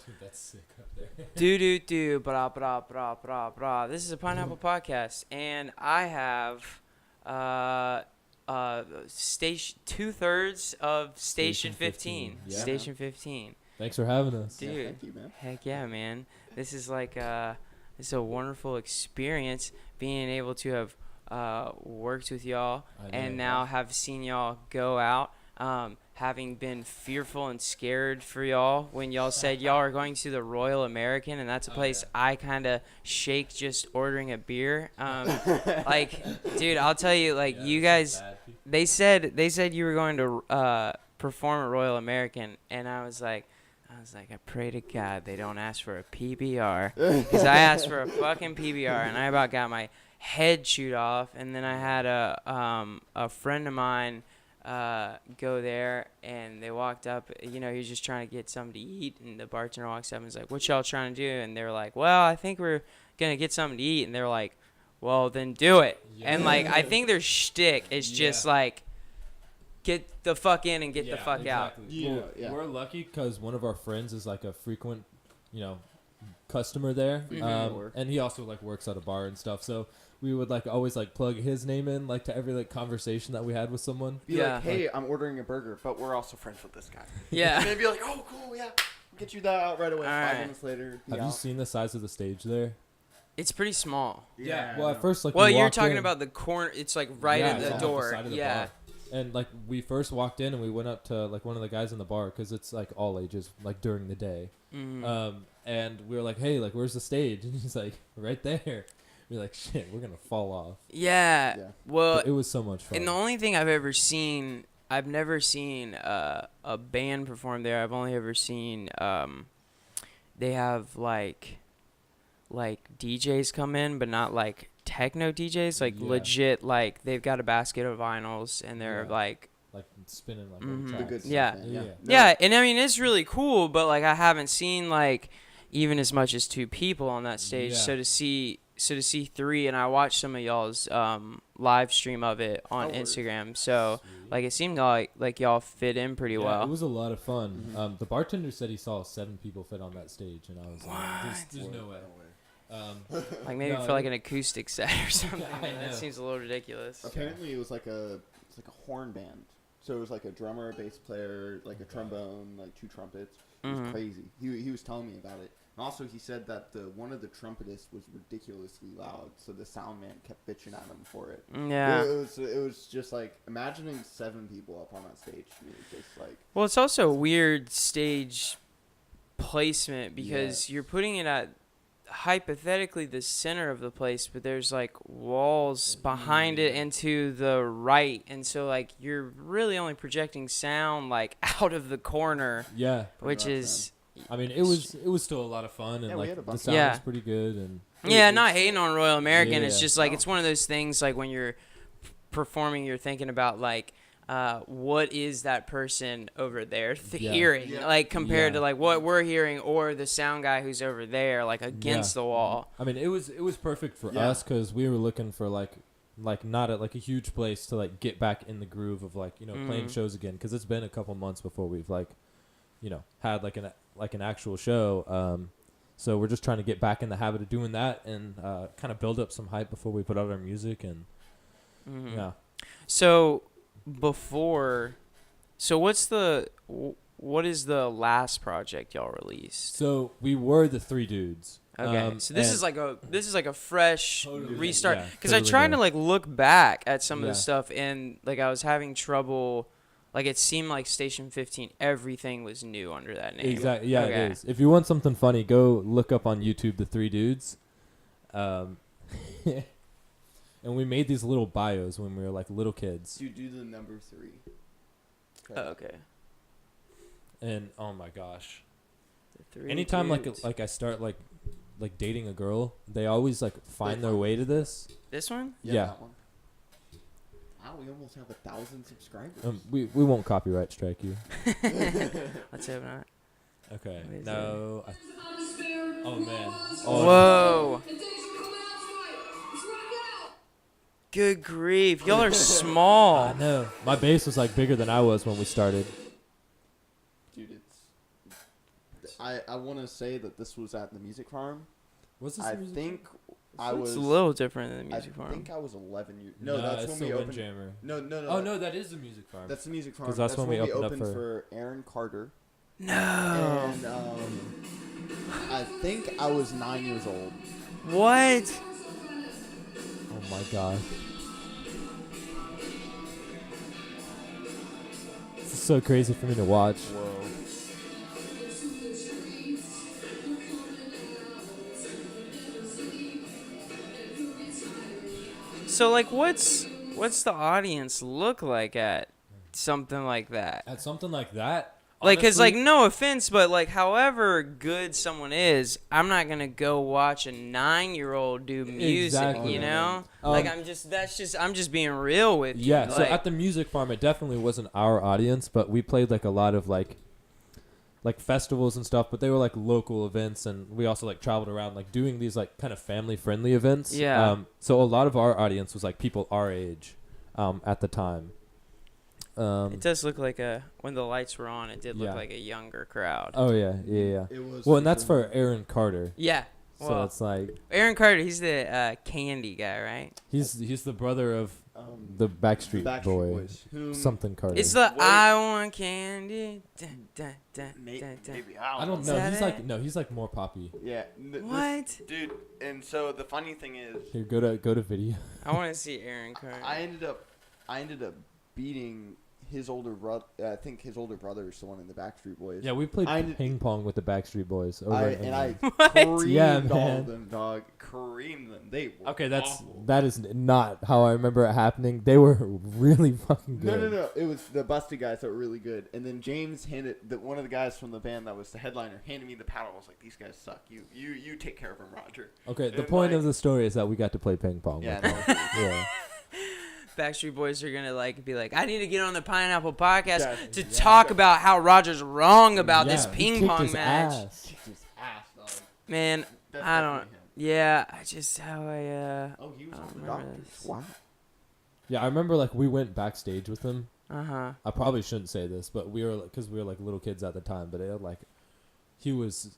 Dude, that's sick up there. do bra bra bra bra bra. This is a Pineapple Podcast, and I have station 2/3 of Station 15. Yeah. Station 15. Thanks for having us. Dude, Yeah, thank you, man. heck yeah, man. This is like it's a wonderful experience being able to have worked with y'all and now have seen y'all go out. Having been fearful and scared for y'all when y'all said y'all are going to the Royal American, and that's a place I kind of shake just ordering a beer. Like, dude, I'll tell you, like, you guys, they said you were going to perform at Royal American, and I was like, I pray to God they don't ask for a PBR, because I asked for a fucking PBR, and I about got my head chewed off, and then I had a friend of mine go there, and they walked up, he was just trying to get something to eat, and the bartender walks up and is like, what y'all trying to do? And they were like, well, I think we're gonna get something to eat. And they're like, well, then do it. And like, I think their shtick is just like, get the fuck in and get the fuck out. Well, we're lucky because one of our friends is like a frequent customer there, and he also like works at a bar and stuff, so we would like always like plug his name in like to every like conversation that we had with someone. Be like, hey, I'm ordering a burger, but we're also friends with this guy. Yeah. And they'd be like, oh, cool, yeah. Get you that out right away. All 5 right. minutes later. Have you seen the size of the stage there? It's pretty small. Yeah. Well, at first, like, Well, we you're walked talking in, about the corner. It's like right at it's the off door. side of the Yeah. bar. And like we first walked in and we went up to like one of the guys in the bar because it's like all ages like during the day. And we were like, hey, like where's the stage? And he's like, right there. We're like, shit, we're gonna fall off. Yeah. Yeah. Well, But it was so much fun. and the only thing I've ever seen, I've never seen a band perform there. I've only ever seen they have like DJs come in, but not like techno DJs, like legit, like they've got a basket of vinyls and they're like spinning like Mhm. The tracks. good stuff, Yeah. man. Yeah. No. yeah, and I mean it's really cool, but like I haven't seen like even as much as 2 people on that stage. Yeah. So to see 3, and I watched some of y'all's live stream of it on Oh, word. Instagram. So like it seemed like y'all fit in pretty Yeah, well. it was a lot of fun. The bartender said he saw 7 people fit on that stage, and I was like, "There's no way." Like maybe No, for like an acoustic set or something. I Man, that know. seems a little ridiculous. Apparently, it was like a horn band. So it was like a drummer, a bass player, like a trombone, like 2 trumpets. It was crazy. He was telling me about it. And also, he said that one of the trumpetists was ridiculously loud, so the sound man kept bitching at him for it. Yeah. It was just like imagining 7 people up on that stage. It was just like Well, it's also a weird stage placement because you're putting it at hypothetically the center of the place, but there's like walls behind it and to the right, and so like you're really only projecting sound like out of the corner, Yeah, which much, is I mean, it was still a lot of fun, and Yeah, we like had a the bunch. sound Yeah. was pretty good, and yeah, not hating on Royal American. It's Yeah. just like it's one of those things like when you're performing, you're thinking about like what is that person over there hearing, Yeah. like compared Yeah. to like what we're hearing, or the sound guy who's over there like against the wall. I mean, it was perfect for Yeah. us because we were looking for like not at like a huge place to like get back in the groove of like playing shows again, because it's been a couple months before we've like had like an actual show. So we're just trying to get back in the habit of doing that and kind of build up some hype before we put out our music, and yeah. So what is the last project y'all released? So we were the 3 dudes. Okay, so this is like a fresh restart, Yeah, because I totally tried to new. like look back at some of Yeah. the stuff, and like I was having trouble. Like it seemed like Station 15, everything was new under that name. Exactly. Yeah, Okay. it is. If you want something funny, go look up on YouTube the 3 dudes. And we made these little bios when we were like little kids. you do the number 3. Oh, okay. And oh my gosh. The 3 Anytime dudes. like I start like dating a girl, they always like find their way to this. This one? Yeah. That one. Wow, we almost have 1,000 subscribers. We won't copyright strike you. Let's hope not. Okay. What is No. Oh man. Whoa. Good grief. Y'all are small. I know. My bass was like bigger than I was when we started. Dude, I want to say that this was at the Music Farm. Was this I the music think farm? It's a little different than the Music I Farm. think I was 11 years. No, that's it's when the we opened. Windjammer. No. Oh no, that is the music farm. That's the Music Farm. 'Cause that's when we opened up for Aaron Carter. No. And I think I was 9 years old. What? Oh my god. This is so crazy for me to watch. Whoa. So like, what's the audience look like at something like that? At something like that. Like, cause like, honestly, no offense, but like, however good someone is, I'm not gonna go watch a 9-year-old do music. Exactly. You know, Um, like I'm just being real with you. Yeah, so like, at the music farm, it definitely wasn't our audience, but we played like a lot of like festivals and stuff, but they were like local events, and we also like traveled around like doing these like kind of family friendly events. Yeah. So a lot of our audience was like people our age, at the time. it does look like when the lights were on, it did look Yeah. like a younger crowd. Oh yeah. It was. Well, and that's for Aaron Carter. Yeah. So Well, it's like Aaron Carter, he's the candy guy, right? he's the brother of the Backstreet, Boys. Whom something Carter. It's the Wait. I want candy. Dun, dun, dun, maybe, dun, dun. maybe I don't Is know. that He's it? like he's like more poppy. Yeah. What? Dude, and so the funny thing is, Here, go to video. I want to see Aaron Carter. I ended up beating his older brother. I think his older brother is the one in the Backstreet Boys. Yeah, we played I- ping pong with the Backstreet Boys. Over I in and I England. What? creamed Yeah, all man. of them, dog. Creamed them. They were Okay, awful. that is not how I remember it happening. They were really fucking good. No. It was the busted guys that were really good. And then James handed one of the guys from the band that was the headliner handed me the paddle. I was like, these guys suck. You take care of them, Roger. Okay, the And, point like- of the story is that we got to play ping pong. Yeah. with them. Yeah. Backstreet Boys are gonna like be like, I need to get on the Pineapple Podcast Yeah. to talk about how Roger's wrong about Yeah, this he ping kicked pong his match. ass. Kicked his ass, dog. Man, That's I don't. definitely him. Yeah, I just how I Oh, he was I on don't the remember doctors. this. Wow. Yeah, I remember like we went backstage with him. uh-huh. I probably shouldn't say this, but we were because we were like little kids at the time. But it, like, he was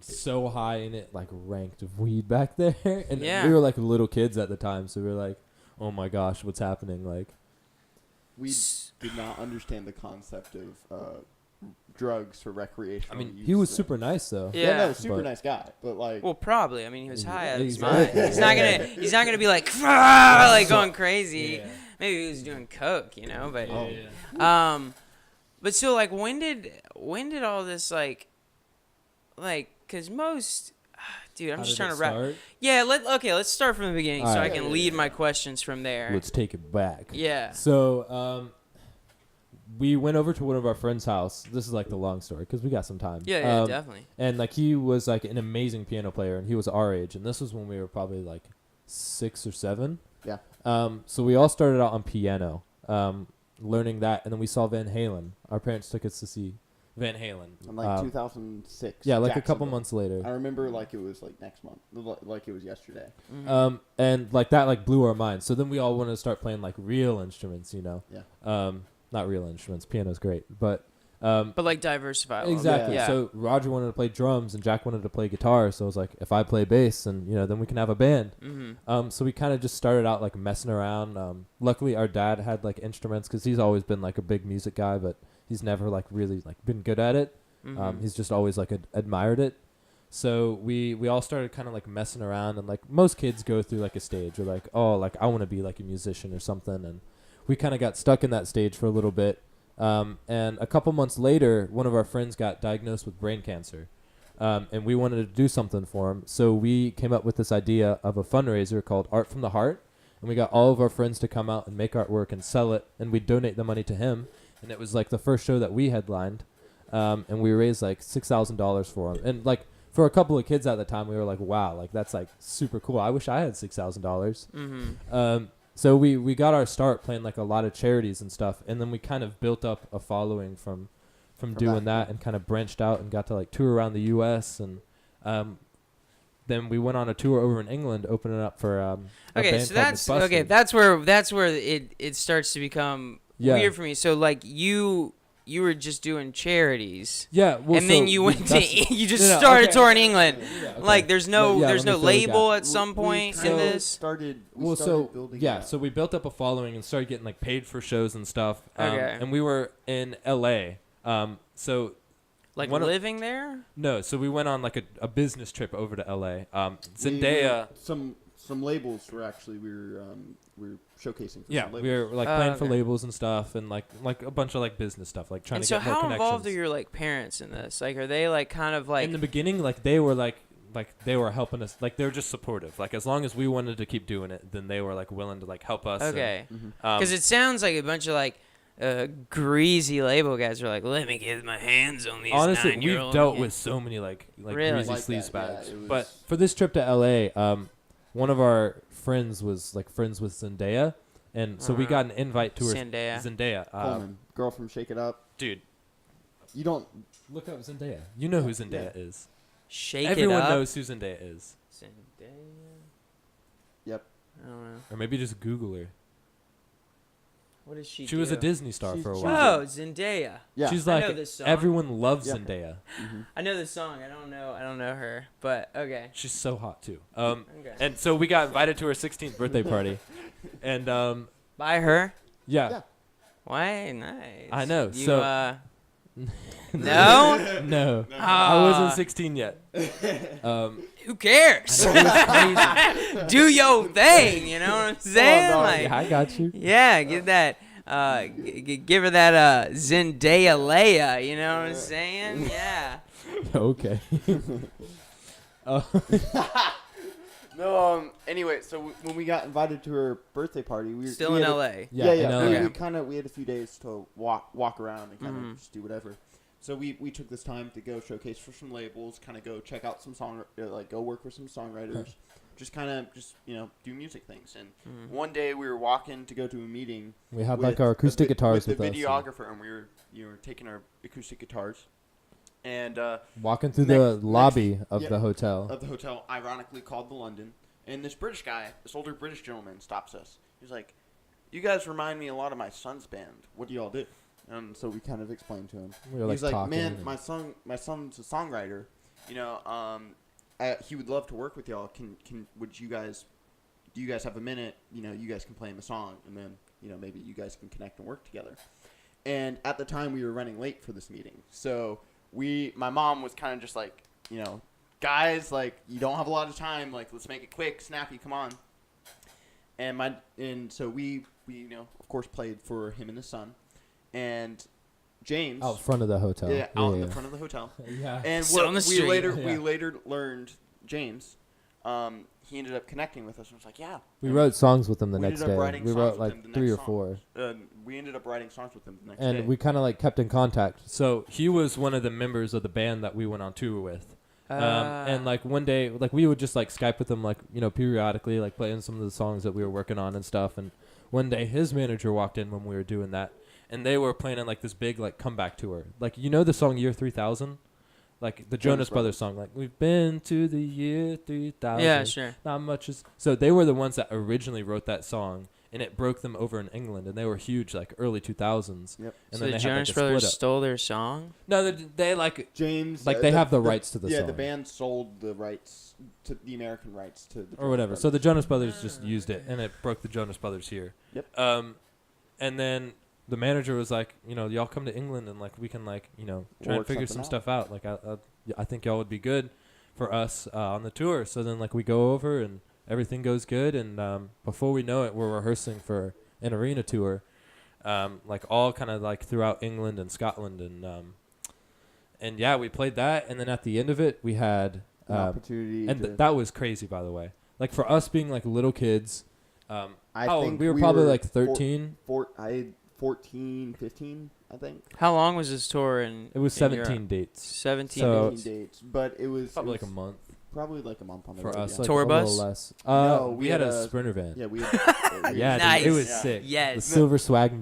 so high in it, like ranked of weed back there, and Yeah. we were like little kids at the time, so we were like, "Oh my gosh, what's happening?" Like, We did not understand the concept of drugs for recreational I mean, use. he was then. super nice though. Yeah. No, super But- nice guy. But like, Well, probably. I mean, he was high out of his Exactly. mind. He's not gonna be like like So- going crazy. Yeah. Maybe he was doing coke, you know. But Oh. but so like, when did all this like, cause most, dude, I'm How just did trying it to wrap. start? Yeah, let's start from the beginning so I Alright. can lead my questions from there. Let's take it back. Yeah. So, we went over to one of our friends' house. This is like the long story because we got some time. Yeah, definitely. And like he was like an amazing piano player, and he was our age, and this was when we were probably like 6 or 7. Yeah. So we all started out on piano, learning that, and then we saw Van Halen. Our parents took us to see Van Halen. in like 2006. Yeah, like a couple Jacksonville. months later. I remember like it was like next month, like it was yesterday. Mhm. And like that like blew our minds. So then we all wanted to start playing like real instruments, you know. Yeah. Not real instruments. Piano's great, but But like diversify. a little bit. exactly. Yeah. So Roger wanted to play drums and Jack wanted to play guitar. So I was like, if I play bass, and you know, then we can have a band. Mm-hmm. So we kind of just started out like messing around. Luckily, our dad had like instruments because he's always been like a big music guy, but he's never like really like been good at it. Mm-hmm. He's just always like admired it. So we all started kind of like messing around, and like most kids go through like a stage where like, oh, like I want to be like a musician or something, and we kind of got stuck in that stage for a little bit. And a couple months later, one of our friends got diagnosed with brain cancer, and we wanted to do something for him. So we came up with this idea of a fundraiser called Art from the Heart, and we got all of our friends to come out and make artwork and sell it, and we donate the money to him. And it was like the first show that we headlined, and we raised like $6,000 for him. And like for a couple of kids at the time, we were like, wow, like that's like super cool. I wish I had $6,000. Mm-hmm. So we got our start playing like a lot of charities and stuff, and then we kind of built up a following from doing that, and kind of branched out and got to like tour around the U.S. and then we went on a tour over in England, opening up for a Okay, band so called that's Mythbusters. that's where it starts to become Yeah. weird for me. So like you you were just doing charities. Yeah, well, and then you went to you just started touring England. Yeah, okay. Like there's no But, yeah, label at some point in this. Started building yeah, so we built up a following and started getting like paid for shows and stuff. Okay. And we were in LA. So like living there? No, so we went on like a business trip over to LA. Zendaya. Some labels were actually we were showcasing. For some labels. We were like playing for labels and stuff, and like a bunch of like business stuff, like trying to get more connections. And so how involved are your like parents in this? Like, are they like kind of like in the beginning? Like they were like they were helping us. Like they were just supportive. Like as long as we wanted to keep doing it, then they were like willing to like help us. Okay. Because it sounds like a bunch of like greasy label guys are like, let me get my hands on these. Honestly, we've nine-year-old dealt kids. with so many like Really? greasy Like sleaze that, bags. yeah, it But was- for this trip to LA, one of our friends was like friends with Zendaya, and so we got an invite to her. Zendaya. Coleman, girl from Shake It Up. Dude, You don't. look up Zendaya. You know who Zendaya is. Shake Everyone It Up. knows who Zendaya is. Zendaya. Yep. I don't know. Or maybe just Google her. What does she do? She was a Disney star for a She's- while. Oh, Zendaya. Yeah. She's I know like this song. everyone loves Yeah. Zendaya. I know the song. I don't know her, but okay. She's so hot too. Okay. And so we got invited to her 16th birthday party, and By her? Yeah. Why? Nice. I know, You, so- no? no, I Ah. wasn't 16 yet. Who cares? Do your thing, you know what I'm saying? no, like, Yeah, I got you. yeah, give that, give her that Zendaya Leia, you know what I'm saying? Yeah. Okay. No. Anyway, so when we got invited to her birthday party, we were Still we in had a- LA. Yeah. in LA. Okay. We had a few days to walk around and kind Mhm. of just do whatever. So we took this time to go showcase for some labels, kind of go check out some go work with some songwriters, just do music things. And one day we were walking to go to a meeting. We had with like our acoustic guitars with with the us. videographer, and we were taking our acoustic guitars, and Walking through next- the lobby of yeah, the hotel. of the hotel, ironically called the London, and this British guy, this older British gentleman, stops us. He's like, "You guys remind me a lot of my son's band. What do y'all do?" And so we kind of explained to him. We were He's like like, talking. "Man, and- my son's a songwriter. You know, he would love to work with y'all. Do you guys have a minute? You know, you guys can play him a song, and then maybe you guys can connect and work together." And at the time, we were running late for this meeting, so my mom was kind of just like, guys, like, you don't have a lot of time. Like, let's make it quick, snappy. Come on. And so we of course played for him and his son, and James out front of the hotel. out in the front of the hotel. Yeah. And Sit on what the street. we Yeah. later learned, James, he ended up connecting with us and was like, yeah. We And wrote songs with them the we next ended up day. writing We songs wrote with like him the 3 or next 4. We ended up writing songs with him the next day. And we kind of like kept in contact. So he was one of the members of the band that we went on tour with. And like one day, like we would just like Skype with him, like, periodically, like playing some of the songs that we were working on and stuff. And one day his manager walked in when we were doing that, and they were planning like this big like comeback tour. Like, the song Year 3000? Like the Jonas Brothers song, like, we've been to the year 3000. Yeah, sure. Not much is. So they were the ones that originally wrote that song, and it broke them over in England, and they were huge, like early 2000s. Yep. And So then the they Jonas had, like, a Brothers split up. stole their song? No, they like James, like they have the rights to the yeah, song. the band sold the rights to the American rights to the or whatever. Jonas So the Brothers. Jonas Brothers just used it, and it broke the Jonas Brothers here. Yep. And then the manager was like, y'all come to England, and like we can like try and work figure something some out. stuff out. Like I think y'all would be good for us on the tour. So then like we go over and everything goes good, and before we know it, we're rehearsing for an arena tour, like all kind of like throughout England and Scotland, and yeah, we played that, and then at the end of it, we had An opportunity. and to, that was crazy, by the way. Like for us being like little kids, I oh, think we were probably like 13. 14, 15, I think. How long was this tour in It was in 17 Europe? dates 17 So- dates. 15 dates, but it was probably it like a was month Probably like a month on the for road, us. yeah. Like Tour a bus? little less. No, We had a Sprinter van. Yeah, we. Yeah, Nice. dude, it was Yeah. sick. Yes. The silver swag.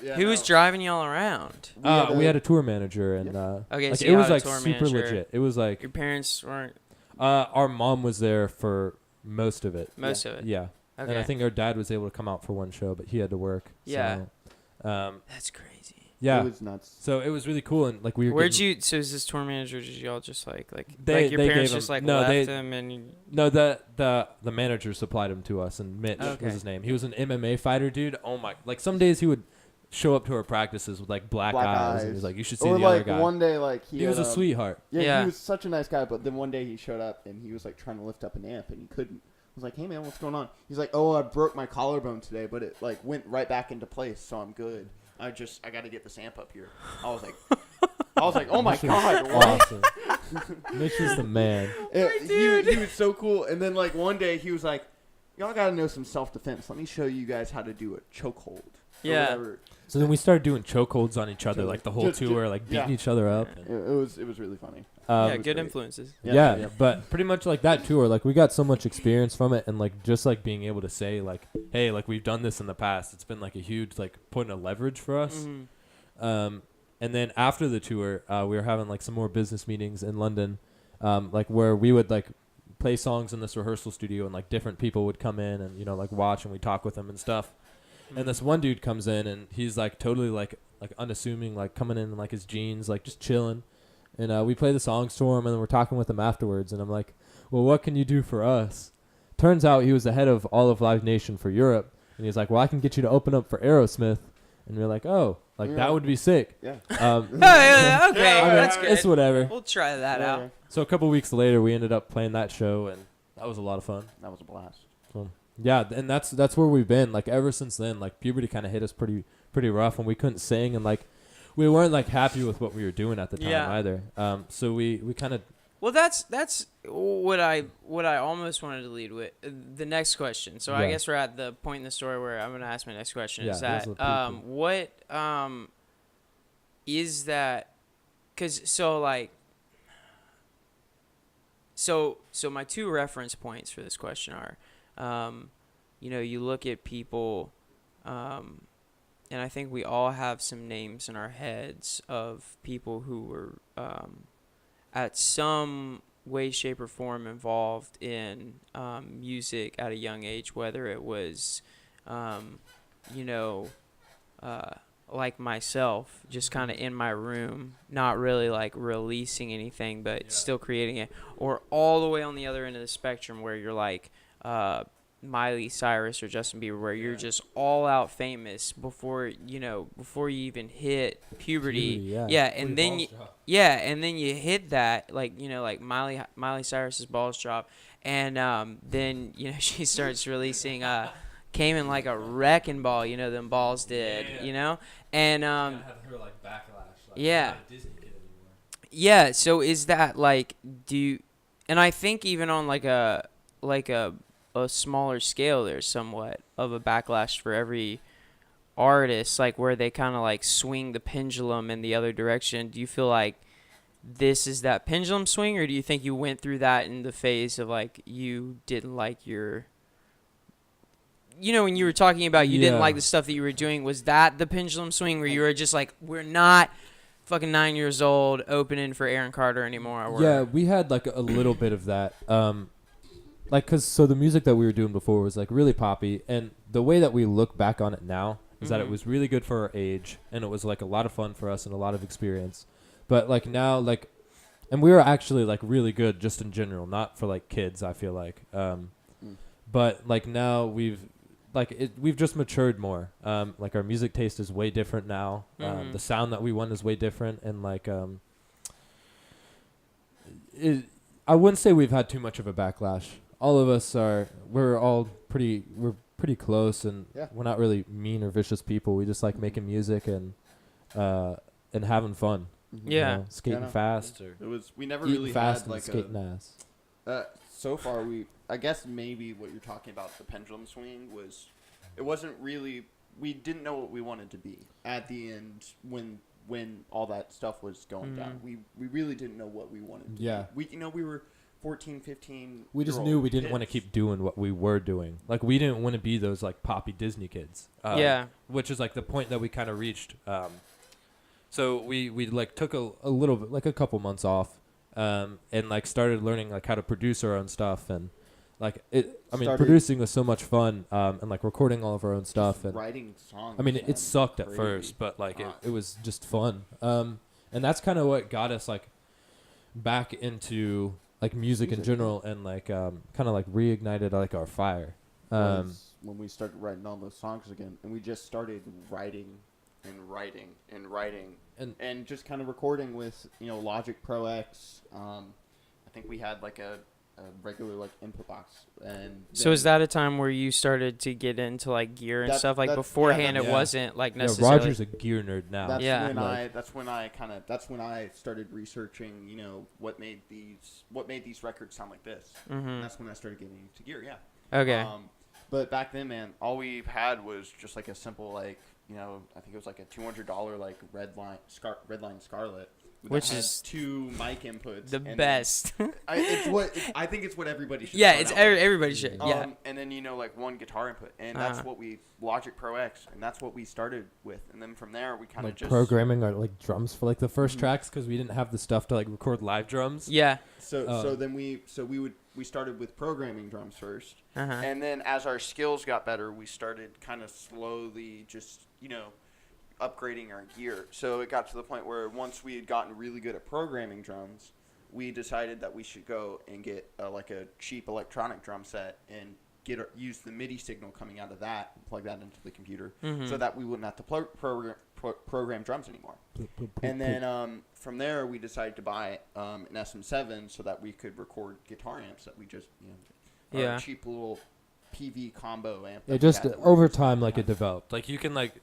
Yeah, Who was driving y'all around? We had a tour manager, and Okay, like, so it you was had a like tour super manager. legit. It was like Your parents weren't our mom was there for most of it. most of it. Yeah, Okay. and I think our dad was able to come out for one show, but he had to work. Yeah. So, That's crazy. Yeah. It was nuts. So it was really cool, and like we were. So is this tour manager? Did y'all just like They- your they parents gave just him- like no, left they- him and? No, the manager supplied him to us, and Mitch Okay. was his name. He was an MMA fighter, dude. Oh my! Like some days he would show up to our practices with like black eyes, and he's like, "You should see or the like other guy." one day, like He was a sweetheart. Yeah, Yeah. he was such a nice guy. But then one day he showed up and he was like trying to lift up an amp and he couldn't. I was like, "Hey man, what's going on?" He's like, "Oh, I broke my collarbone today, but it like went right back into place, so I'm good. I got to get this amp up here." I was like, "Oh my god, what?" Awesome. Mitch is the man. He was so cool. And then like one day he was like, "Y'all got to know some self defense. Let me show you guys how to do a chokehold." Yeah. So then we started doing chokeholds on each other, like the whole Just- tour, like beating yeah. each other up. It was really funny. Yeah, it was good great. influences. Yeah, but pretty much like that tour, like we got so much experience from it, and like just like being able to say like, hey, like we've done this in the past. It's been like a huge like point of leverage for us. And then after the tour, we were having like some more business meetings in London, like where we would like play songs in this rehearsal studio, and like different people would come in and like watch, and we talk with them and stuff. And this one dude comes in, and he's like totally like unassuming, like coming in like his jeans, like just chilling. And we play the songs to him, and then we're talking with him afterwards. And I'm like, well, what can you do for us? Turns out he was the head of all of Live Nation for Europe. And he's like, well, I can get you to open up for Aerosmith. And we're like, oh, like that would be sick. Yeah. Oh, yeah, okay, I mean, that's good. it's whatever. We'll try that Yeah, out. So a couple weeks later, we ended up playing that show, and that was a lot of fun. that was a blast. So, yeah, and that's where we've been. Like ever since then, like puberty kind of hit us pretty rough, and we couldn't sing, and like we weren't like happy with what we were doing at the time either. So we kind of. Well, that's what I almost wanted to lead with the next question. So I Yeah. guess we're at the point in the story where I'm going to ask my next question. Yeah, Is that's that pretty cool. what is that? Because so my two reference points for this question are, you look at people, and I think we all have some names in our heads of people who were at some way, shape, or form involved in music at a young age, whether it was, like myself, just kind of in my room, not really like releasing anything, but still creating it, or all the way on the other end of the spectrum where you're like Miley Cyrus or Justin Bieber, where you're just all out famous before you even hit puberty. And then you hit that like Miley Cyrus's balls drop, and then she starts releasing came in like a wrecking ball, them balls did, and Have her like backlash. Like, yeah. not a Disney kid anymore. Yeah, so is that like and I think even on like a smaller scale there's somewhat of a backlash for every artist, like where they kind of like swing the pendulum in the other direction. Do you feel like this is that pendulum swing, or do you think you went through that in the phase of like you didn't like your when you were talking about you didn't like the stuff that you were doing, was that the pendulum swing where you were just like, we're not fucking 9 years old opening for Aaron Carter anymore? Or Yeah, we had like a little bit of that. So the music that we were doing before was like really poppy, and the way that we look back on it now is that it was really good for our age, and it was like a lot of fun for us and a lot of experience. But like now, like, and we were actually like really good just in general, not for like kids, I feel like. But like now we've just matured more. Like our music taste is way different now. The sound that we want is way different, and like I wouldn't say we've had too much of a backlash. All of us we're pretty close, and we're not really mean or vicious people. We just like making music and having fun. Yeah. Skating fast or We never eating really fast had and like skating ass. So far, I guess maybe what you're talking about, the pendulum swing, was it wasn't really, we didn't know what we wanted to be at the end when all that stuff was going down. We really didn't know what we wanted to be. We were 14, 15. We just knew we didn't want to keep doing what we were doing. Like we didn't want to be those like poppy Disney kids. Which is like the point that we kind of reached. So we like took a little bit, like a couple months off. And like started learning like how to produce our own stuff, and like it. I mean, Started- producing was so much fun, and like recording all of our own stuff. And writing songs. I mean, it man, sucked at crazy. first, but like Uh, it was just fun. And that's kind of what got us like back into like music in Music. general, and like kind of like reignited like our fire. Was when we started writing all those songs again, and we just started writing and just kind of recording with Logic Pro X. I think we had like a regular like input box, and So is that a time where you started to get into like gear and stuff? Like that's- beforehand, yeah, it yeah. wasn't like Yeah, necessarily. Roger's a gear nerd now. That's Yeah. when Like- that's when I started researching, what made these records sound like this. Mm-hmm. And that's when I started getting into gear. Yeah. Okay. But back then, man, all we had was just like a simple I think it was like a $200 like Redline Scarlett, that Which had is 2 mic inputs. the and then- best. I think it's what everybody should. Yeah, start it's out with. everybody should. Yeah. And then like 1 guitar input, and that's Uh-huh. what we Logic Pro X, and that's what we started with, and then from there we kind of like just programming our like drums for like the first Mhm. tracks because we didn't have the stuff to like record live drums. Yeah. So then we started with programming drums first, Uh-huh. and then as our skills got better, we started kind of slowly just upgrading our gear. So it got to the point where once we had gotten really good at programming drums, we decided that we should go and get like a cheap electronic drum set and use the MIDI signal coming out of that and plug that into the computer, Mhm. so that we wouldn't have to program drums anymore. And then from there, we decided to buy an SM7 so that we could record guitar amps that we just Yeah. a cheap little PV combo amp. that It we just had that over worked. time like it developed. Like you can like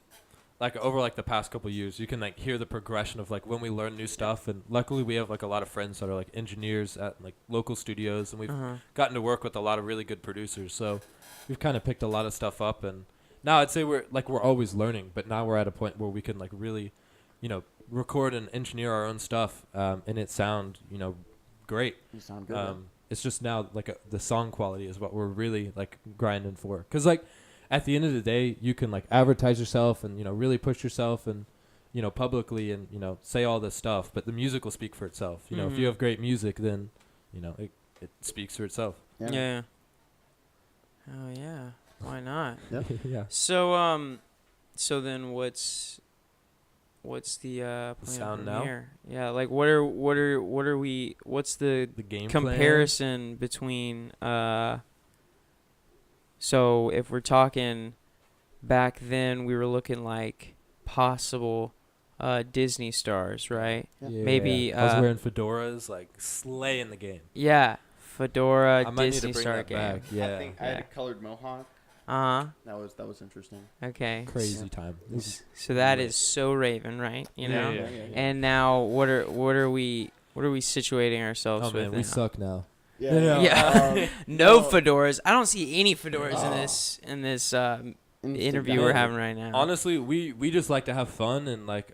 over like the past couple years, you can like hear the progression of like when we learn new stuff. And luckily we have like a lot of friends that are like engineers at like local studios, and we've Uh-huh. gotten to work with a lot of really good producers. So we've kind of picked a lot of stuff up, and now I'd say we're always learning, but now we're at a point where we can like really, record and engineer our own stuff, and it sound, great. You sound good. man. It's just now like the song quality is what we're really like grinding for. 'Cause like at the end of the day, you can like advertise yourself and, really push yourself and, publicly and, say all this stuff, but the music will speak for itself. If Mhm. you have great music, then, it speaks for itself. Yeah. Oh yeah. Why not? Yeah. Yeah. So then what's the plan sound from now? here? Yeah, like what's the The game comparison between so if we're talking back then, we were looking like possible Disney stars, right? Yeah. Yeah. Maybe, I was uh, wearing fedoras, like slaying the game. Yeah, Fedora I might need Disney to bring star that game. back. Yeah. I think I had Yeah. a colored mohawk. Uh-huh. That was interesting. Okay. Crazy time. So that is so Raven, right? You know? Yeah. And now what are we situating ourselves Oh man, with we now? suck now. Yeah. Yeah. No well, fedoras. I don't see any fedoras in Oh. this instant interview guy. we're having right now. Honestly, we just like to have fun, and like,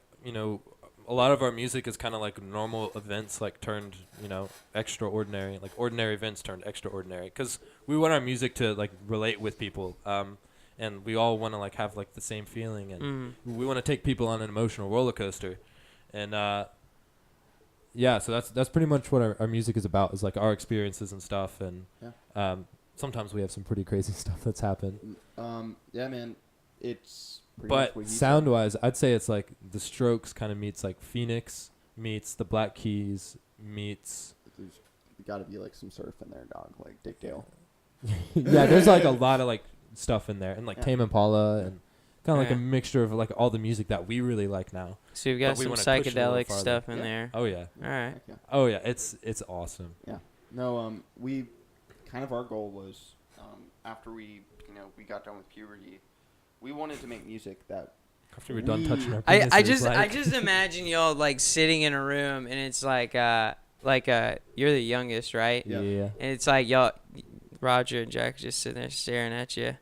a lot of our music is kind of like normal events like turned, extraordinary, like ordinary events turned extraordinary, because we want our music to like relate with people, and we all want to like have like the same feeling, and Mhm. we want to take people on an emotional roller coaster, and yeah, so that's pretty much what our music is about, is like our experiences and stuff, and sometimes we have some pretty crazy stuff that's happened. Yeah, man. It's pretty much But what he said. sound wise, I'd say it's like the Strokes kind of meets like Phoenix meets the Black Keys meets There's got to be like some surf in there, dog. Like Dick Dale. yeah, there's like a lot of like stuff in there, and like Yeah. Tame Impala, and kind of like Yeah. a mixture of like all the music that we really like now. So you've got But we some wanna push it a little psychedelic farther. stuff in Yeah. there. Oh yeah, All right. Heck yeah. oh yeah, it's awesome. No, we kind of our goal was after we got done with puberty, we wanted to make music that After we're done touching our I penises, I like- just imagine y'all like sitting in a room and it's like you're the youngest, right? yeah. And it's like y'all, Roger and Jack, just sitting there staring at you.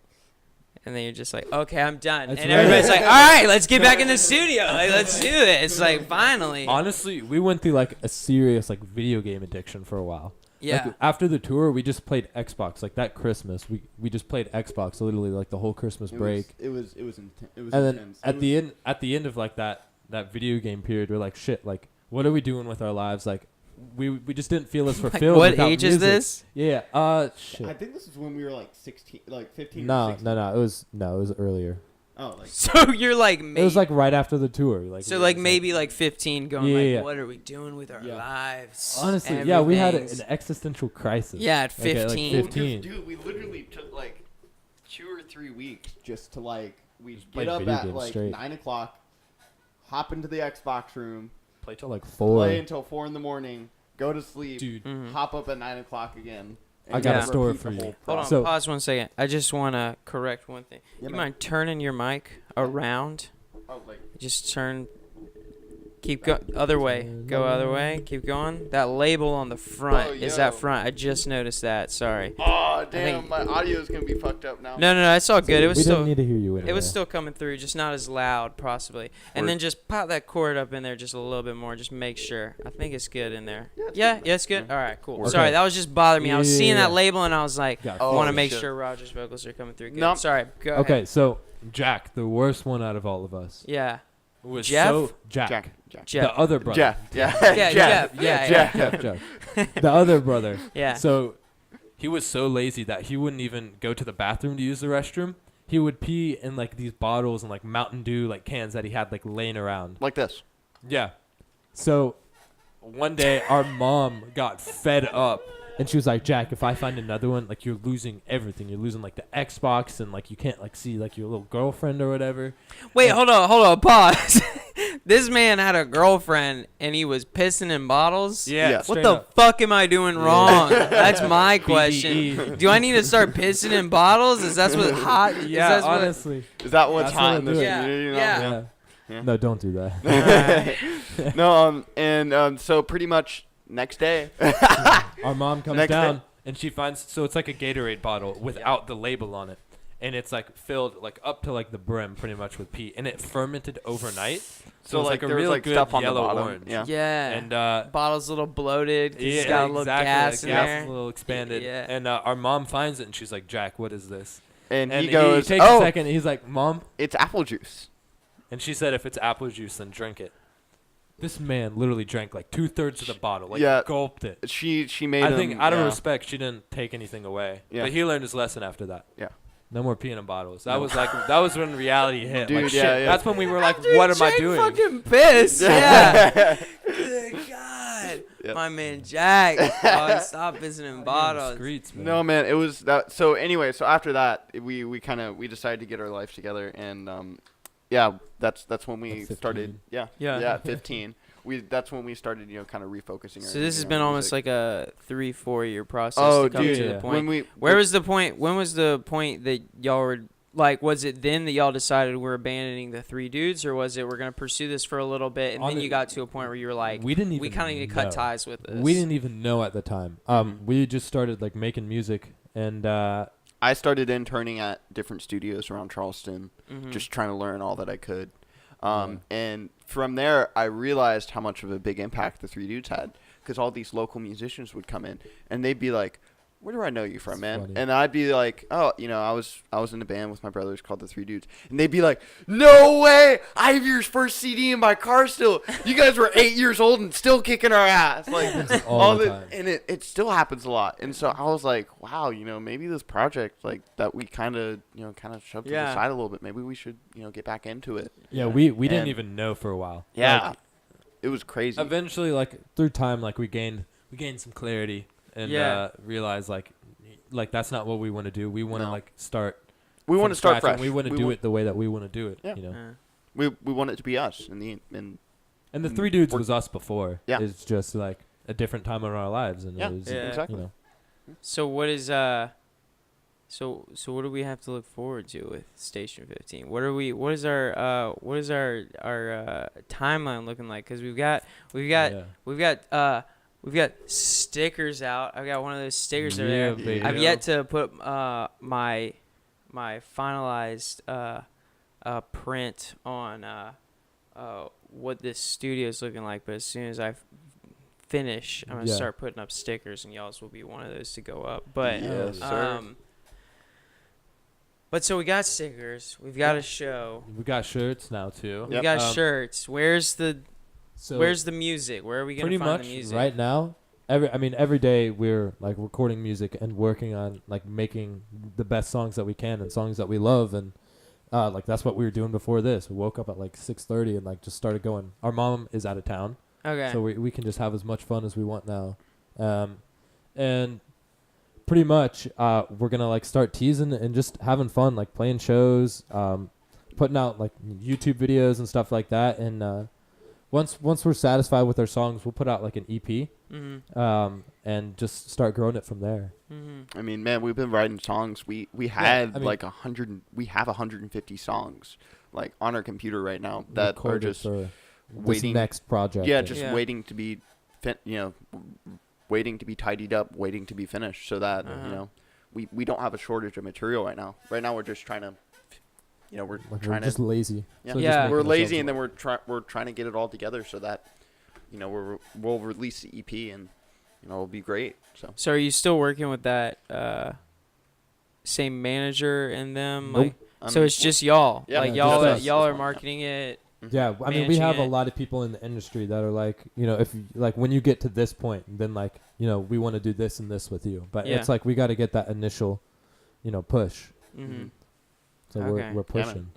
And then you're just like, okay, I'm done. That's and right. everybody's like, all right, let's get back in the studio. Like, let's do it. It's like, finally. Honestly, we went through like a serious like video game addiction for a while. Yeah. Like, after the tour, we just played Xbox. Like that Christmas, we just played Xbox literally like the whole Christmas break. It was And intense. then at the end of like that video game period, we're like, shit, like what are we doing with our lives? Like we just didn't feel as fulfilled. What without age is music. this? Yeah. I Shit. think this is when we were like 16, like 15. No, or 16. no. It was earlier. Oh, like So you're like maybe. It was like right after the tour. Like So it like was, maybe like 15 going Yeah, like, yeah. what are we doing with our Yeah. lives? honestly, yeah, we had an Everything's- existential crisis. Yeah, at Okay, like 15. 15. Dude, we literally took like 2 or 3 weeks just to like we play get up video at games like straight. 9 o'clock, hop into the Xbox room, Play till like 4. play until 4 in the morning, go to sleep, Dude, Mhm. hop up at 9 o'clock again. I and got a repeat story the for you. whole Hold on, process. So- pause 1 second. I just want to correct one thing. Yeah, You man. mind turning your mic around? Oh, like Just turn. Keep go other way. Go other way. Keep going. That label on the front Oh, is yo. that front. I just noticed that. Sorry. oh think- damn, my audio is gonna be fucked up now. No, it's all good. It was we still. didn't need to hear you anyway. It was still coming through, just not as loud, possibly. And then just pop that cord up in there just a little bit more. Just make sure. I think it's good in there. Yeah, it's good. All right, cool. Okay. Sorry, that was just bothering me. I was Yeah, seeing yeah, that yeah. label and I was like, Got it. I Oh, want to make shit. sure Roger's vocals are coming through good. Nope. Sorry, go Okay, ahead. so Jack, the worst one out of all of us, Yeah, was Jeff? so Jack, Jeff. Jeff. the other brother, Jeff. Yeah. Yeah, Jeff. Yeah, Jeff. The other brother. Yeah. So he was so lazy that he wouldn't even go to the bathroom to use the restroom. He would pee in like these bottles and like Mountain Dew like cans that he had like laying around. Like this. Yeah. So one day our mom got fed up and she was like, Jack, if I find another one, like you're losing everything. You're losing like the Xbox and like you can't like see like your little girlfriend or whatever. Wait, hold on, pause. This man had a girlfriend and he was pissing in bottles. Yeah. What straight the up. fuck am I doing wrong? That's my question. BDE. Do I need to start pissing in bottles? Is that what hot? is Yeah, that what- honestly. Is that what's That's hot what in I this do. community? You know? Yeah. Yeah. No, don't do that. No, so pretty much next day. Our mom comes Next down day. and she finds, so it's like a Gatorade bottle without the label on it. And it's like filled like up to like the brim pretty much with pee. And it fermented overnight. So it's like a there was real like good stuff on the yellow bottom. orange. Yeah. Yeah. And Bottle's a little bloated. 'cause yeah, it's got a little exactly. gas the in gas there. is a little expanded. Yeah. And our mom finds it and she's like, Jack, what is this? And And he goes, takes "Oh, a second and he's like, Mom. it's apple juice." And she said, if it's apple juice, then drink it. This man literally drank like 2/3 of the bottle. Like Yeah. gulped it. She made I him. think out of yeah. respect, she didn't take anything away. Yeah. But he learned his lesson after that. Yeah. No more peeing in bottles. That No. was like that was when reality hit. Dude, like, yeah, shit. yeah. That's when we were like, After what he am I drank doing? fucking piss. Yeah. Yeah. Good God. Yep. My man Jack. Oh, stop pissing in bottles. Streets, man. No, man, it was that. So anyway, so after that, we decided to get our life together, and yeah, that's when we At started. 15. Yeah, Yeah. at 15. That's when we started, kind of refocusing. So this has been almost like a 3-4 year process Oh, to come dude, to yeah. the point. when we Where was the point? When was the point that y'all were like? Was it then that y'all decided we're abandoning the 3 dudes, or was it we're gonna pursue this for a little bit, and On then the- you got to a point where you were like, we didn't even. we kind of need to cut know. ties with this. We didn't even know at the time. We just started like making music, and I started interning at different studios around Charleston, Mhm. just trying to learn all that I could. And from there, I realized how much of a big impact the 3 dudes had, because all these local musicians would come in, and they'd be like, "Where do I know you from, That's man?" funny. And I'd be like, "Oh, I was in a band with my brothers called the 3 Dudes," and they'd be like, "No way! I have your first CD in my car still. You guys were 8 years old and still kicking our ass." Like all the time. and it still happens a lot. And so I was like, "Wow, maybe this project like that we kind of shoved to the Yeah. side a little bit. Maybe we should get back into it." yeah, we didn't And- even know for a while. Yeah, Like, it was crazy. eventually, like through time, like we gained some clarity and Yeah. realized like that's not what we want to do. We want to No. like start. We want from to start scratch, fresh. and we want to do it the way that we want to do it. Yeah. You know. We want it to be us. And And the 3 dudes We're- was us before. Yeah. It's just like a different time in our lives, and Yeah, it was, Yeah. exactly. you know. So what is so what do we have to look forward to with Station 15? What is our timeline looking like? Because we've got stickers out. I've got one of those stickers over there. Yeah, baby. I've yet to put my finalized print on what this studio is looking like. But as soon as I finish, I'm gonna Yeah. start putting up stickers, and y'all's will be one of those to go up. But Yes, sir. but so we got stickers. We've got a show. We got shirts now too. We Yep. got Um, shirts. Where's the So where's the music? Where are we gonna pretty find much the music? right now, every day we're like recording music and working on like making the best songs that we can and songs that we love, and like that's what we were doing before this. We woke up at like 6:30 and like just started going. Our mom is out of town, Okay. so we can just have as much fun as we want now, and pretty much we're gonna like start teasing and just having fun, like playing shows, putting out like YouTube videos and stuff like that, and once we're satisfied with our songs, we'll put out like an EP, and just start growing it from there. I mean, man, we've been writing songs. We had I mean, like 100. We have 150 songs like on our computer right now that are Recorded just for waiting. this next project. Yeah, just Yeah. waiting to be, waiting to be tidied up, waiting to be finished, so that we don't have a shortage of material right now. Right now, we're just trying to, we're Like, trying we're just to. lazy. Yeah, So just Yeah. making we're ourselves lazy, and work. then we're trying to get it all together so that, we'll release the EP and, it'll be great. So are you still working with that same manager and them? Nope. Like, so it's just y'all. Yeah, like just y'all us. y'all are Yeah. marketing it. Yeah, I mean, we managing have a it. lot of people in the industry that are like, if like when you get to this point, then like, we want to do this and this with you. But Yeah. it's like we got to get that initial, push. Mm-hmm. So Okay. we're Yeah, man. pushing.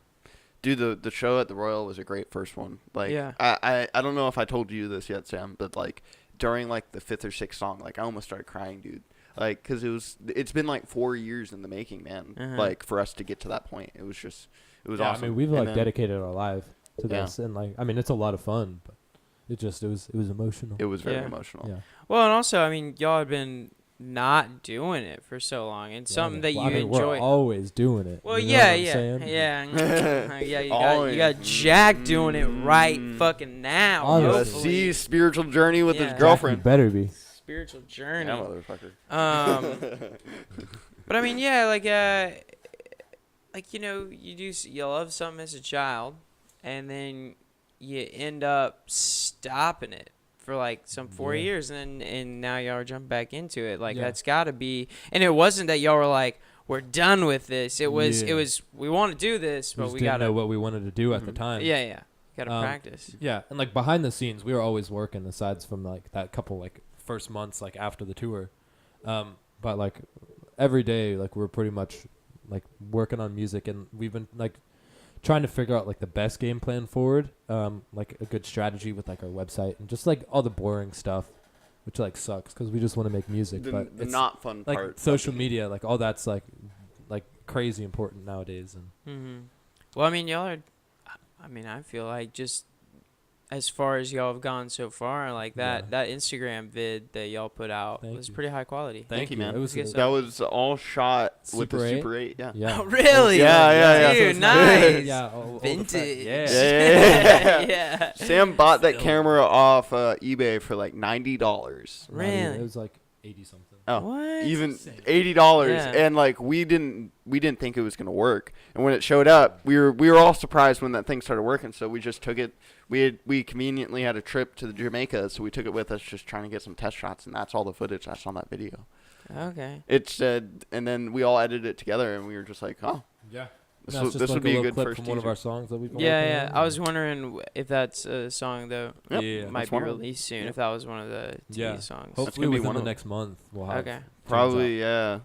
Dude, the show at the Royal was a great first one. Like, Yeah. I don't know if I told you this yet, Sam, but like during like the 5th or 6th song, like I almost started crying, dude. Like, cause it's been like 4 years in the making, man. Uh-huh. Like for us to get to that point, it was Yeah, awesome. I mean, we've And like then dedicated our life to Yeah. this, and like, I mean, it's a lot of fun, but it was emotional. It was very Yeah. emotional. Yeah. Well, and also, I mean, y'all had been not doing it for so long, and something that Well, you I mean, enjoy. We're always doing it. Well, you know yeah, what I'm yeah, saying? yeah, yeah. You Always. got Jack doing it right fucking now. Honestly. Hopefully. USC spiritual journey with Yeah. his You girlfriend. better be. Spiritual journey. Yeah, motherfucker. But I mean, yeah, you love something as a child, and then you end up stopping it for like some 4 Yeah. years, and now y'all are jumping back into it. Like Yeah. that's got to be. And it wasn't that y'all were like, we're done with this. It was Yeah. we want to do this, We but just we didn't gotta know what we wanted to do at the Mhm. time. yeah, gotta Um, practice. Yeah, and like behind the scenes, we were always working aside from like that couple like first months like after the tour, but like every day like we're pretty much like working on music, and we've been like trying to figure out like the best game plan forward, like a good strategy with like our website and just like all the boring stuff, which like sucks because we just want to make music, but The it's not fun like part. social media, like all that's like crazy important nowadays, and Mm-hmm. Well, I mean, y'all are. I mean, I feel like just as far as y'all have gone so far, like that Instagram vid that y'all put out Thank was you. pretty high quality. Thank you, man. It was Yes, That was all shot with the Super 8? Super 8. Yeah. yeah. Oh, really? Yeah. Dude, nice. Yeah, all the Vintage. yeah. Yeah. Yeah. Sam bought that Still. camera off eBay for like $90. Not even- Really? It was like 80 something. Oh, What? even Insane. $80, Yeah. and like we didn't think it was gonna work. And when it showed up, we were all surprised when that thing started working. So we just took it. We conveniently had a trip to Jamaica, so we took it with us, just trying to get some test shots, and that's all the footage that's on that video. Okay. It's and then we all edited it together, and we were just like, oh, Yeah. this, No, would it's just this like would be a little good clip first from one of teaser. our songs that we've been Yeah, working yeah. on. I was wondering if that's a song that Yep. Yeah. might That's be one of them. released soon. Yep. If that was one of the Yeah. TV songs. Hopefully gonna be within one the of them. next month we'll have. Okay. Probably, yeah.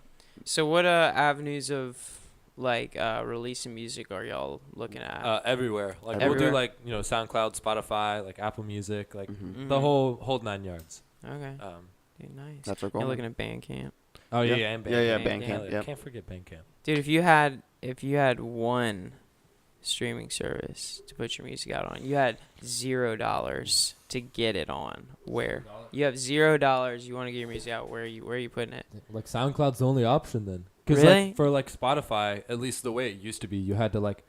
So what avenues of like releasing music are y'all looking at? Everywhere. Like we'll Everywhere? do like SoundCloud, Spotify, like Apple Music, like Mhm. the Mhm. whole 9 yards. Okay. Um, Dude, nice. That's our goal. You're looking at Bandcamp. oh Yeah. yeah, and Yeah, yeah, Bandcamp. Bandcamp, Hell yeah, yep. Can't forget Bandcamp. Dude, if you had one streaming service to put your music out on, you had $0 to get it on. Where? You have $0. You want to get your music out. Where are you putting it? Like SoundCloud's the only option then. Because Really? like for like Spotify, at least the way it used to be, you had to like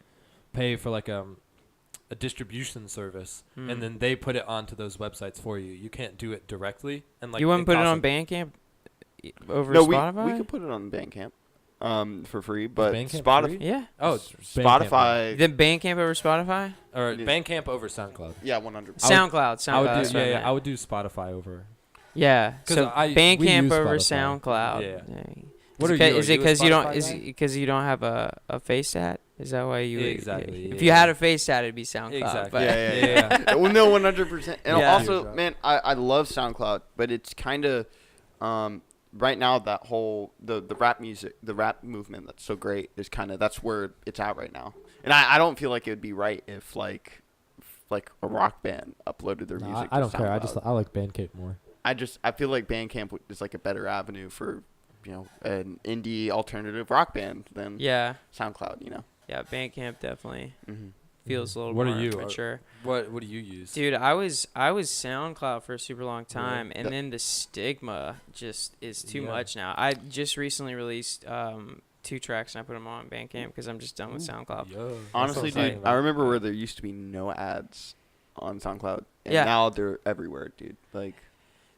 pay for like a distribution service, Hmm. and then they put it onto those websites for you. You can't do it directly, and like You wouldn't put it costs, on like, Bandcamp over No, Spotify? we could put it on Bandcamp, for free. But Bandcamp Spotify, free? Yeah. Oh, it's Bandcamp. Spotify, Then Bandcamp over Spotify? or Yeah. Bandcamp over SoundCloud. yeah, 100. SoundCloud. I would that's do what I yeah, meant. I would do Spotify over. Yeah. 'Cause So we Bandcamp use over Spotify. SoundCloud. Yeah. Dang. What Is are it you? Is Are it you a because you don't? Spotify Is guy? it because you don't have a face tat Is that why you? Exactly, If yeah. you had a face tat, it'd be SoundCloud. Exactly. But Yeah. Well, no, 100%. And Yeah. also, man, I love SoundCloud, but it's kind of right now that whole the rap music, the rap movement that's so great is kind of that's where it's at right now. And I don't feel like it would be right if like a rock band uploaded their music. I don't to care. SoundCloud. I like Bandcamp more. I feel like Bandcamp is like a better avenue for an indie alternative rock band than yeah, SoundCloud. yeah, Bandcamp definitely Mm-hmm. feels a little What are more you? mature. What do you use? Dude, I was SoundCloud for a super long time, Really? and then the stigma just is too Yeah. much now. I just recently released 2 tracks, and I put them on Bandcamp because I'm just done with SoundCloud. Honestly, That's what I'm dude, saying, I right? remember where there used to be no ads on SoundCloud, and Yeah. now they're everywhere, dude. Like,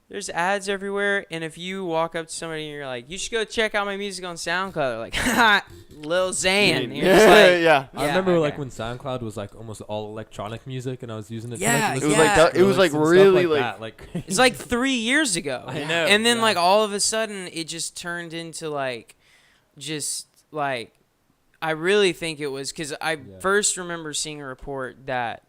There's ads everywhere, and if you walk up to somebody and you're like, "You should go check out my music on SoundCloud," they're like, "Ha, Lil Xan." And you're just like, yeah. I remember like okay. when SoundCloud was like almost all electronic music, and I was using it. Yeah, to It was like, like listen that- to it was like lyrics and really stuff like that. It's like 3 years ago. I know, And then yeah. like all of a sudden it just turned into like just like I really think it was cuz I Yeah. first remember seeing a report that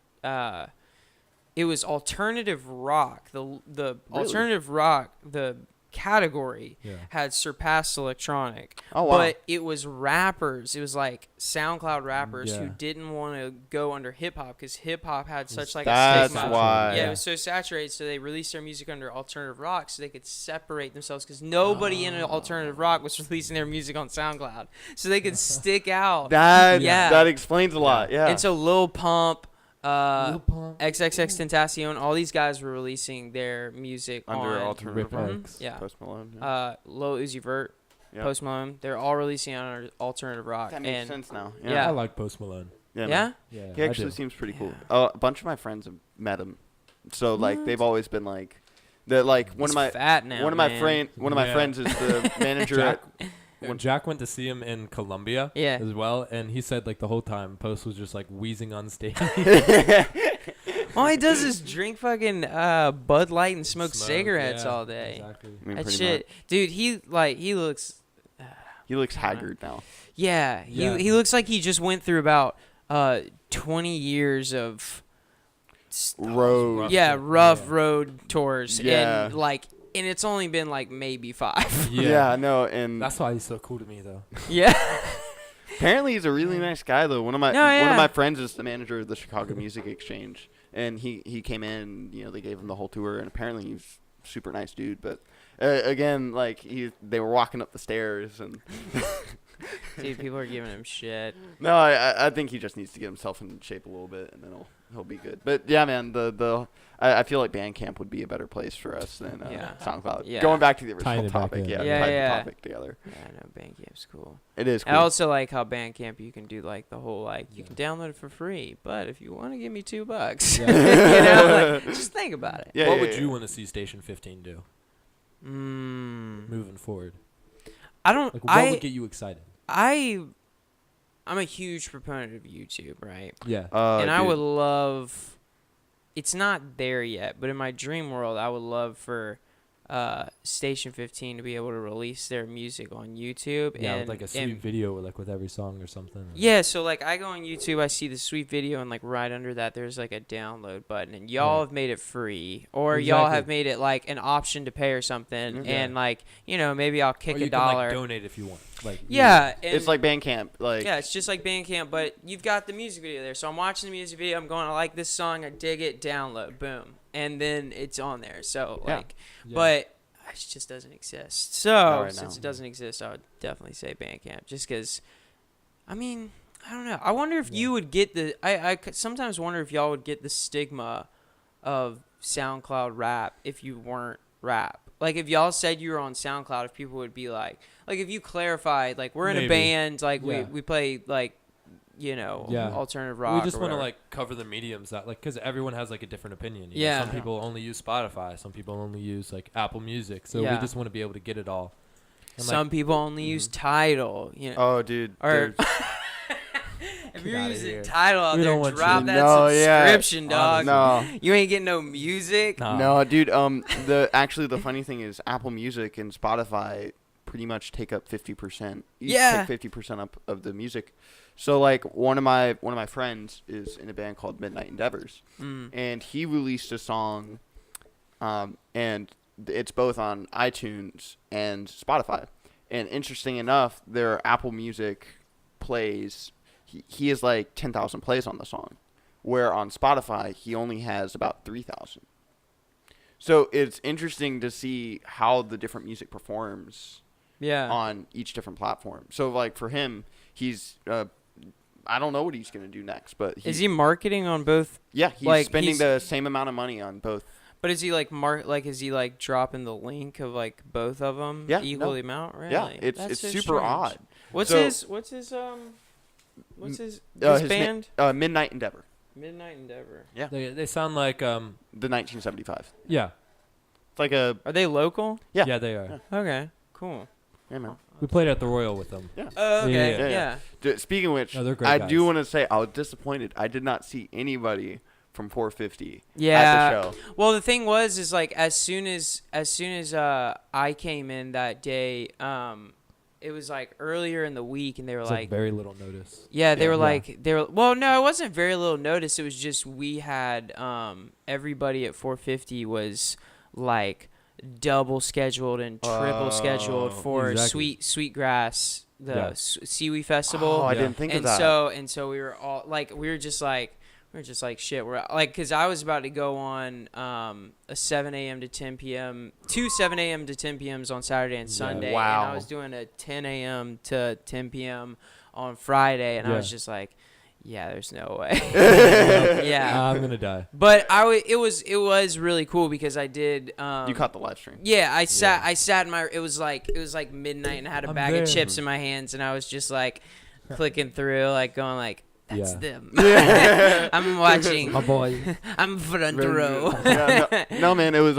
it was alternative rock. The Really? alternative rock, the category Yeah. had surpassed electronic. Oh, wow. But it was rappers. It was like SoundCloud rappers who Yeah. didn't want to go under hip hop because hip hop had such like a That's stigma. why. Yeah, it was so saturated, so they released their music under alternative rock so they could separate themselves because nobody in alternative rock was releasing their music on SoundCloud. So they could stick out. Yeah. That explains a lot. Yeah. And so Lil Pump, Lil Pump. XXX Tentacion, all these guys were releasing their music Under on alternative Rip rock. X. yeah. Post Malone. Yeah. Lil Uzi Vert, Yeah. Post Malone, they're all releasing on alternative rock. That makes and sense now. Yeah. I like Post Malone. Yeah. yeah? man. Yeah, He I actually do. seems pretty cool. Yeah. A bunch of my friends have met him, so like they've always been like, one He's of my fat now, one of my man. my Yeah. friends is the manager Jack, When- Jack went to see him in Colombia Yeah. as well, and he said like the whole time Post was just like wheezing on stage. All he does is drink fucking Bud Light and smoke Smoke, cigarettes yeah, all day. Exactly. I mean, That pretty shit, dude. He looks. He looks haggard now. Yeah, Yeah. he looks like he just went through about 20 years of Road. Yeah. rough road tours, Yeah. and it's only been like maybe 5. Yeah, no, and That's why he's so cool to me, though. Yeah. apparently he's a really nice guy though. One of No, my yeah. friends is the manager of the Chicago Music Exchange, and he came in. They gave him the whole tour, and apparently he's a super nice dude. But again, like they were walking up the stairs, and Dude, people are giving him shit. no, I think he just needs to get himself in shape a little bit, and then he'll be good. But yeah, man, I feel like Bandcamp would be a better place for us than Yeah. SoundCloud. Yeah. Going back to the Tying original it back topic, in. yeah, Yeah, tie yeah. the topic together. Yeah, I know Bandcamp's cool. It is I cool. also like how Bandcamp you can do like the whole you can download it for free, but if you want to give me $2, Yeah. just think about it. Yeah, what yeah, would yeah. you want to see Station 15 do Mm, moving forward? I don't. Like, what would get you excited? I'm a huge proponent of YouTube, right? Yeah. And I Dude. would love. It's not there yet, but in my dream world, I would love for Station 15 to be able to release their music on YouTube. Yeah, and, with like a sweet and- video with every song or something. Yeah, so like I go on YouTube, I see the sweet video, and like right under that, there's like a download button, and y'all Yeah. have made it free, or y'all Exactly. have made it like an option to pay or something, Yeah. and like maybe I'll kick or a you dollar. can like donate if you want. Like Yeah, and It's like Bandcamp. Like yeah, it's just like Bandcamp, but you've got the music video there. So I'm watching the music video, I'm going, I like this song, I dig it, download, boom, and then it's on there. So Yeah. like, Yeah. but it just doesn't exist. So Not right since now. it doesn't exist, I would definitely say Bandcamp, just because. I mean, I don't know. I wonder if you would get the. I sometimes wonder if y'all would get the stigma of SoundCloud rap if you weren't rap. Like if y'all said you were on SoundCloud, if people would be like if you clarified, like we're in a Maybe. band, like Yeah. we play like Yeah. alternative rock. we just want to like cover the mediums that because everyone has like a different opinion. you know? Yeah. Some people only use Spotify. Some people only use like Apple Music. So Yeah. we just want to be able to get it all. And, Some people only use Tidal. oh, dude. Or there's- if you're outta using here. Tidal out We there, don't want drop you. that No, yeah. subscription, dog. no. You ain't getting no music. Nah. No, dude. The thing is, Apple Music and Spotify pretty much take up 50%. Yeah. Take 50% up of the music. So like one of my friends is in a band called Midnight Endeavors, and he released a song, and it's both on iTunes and Spotify. And interesting enough, their Apple Music plays, he has like 10,000 plays on the song, where on Spotify he only has about 3,000. So it's interesting to see how the different music performs on each different platform. So like for him, he's I don't know what he's going to do next, but is he marketing on both? Yeah, he's like, spending the same amount of money on both. But is he like is he like dropping the link of like both of them equally amount? Really? Yeah, it's so super strange. odd. What's his band? Midnight Endeavor. Midnight Endeavor. Yeah. They sound like The 1975. yeah. It's like a Are they local? Yeah. Yeah, they are. Okay, cool. yeah, man. We played at the Royal with them. Yeah. Oh, okay, Yeah. yeah. Speaking of which, No, they're great I guys. do want to say I was disappointed. I did not see anybody from 450 at Yeah. the show. Well, the thing is like as soon as I came in that day, it was like earlier in the week, and they were It's like, very little notice. yeah, they Yeah. were like, well, no, it wasn't very little notice. It was just we had everybody at 450 was like double scheduled and triple scheduled for Exactly. Sweetgrass, the Yeah. Seaweed Festival. Oh, I Yeah. didn't think of and that. so we were all like, we were just like shit. We're like, because I was about to go on a 7 a.m. to 10 p.m. 7 a.m. to 10 p.m.s on Saturday and Sunday. Wow. And I was doing a 10 a.m. to 10 p.m. on Friday, and I was just like, yeah, there's no way. Yeah. I'm gonna die. But it was really cool because I did. You caught the live stream. Yeah, I sat in my. It was like midnight, and I had a I'm bag there. of chips in my hands, and I was just like clicking through, like going like, that's Yeah. them. I'm watching. My boy. I'm front row. Yeah, no, man. It was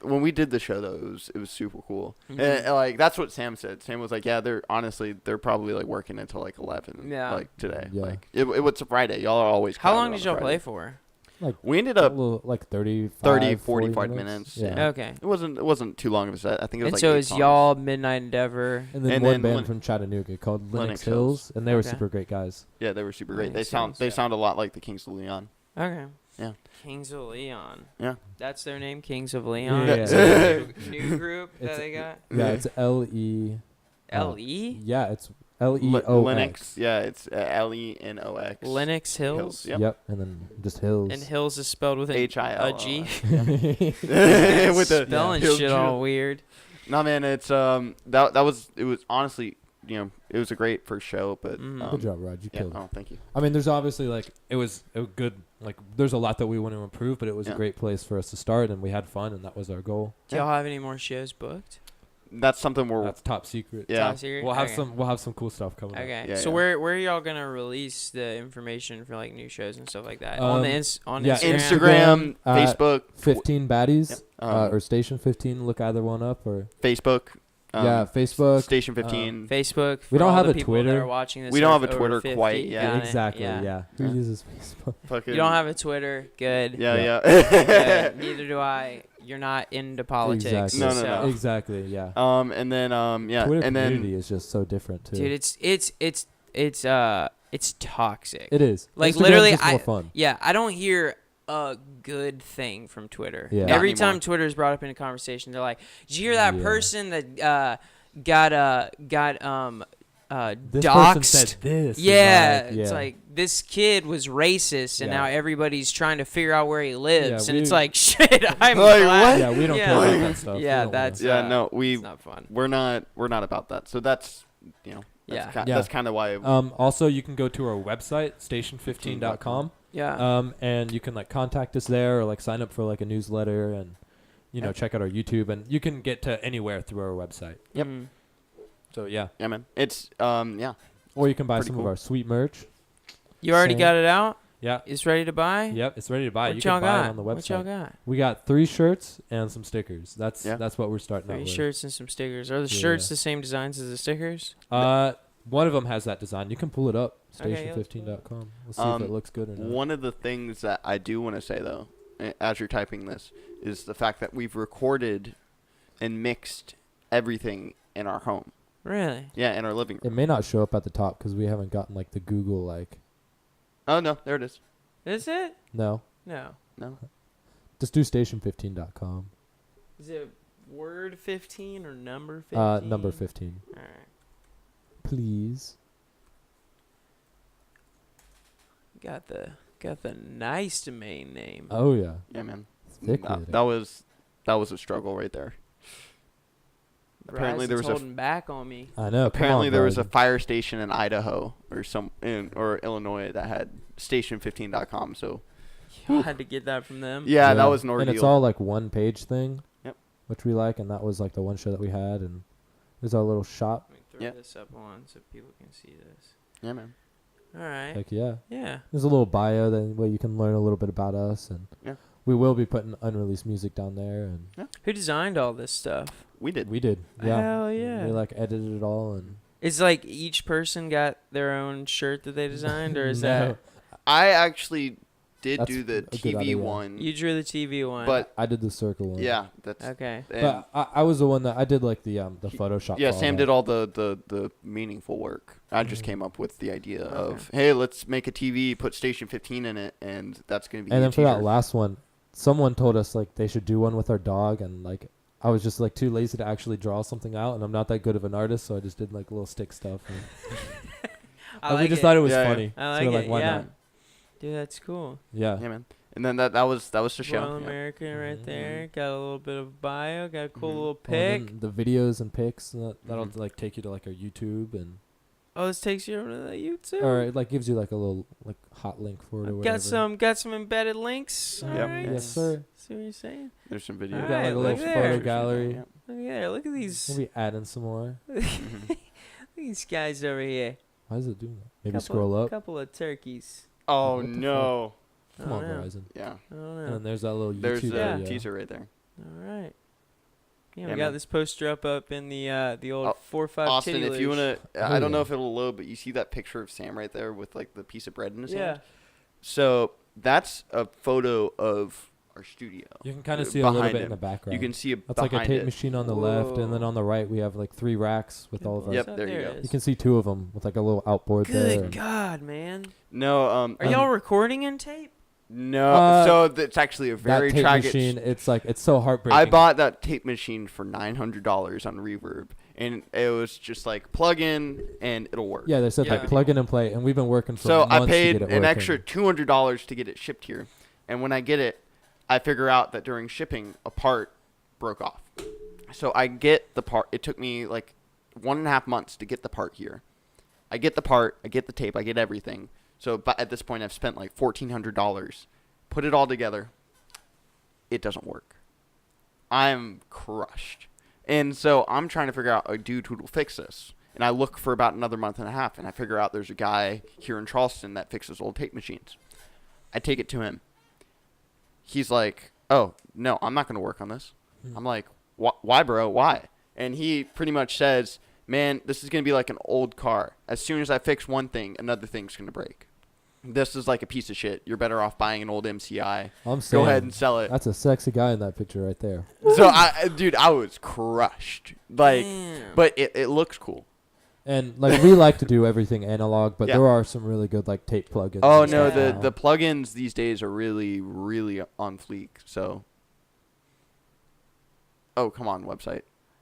when we did the show though. It was super cool. And like that's what Sam said. Sam was like, yeah, they're probably like working until like 11. Yeah. Like today. Yeah. Like it was a Friday. Y'all are always. How crowded long on did a y'all Friday. play for? We ended A up little, like 35, 30, 40 45 minutes. Yeah. Okay. It wasn't too long of a set. I think it was And like so 8 is songs. y'all Midnight Endeavor. And then And one then band from Chattanooga called Lennox Lennox Hills, and they were Okay. super great guys. Yeah, they were super great. Nice, They nice. sound a lot like the Kings of Leon. Okay. Yeah. Kings of Leon. Yeah. That's their name, Kings of Leon. Yeah. It's a new group that It's- they got. Yeah, it's L-E. L.E. Yeah, it's L-E-O-X. Lennox. Yeah, it's Lenox. Lennox Hills. Yep. And then just Hills. And Hills is spelled with a H-I-L-L-S. G. With the Spelling Hill shit Ju- all weird. No, man, it's it was honestly, it was a great first show, but Mhm. Good job, Rod. You yeah, killed it. oh, thank you. I mean, there's obviously like it was a good like. There's a lot that we want to improve, but it was Yeah. a great place for us to start, and we had fun, and that was our goal. Do y'all have any more shows booked? That's something we're That's top secret. yeah. Top secret? We'll have Okay. some. We'll have some cool stuff coming. Okay. Yeah, So yeah. where are y'all gonna release the information for like new shows and stuff like that? On the on yeah, Instagram. Instagram, Instagram, Facebook, 15 baddies Yep. or Station 15. Look either one up or Facebook. yeah, Facebook. Station 15. Facebook. We for don't all have the a people that Twitter. are watching this We don't are have a over Twitter 50. quite yet. Got it. exactly. Yeah. Yeah. Who Yeah. uses Facebook? Fucking, You don't have a Twitter. Good. Yeah, Good. yeah. Neither do I. You're not into politics. Exactly. No, no, so. no. Exactly. Yeah. And then yeah, Twitter and community then is just so different too. Dude, it's toxic. It is. Like, Instagram's literally, just more fun. Yeah, I don't hear a good thing from Twitter. Yeah. Not Every anymore. time Twitter is brought up in a conversation, they're like, "Did you hear that Yeah. person that got This person doxxed?" said this. and Yeah, like, it's like this kid was racist, and Yeah. now everybody's trying to figure out where he lives, Yeah, and it's we- like, shit. I'm Like, glad. what? Yeah, we don't Yeah. care about that stuff. We Yeah, don't wanna- that's yeah, no, it's not fun. we're not about that. So that's Yeah. that's kind of why. Also, you can go to our website, station15.com, Yeah. and you can like contact us there or like sign up for like a newsletter and Yeah. check out our YouTube, and you can get to anywhere through our website. Yep. Mm. So yeah, Yeah, man. It's yeah. or you can buy Pretty some cool. of our sweet merch. You already Same. got it out? Yeah, It's ready to buy? yep, it's ready to buy. What You y'all can buy got? it on the What y'all website. got? We got 3 shirts and some stickers. That's Yeah. that's what we're starting out 3 with. shirts and some stickers. Are the Yeah. shirts the same designs as the stickers? One of them has that design. You can pull it up. Okay, yeah, let's pull it Station15.com. We'll see if it looks good or not. One of the things that I do want to say though, as you're typing this, is the fact that we've recorded and mixed everything in our home. Really? Yeah, in our living It room. may not show up at the top because we haven't gotten like the Google like. Oh no, there it is. Is it? No, No. No. just do station15.com. Is it word 15 or number 15? Number 15, All right. please. Got the nice domain name. Oh yeah, Yeah, man. thick That, with it. that was a struggle right there. Apparently there was holding back on me. I know. apparently there was a Verizon. fire station in Idaho or Illinois that had station15.com. So I had to get that from them. yeah, that was an ordeal. And it's all like one page thing. Yep. Which we like, and that was like the one show that we had, and there's our little shop. Let me throw Yeah. this up on so people can see this. yeah, man. All right. Like yeah, Yeah. there's a little bio that where you can learn a little bit about us, and Yeah. we will be putting unreleased music down there, and Who designed all this stuff? We did. we did. Yeah. Hell yeah. We like edited it all, and It's like each person got their own shirt that they designed, or is No, I actually did That's do the a good TV idea. one, that you drew the TV one? but I did the circle one. yeah, that's. Okay. And But I was the one that I did like the Photoshop. yeah, for Sam that. did all the meaningful work. I just Mhm. came up with the idea of, hey, let's make a TV, put Station 15 in it, and that's gonna be. And a then for that t-shirt. last one, someone told us like they should do one with our dog, and like I was just like too lazy to actually draw something out, and I'm not that good of an artist, so I just did like little stick stuff. And I but like we just it. thought it was Yeah, yeah. funny. I so like we're it. why Yeah. not? Dude, that's cool. Yeah. Yeah, man. And then that was the show. Royal yeah. American right Mhm. there. Got a little bit of bio. Got a cool Mhm. little Oh, and pic. then the videos and pics that'll Mhm. like take you to like our YouTube, and Oh, this takes you over to the YouTube. or it like gives you like a little like hot link for it or whatever. Got some embedded links. All Yep. right. Yes, sir. See what you're saying? There's some We video. got like Alright, a look little there. photo gallery. Yeah. Look at there. Look at these. We'll be adding some more. Mhm. Look at these guys over here. Why is it doing that? Maybe Couple- scroll up. Couple of turkeys. Oh What the no! Come I on, don't know. Verizon. Yeah, I don't And know. then there's that little there's YouTube the video. teaser right there. All right. Yeah, Yeah, we got man. this poster up in the old Oh, 4-5 Austin, titty if you leash. wanna, Oh, I don't know yeah. if it'll load, but you see that picture of Sam right there with like the piece of bread in his Yeah. hand. So that's a photo of our studio. You can kind of see a little behind bit in him. the background. You can see a That's like a behind tape it. machine on the left, and then Whoa. on the right we have like 3 racks with all of our. Yep, Oh, there you go. it You is. can see 2 of them with like a little outboard there. Good and- God, man. No, Are y'all recording in tape? no. Uh, So it's actually a very that tape tragic. machine, it's like it's so heartbreaking. I bought that tape machine for $900 on Reverb, and it was just like plug in and it'll work. Yeah, they said Yeah. like plug in and play, and we've been working for So months I to paid get it an working. extra $200 to get it shipped here, and when I get it, I figure out that during shipping a part broke off. So I get the part. It took me like 1.5 months to get the part here. I get the part. I get the tape. I get everything. So but at this point, I've spent like $1,400. Put it all together. It doesn't work. I'm crushed. And so I'm trying to figure out a dude who will fix this. And I look for about another month and a half, and I figure out there's a guy here in Charleston that fixes old tape machines. I take it to him. He's like, oh, no, I'm not going to work on this. I'm like, why, bro? Why? And he pretty much says, man, this is going to be like an old car. As soon as I fix one thing, another thing's going to break. This is like a piece of shit. You're better off buying an old MCI. I'm saying, Go ahead and sell it. that's a sexy guy in that picture right there. So, I was crushed. Like, Damn. but it looks cool. And like we like to do everything analog, but Yeah. there are some really good like tape plugins. Oh, and no, stuff now. the plugins these days are really, really on fleek. So, oh, come on, website.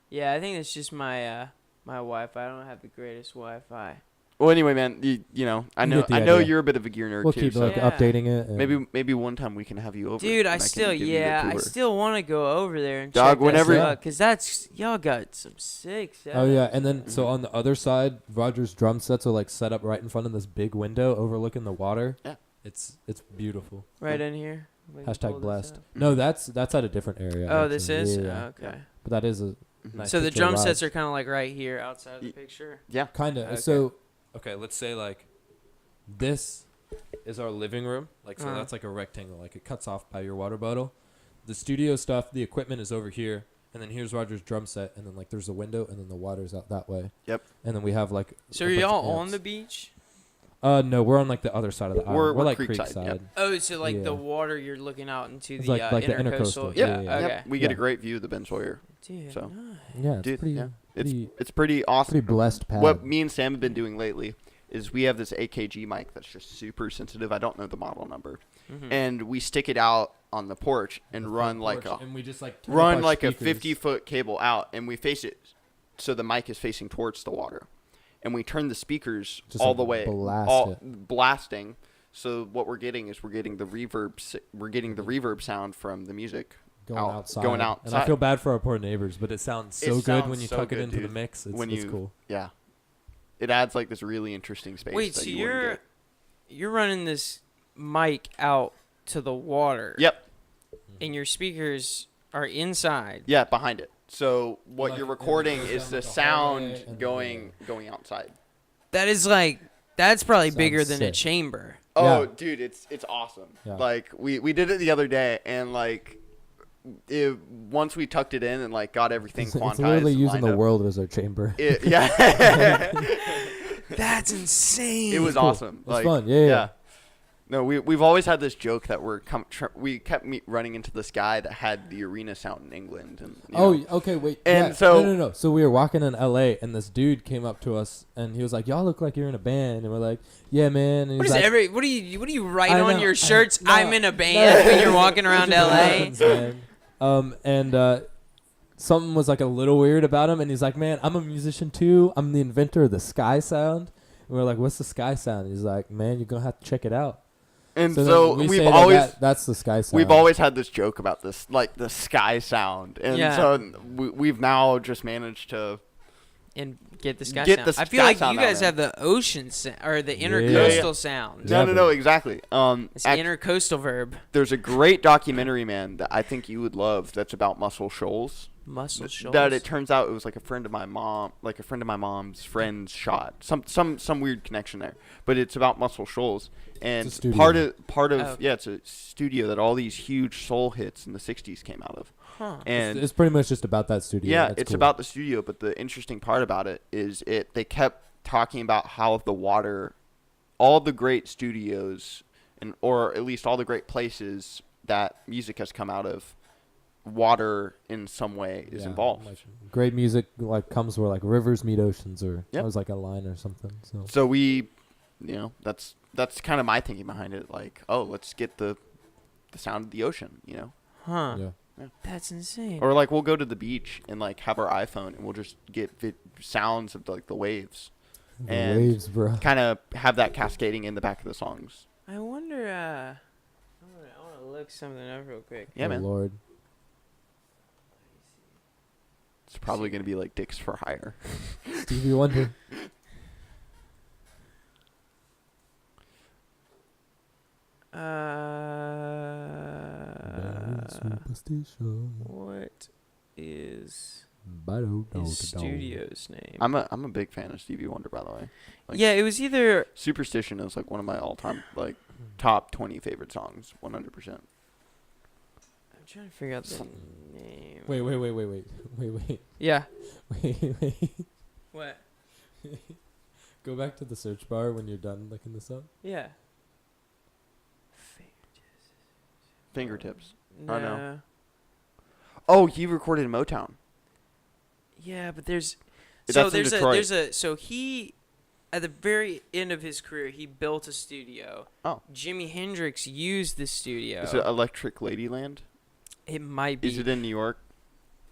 Yeah, I think it's just my my Wi-Fi. I don't have the greatest Wi-Fi. Well, anyway, man, you know, I You know get the I know idea. you're a bit of a gear nerd We'll too. keep So like Yeah. updating it. And maybe one time we can have you over. Dude, and I can still give you the I tour. still want to go over there and Dog, check whenever- that stuff, cause that's y'all got some sick setups. Oh yeah, and then so Mhm. on the other side, Roger's drum sets are like set up right in front of this big window overlooking the water. Yeah. It's beautiful. right in here. We can pull Hashtag this blessed. up. No, that's at a different area. Oh, this actually. is Yeah, yeah. okay. But that is a Mhm. nice So the picture drum of sets Raj. are kind of like right here outside of the Ye- picture. Yeah. Kind of. Okay. So, okay, let's say like this is our living room. Like, so Uh-huh. that's like a rectangle. Like, it cuts off by your water bottle. The studio stuff, the equipment is over here. And then here's Roger's drum set. And then, like, there's a window. And then the water's out that way. Yep. And then we have, like, So a are bunch of y'all on amps. the beach? No, we're on like the other side of the island. We're like Creekside, Creekside. yep. Oh, so like Yeah. the water, you're looking out into It's the like the intercoastal. intercoastal. Yeah. Yeah, yeah, yeah. Okay. Yep. We get a Yeah. great view of the Ben Sawyer. Dude, So. nice. Yeah, it's Dude, pretty. yeah. pretty It's pretty awesome. pretty blessed pad. What me and Sam have been doing lately is we have this AKG mic that's just super sensitive. I don't know the model number, and we stick it out on the porch and run like a and we just like turn up our run like speakers. a 50-foot cable out, and we face it so the mic is facing towards the water, and we turn the speakers Just, all like, the way blast it. blasting. So what we're getting is we're getting the reverb sound from the music going out- outside. going And I outside. feel bad for our poor neighbors, but it sounds so good sounds when you so tuck it good, into the dude. mix. It's, When it's you- cool. Yeah, it adds like this really interesting space. Wait, that so you wouldn't you're running this mic out to the water. get. Yep. And your speakers are inside. Yeah, behind it. So what Like, you're it recording goes is down the like a hallway sound and going outside. That is like that's probably Sounds bigger than a sick. chamber. Oh, Yeah. dude, it's awesome. Yeah. Like we did it the other day, and like once we tucked it in and like got everything It's, quantized. it's literally and using lined the up, world as our chamber. yeah, That's insane. it was Cool. awesome. It was Like, fun. Yeah. No, we've always had this joke that we kept running into this guy that had the arena sound in England. And, you Oh, know. okay, wait. And yeah. so- no. So we were walking in LA, and this dude came up to us, and he was like, "Y'all look like you're in a band," and we're like, "Yeah, man." And What he's is like, what do you write I on know, your shirts? no, I'm in a no. band when you're walking around It just LA. happens, man. And something was like a little weird about him, and he's like, "Man, I'm a musician too. I'm the inventor of the Sky Sound." And we're like, "What's the Sky Sound?" He's like, "Man, you're gonna have to check it out." And then so we we've say always that's the Sky Sound. we've always had this joke about this, like the sky sound, and Yeah. so we've now just managed to. And get the sky Get sound. the I feel sky like sound you out, guys man. have the ocean or the Yeah. intercoastal Yeah. sound. Yeah. No, exactly. It's the intercoastal verb. There's a great documentary, man, that I think you would love. That's about Muscle Shoals. Muscle shoals. That it turns out it was like a friend of my mom's friend's shot. Some weird connection there, but it's about Muscle Shoals, and It's a studio. part of Oh. yeah, it's a studio that all these huge soul hits in the '60s came out of, Huh. and It's pretty much just about that studio. yeah, That's it's cool. about the studio. But the interesting part about it is they kept talking about how the water, all the great studios, or at least all the great places that music has come out of, water in some way is Yeah, involved. like, great music like comes where like rivers meet oceans, or Yep. that was like a line or something. So So that's kind of my thinking behind it. Like, oh, let's get the sound of the ocean, Huh. yeah. That's insane. or like we'll go to the beach and like have our iPhone and we'll just get sounds of like the waves, The And waves, bro. kind of have that cascading in the back of the songs. I wonder. I want to look something up real quick. Yeah, oh, man. Lord. It's probably gonna be like Dicks for Hire. Stevie Wonder. Superstition. What is Ba-do-do-do-do. his studio's name? I'm a big fan of Stevie Wonder, by the way. Like, Yeah, it was either. Superstition is like one of my all-time like top 20 favorite songs, 100%. I'm trying to figure out the Some- name. Wait. Yeah. Wait. What? Go back to the search bar when you're done looking this up. Yeah. Fingertips. No. Oh, no. Oh, he recorded in Motown. Yeah, but there's. That's So in there's Detroit. so he, at the very end of his career, he built a studio. Oh. Jimi Hendrix used the studio. Is it Electric Ladyland? It might be. Is it in New York?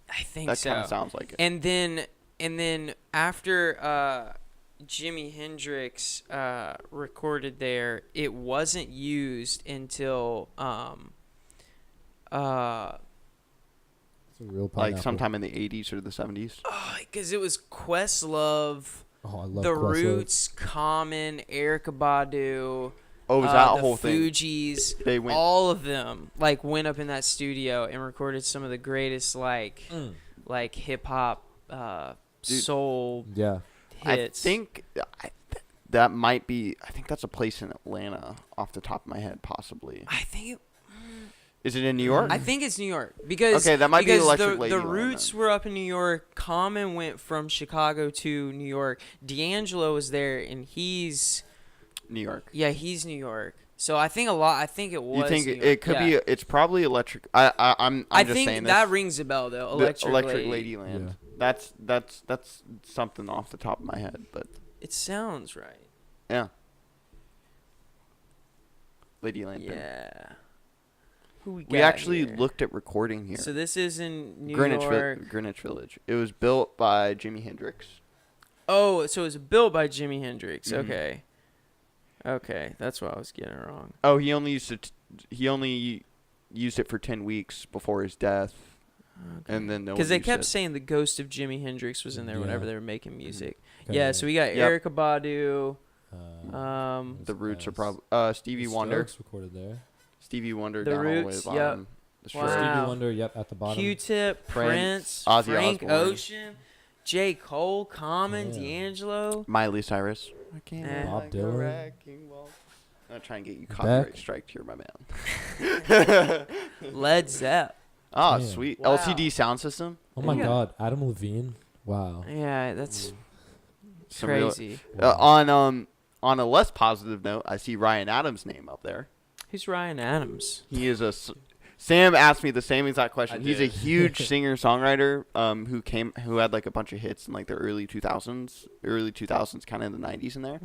I think That so. kind of sounds like it. And then after Jimi Hendrix recorded there, it wasn't used until It's a real like pineapple. sometime in the 80s or the 70s. because it was Questlove, Oh, I love The Questlove. Roots, Common, Erykah Badu. Oh, was that the whole thing? Fugees, They went. all of them like went up in that studio and recorded some of the greatest like hip hop, soul Yeah. hits. I think that might be. I think that's a place in Atlanta, off the top of my head, possibly. I think Is it in New York? I think it's New York because Okay, that might be because Electric the Ladyland Roots then. were up in New York. Common went from Chicago to New York. D'Angelo was there, and he's New York. Yeah, he's New York. So I think it was. You think New York. it could be? It's probably Electric. I'm I just think saying that this. rings a bell though. Electric Lady. Ladyland. Yeah. That's something off the top of my head, but It sounds right. yeah. Ladyland. Yeah. Who we got We actually here? looked at recording here. So this is in New Greenwich, York. Greenwich Village. It was built by Jimi Hendrix. Oh, so it was built by Jimi Hendrix. Mhm. Okay. Okay, that's what I was getting wrong. Oh, he only used it. He only used it for 10 weeks before his death, and then no. Because they used kept it. saying the ghost of Jimi Hendrix was in there whenever Yeah. they were making music. Kinda Yeah, like, so we got Yep. Erykah Badu. what's The Roots are guys? probably Stevie The Wonder. Strokes recorded there. Stevie Wonder The down all the way Roots, to the bottom. yep. The Wow. Strokes. Stevie Wonder, yep, at the bottom. Q-Tip, Prince, Ozzy Frank Osbourne. Ocean, J. Cole, Common, Yeah. D'Angelo. Miley Cyrus. I can't Eh. Bob like a Dylan. wrecking ball. I'm gonna try and get you Beck. copyright striked here, my man. Led Zepp. Ah, Damn. sweet. Wow. LCD sound system. Oh my Yeah. God, Adam Levine. Wow. Yeah, that's Some real- crazy. on a less positive note, I see Ryan Adams' name up there. Who's Ryan Adams? He is Sam asked me the same exact question. I He's a did. huge singer-songwriter who had like a bunch of hits in like the early 2000s, kind of in the 90s in there.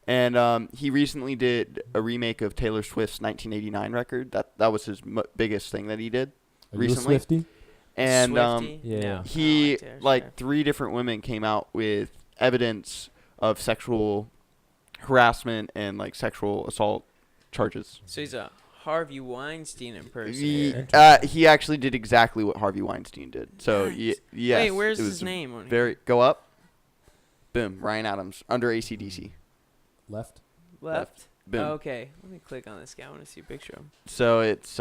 And he recently did a remake of Taylor Swift's 1989 record. That was his biggest thing that he did. Are Recently? you a Swiftie? Swiftie? And Yeah. No, he I don't Taylor like Swift. 3 different women came out with evidence of sexual harassment and like sexual assault charges. So he's a Harvey Weinstein He, impersonator. he actually did exactly what Harvey Weinstein did. So Nice. yes, Wait, where's it was his name on here? Very go up. Boom, Ryan Adams under AC/DC. Left? Left? Boom. Oh, okay, let me click on this guy. I want to see a picture of him. So it's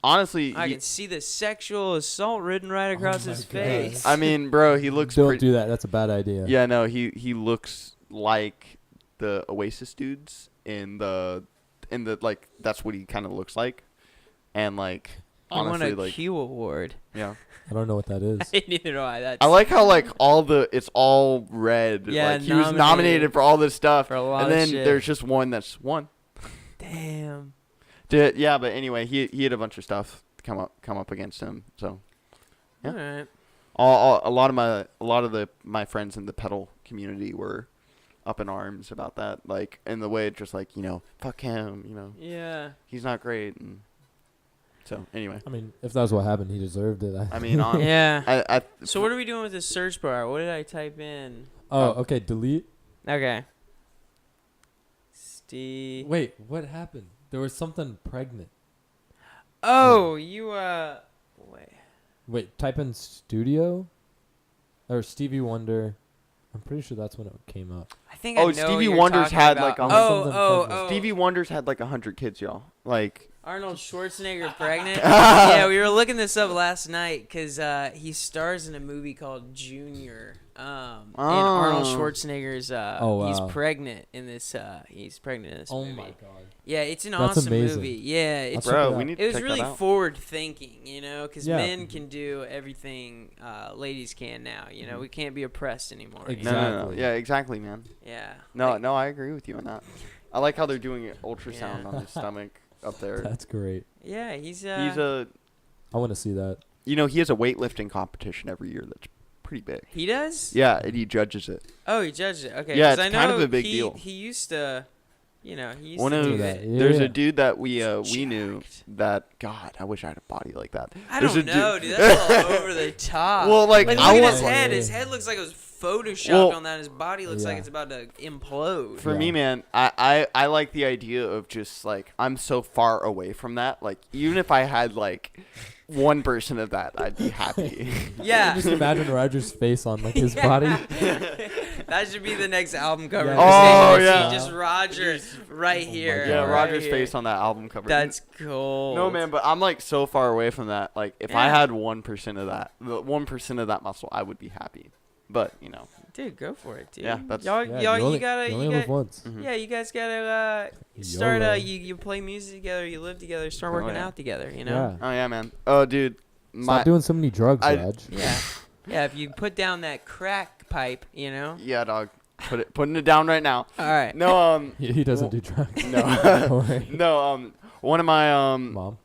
honestly, I can see the sexual assault written right across my his God. face. I mean, bro, he looks Don't pretty. do that. That's a bad idea. Yeah, no, he looks like the Oasis dudes in the like that's what he kind of looks like, and like He won honestly a like Q award. yeah. I don't know what that is. I didn't know why that. I like how like it's all red. Yeah, like he was nominated nominated for all this stuff, for a lot and of then shit. there's just one that's won. Damn. Yeah, but anyway, he had a bunch of stuff come up against him. So Yeah. All right. a lot of my friends in the pedal community were up in arms about that, like in the way just like fuck him, Yeah. he's not great, and so anyway, I mean, if that's what happened, he deserved it. I mean Yeah. I So what are we doing with this search bar? What did I type in? Oh, okay. Delete. Okay. Steve. Wait, what happened? There was something pregnant. Oh, you wait. Wait, type in studio or Stevie Wonder. I'm pretty sure that's when it came up. I think I know what Stevie you're Wonder's talking had about. like oh. Stevie Wonder's had like 100 kids, y'all. Like Arnold Schwarzenegger pregnant? Yeah, we were looking this up last night because he stars in a movie called Junior. And Arnold Schwarzenegger's he's wow. pregnant in this. He's pregnant in this Oh movie. my god. Yeah, it's an That's awesome amazing. movie. Yeah, it's I'll check bro, it we out. need it to was check really that out. forward thinking, because Yeah. men can do everything ladies can now. We can't be oppressed anymore. No, Exactly. yeah, exactly, man. Yeah. No, Like, no, I agree with you on that. I like how they're doing it ultrasound Yeah. on his stomach up there. That's great. Yeah, he's He's a, I want to see that. he has a weightlifting competition every year that's pretty big. He does? Yeah, and he judges it. Oh, he judged it. Okay. Yeah, 'cause it's I kind of know a big he, deal. He used to, he used One to of do that. that. Yeah. There's a dude that we knew Jacked. that God, I wish I had a body like that. I There's don't a know, dude. That's all over the top. Well, like, look I at want- his head. His head looks like it was photoshopped Well, on that. His body looks like yeah. it's about to implode. For Yeah. me, man, I like the idea of just like I'm so far away from that. Like even if I had like 1% of that, I'd be happy. Yeah. Just imagine Roger's face on like his Yeah. body. That should be the next album cover. Yeah. Oh, Just yeah. Just Roger right here. Yeah, God. right Roger's here. face on that album cover. That's cool. No, man, but I'm like so far away from that. Like if I Yeah. had 1% of that, the 1% of that muscle, I would be happy. But Dude, go for it, dude. Yeah, that's- y'all, Yeah, y'all, you only, you gotta, you only you live gotta, once. mhm. yeah, you guys gotta start. YOLO. You play music together, you live together, start Oh, working yeah. out together. Yeah. Oh yeah, man. Oh, dude, Stop doing so many drugs, I- Raj. Yeah. Yeah, if you put down that crack pipe, yeah, dog. putting it down right now. All right. No, He doesn't do drugs. no, Don't worry. no. One of my Mom.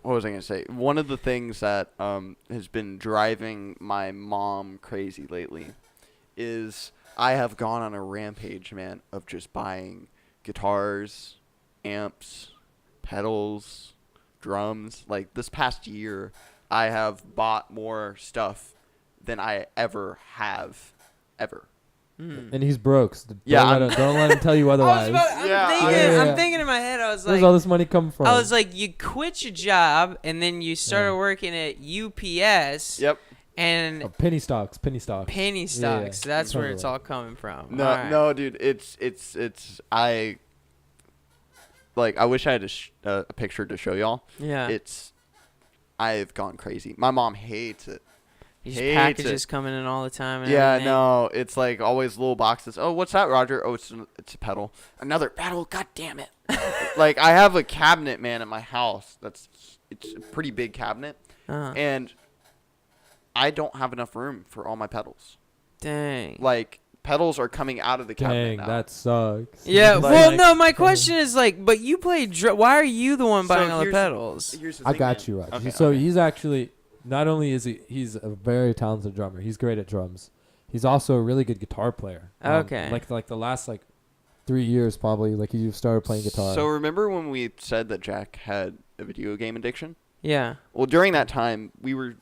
what was I gonna say? One of the things that has been driving my mom crazy lately is I have gone on a rampage, man, of just buying guitars, amps, pedals, drums. Like this past year, I have bought more stuff than I ever have, ever. And he's broke. So Yeah, don't let him tell you otherwise. I'm thinking in my head, I was Where's like, all this money come from? I was like, you quit your job and then you started working at UPS. Yep. And penny stocks. penny stocks. That's where it's all coming from. No, All right. no, dude. I wish I had a picture to show y'all. Yeah. I've gone crazy. My mom hates it. These hates packages it. coming in all the time. And Yeah, everything. no, it's like always little boxes. Oh, what's that, Roger? Oh, it's a pedal. Another pedal. God damn it! Like I have a cabinet, man, at my house. It's a pretty big cabinet, and I don't have enough room for all my pedals. Dang. Like pedals are coming out of the cabinet now. That sucks. Yeah, Like- well, no, my question is like, but you play why are you the one So buying all the here's- pedals? Here's the I thing, got man. you, Roger. Okay, So okay. he's actually not only is he's a very talented drummer. He's great at drums. He's also a really good guitar player. Okay. Like the last 3 years probably. Like you started playing guitar. So remember when we said that Jack had a video game addiction? Yeah. Well, during that time, we were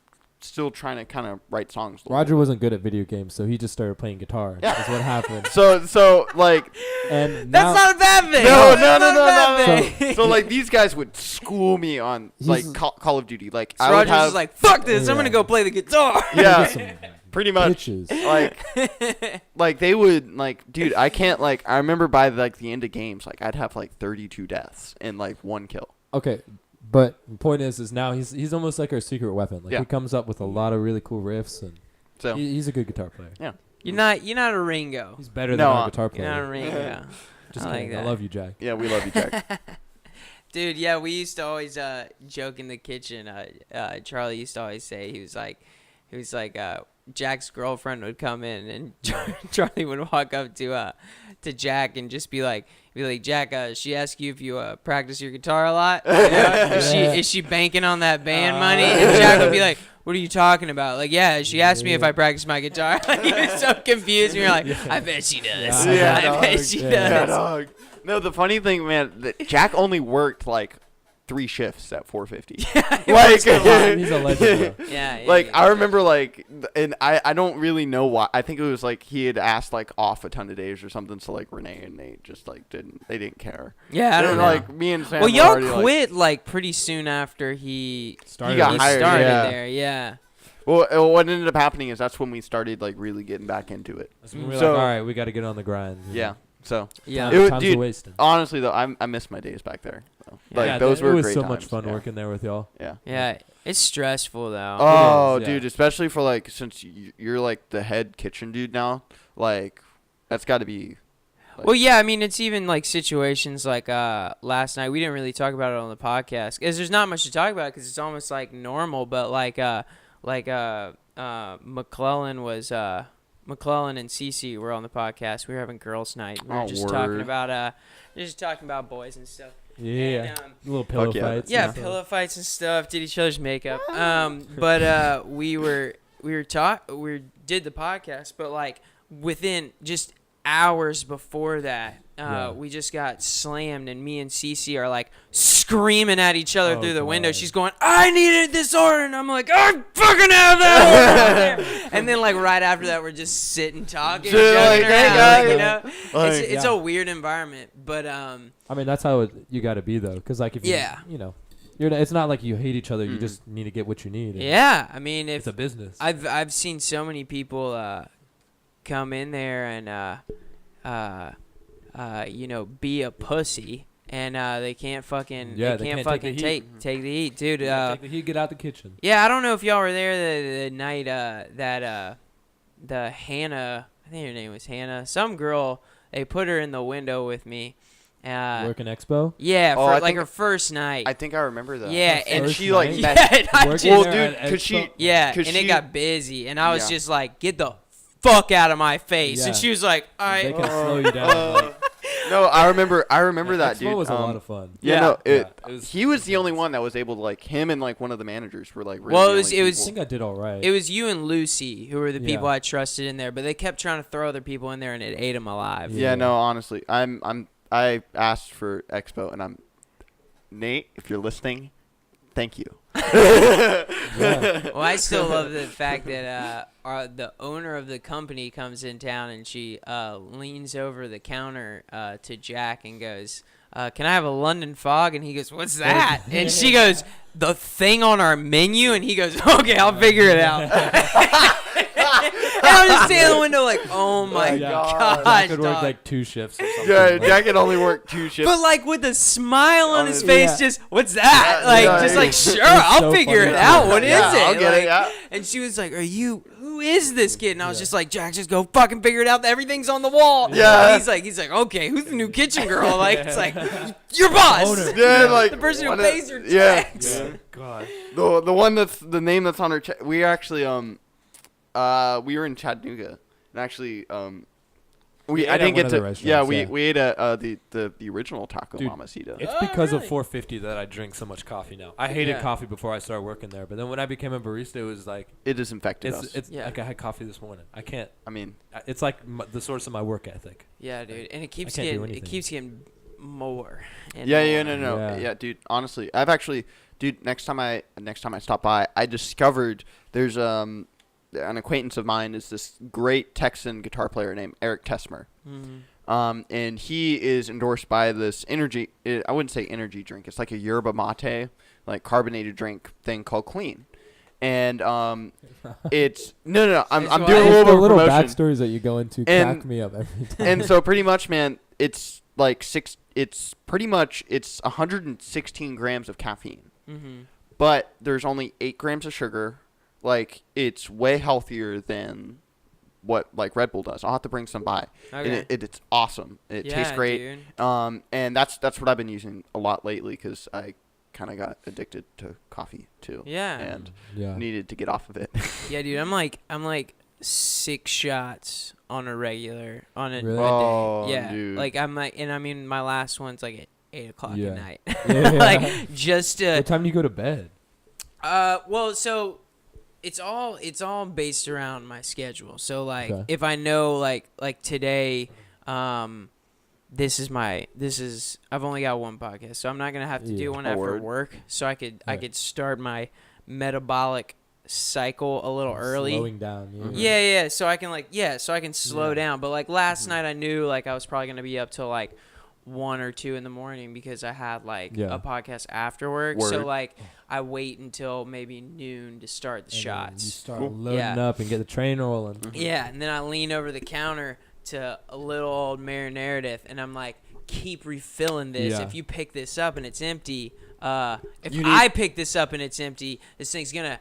still trying to kind of write songs. a little Roger wasn't good at video games, so he just started playing guitar. Yeah. That's what happened. bit. So like, And That's now, not a bad thing. No, That's no, not no, a bad no, thing. so like these guys would school me on like He's- Call of Duty. Like So I would Roger's have just like, fuck this, I'm Yeah. gonna go play the guitar. yeah, get some pretty much. pitches. Like they would dude, I can't I remember by the end of games I'd have 32 deaths and 1 kill. Okay, but the point is now he's almost like our secret weapon. Like Yeah. he comes up with a lot of really cool riffs, and So he's a good guitar player. yeah, You're not a Ringo. He's better No, than our guitar You're not a player. Ringo. Just I like kidding. I that. love you, Jack. yeah, we love you, Jack. Dude, yeah, we used to always joke in the kitchen. Charlie used to always say he was like Jack's girlfriend would come in and Charlie would walk up to Jack and just be like Jack, she asked you if you practice your guitar a lot. You know? Is she banking on that band money? And Jack would be like, what are you talking about? Like, yeah, she asked me if I practice my guitar. Like, he was so confused. And you're like, I bet she does. Yeah, I bet dog. she Yeah, does. Yeah, dog. No, the funny thing, man, that Jack only worked 3 shifts at 450. He's a legend, bro. Yeah. I remember and I don't really know why. I think it was he had asked off a ton of days or something. So Renee and Nate just didn't care. Yeah, I don't know. Me and Sam. Well, were y'all already, quit pretty soon after he Started got he hired, started yeah. there. Yeah. Well, what ended up happening is that's when we started really getting back into it. That's when we were So- like, all right, we got to get on the grind. you know? Yeah. So Yeah. It was- Times dude, are wasted. honestly though, I miss my days back there. So, Yeah, those it were was great so times. much fun yeah. working there with y'all. Yeah. Yeah. It's stressful though. Oh, It is, yeah. dude, especially for since you're the head kitchen dude now, that's got to be. Well, yeah, I mean, it's even situations like last night. We didn't really talk about it on the podcast because there's not much to talk about because it's almost normal. But McClellan and Cece were on the podcast. We were having girls' night. We were Oh, just word. talking about boys and stuff. Yeah. And, Little pillow yeah. fights. yeah, and stuff. pillow fights and stuff. Did each other's makeup. We did the podcast, but within just hours before that, Yeah. we just got slammed, and me and Cece are screaming at each other Oh, through the window. God. She's going, "I needed this order," and I'm like, "I fucking have that order out there." And then right after that, we're just sitting talking, Just joking "Hey, around, guys." you know. It's yeah. a weird environment, but I mean, that's how you got to be, though. Because, if Yeah. it's not like you hate each other. You just need to get what you need. and yeah, I mean, if It's a business. I've seen so many people come in there and be a pussy, and they can't fucking Yeah, they they can't can't take the fucking heat. take the heat, dude. Take the heat, get out the kitchen. Yeah, I don't know if y'all were there the night that the Hannah, I think her name was Hannah, some girl, they put her in the window with me. Working Expo. Yeah, Oh, for I think- her first night. I think I remember that. Yeah, and First she night? met. yeah, and I Working just- Well, there dude, at cause she. Expo? yeah, 'cause and she- it got busy, and I was Yeah. just get the fuck out of my face. Yeah. And she was like, all right. They can slow you down. Like, No, I remember that, Expo dude. was a lot of fun. Yeah, Yeah. no, he was the only one that was able to, like, him and, like, one of the managers were, like, really Well, the it was- only it I was- think I did all right. It was you and Lucy who were the people Yeah. I trusted in there, but they kept trying to throw other people in there, and it ate them alive. Yeah, Yeah. no, honestly, I asked for Expo, and Nate, if you're listening, thank you. Yeah. Well, I still love the fact that the owner of the company comes in town and she leans over the counter to Jack and goes, can I have a London Fog? And he goes, what's that? And she goes, the thing on our menu. And he goes, okay, I'll figure it out. And I'm just standing in the window like, oh my Yeah. gosh, I could work dog. like 2 shifts or something. Yeah, like, Jack can only work 2 shifts. But like with a smile on his Honestly. face, Yeah. just what's that? Yeah, Like yeah, just yeah. like sure, It's I'll so figure funny. it out. What is Yeah, it? I'll get it, Like, yeah. And she was like, who is this kid? And I was just like, Jack, just go fucking figure it out. Everything's on the wall. Yeah. And he's like, okay, who's the new kitchen girl? Like it's like your boss. Owner. Yeah, like The person who one of- pays your yeah. checks. Yeah. God. The one that's the name that's on her check. We actually we were in Chattanooga, and actually We I ate at didn't one get of to the restaurants, yeah yeah. we ate at the original Taco Dude, Mamacita. It's Oh, because really? of 450 that I drink so much coffee now. I hated Yeah. coffee before I started working there, but then when I became a barista, it was like It disinfected us. it's Yeah. like I had coffee this morning. I can't. I mean, It's like the source of my work ethic. Yeah, dude, and it keeps can't do getting anything. more. And yeah, more. no, Yeah. yeah, dude. Honestly, I've actually, dude. Next time I stop by, I discovered there's an acquaintance of mine is this great Texan guitar player named Eric Tesmer. Mhm. And he is endorsed by this I wouldn't say energy drink. It's like a yerba mate, like carbonated drink thing called Clean. And it's no. I'm It's doing a why- little bit of little promotion. backstories that you go into And- crack me up every time. And so pretty much, man, it's like it's 116 grams of caffeine, Mhm. but there's only 8 grams of sugar. Like it's way healthier than what like Red Bull does. I'll have to bring some by. Okay. And it's awesome. It tastes Yeah, great. dude. And that's what I've been using a lot lately because I kind of got addicted to coffee too. Yeah. And yeah. needed to get off of it. Yeah, dude. I'm like 6 shots on a regular on a, Really? a Oh, day. Yeah. dude. Like I'm like, and I mean my last one's like at 8 o'clock Yeah. at night. Yeah. Like just to What time do you go to bed? well, so it's all based around my schedule. So like Okay. if I know like today this is I've only got one podcast, so I'm not going to have to Yeah. do one A after word. work, so I Yeah. could start my metabolic cycle a little early. Slowing down. Yeah. Mhm. Yeah, so I can slow Yeah. down. But like last night, I knew like I was probably gonna be up till like 1 or 2 in the morning because I had like Yeah. a podcast after work. So Word. like I wait until maybe noon to start the And then shots. You start Cool. loading Yeah. up and get the train rolling. Mhm. Yeah, and then I lean over the counter to a little old Mary Meredith, and I'm like, keep refilling this. Yeah. If you pick this up and it's empty, if You I pick this up and it's empty, this thing's gonna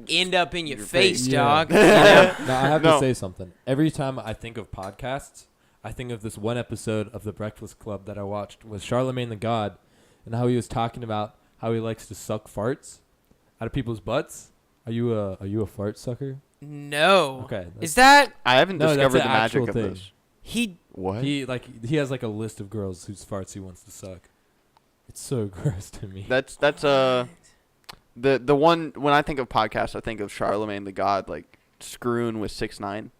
end up in your face, Yeah. dog. You know? Now I have No. to say something. Every time I think of podcasts, I think of this one episode of The Breakfast Club that I watched with Charlemagne the God, and how he was talking about how he likes to suck farts out of people's butts. Are you a fart sucker? No. Okay. Is that I haven't No, that's discovered an the magic actual of thing. this. he? What? He has like a list of girls whose farts he wants to suck. It's so gross to me. That's the one when I think of podcasts, I think of Charlemagne the God like screwing with 6ix9ine.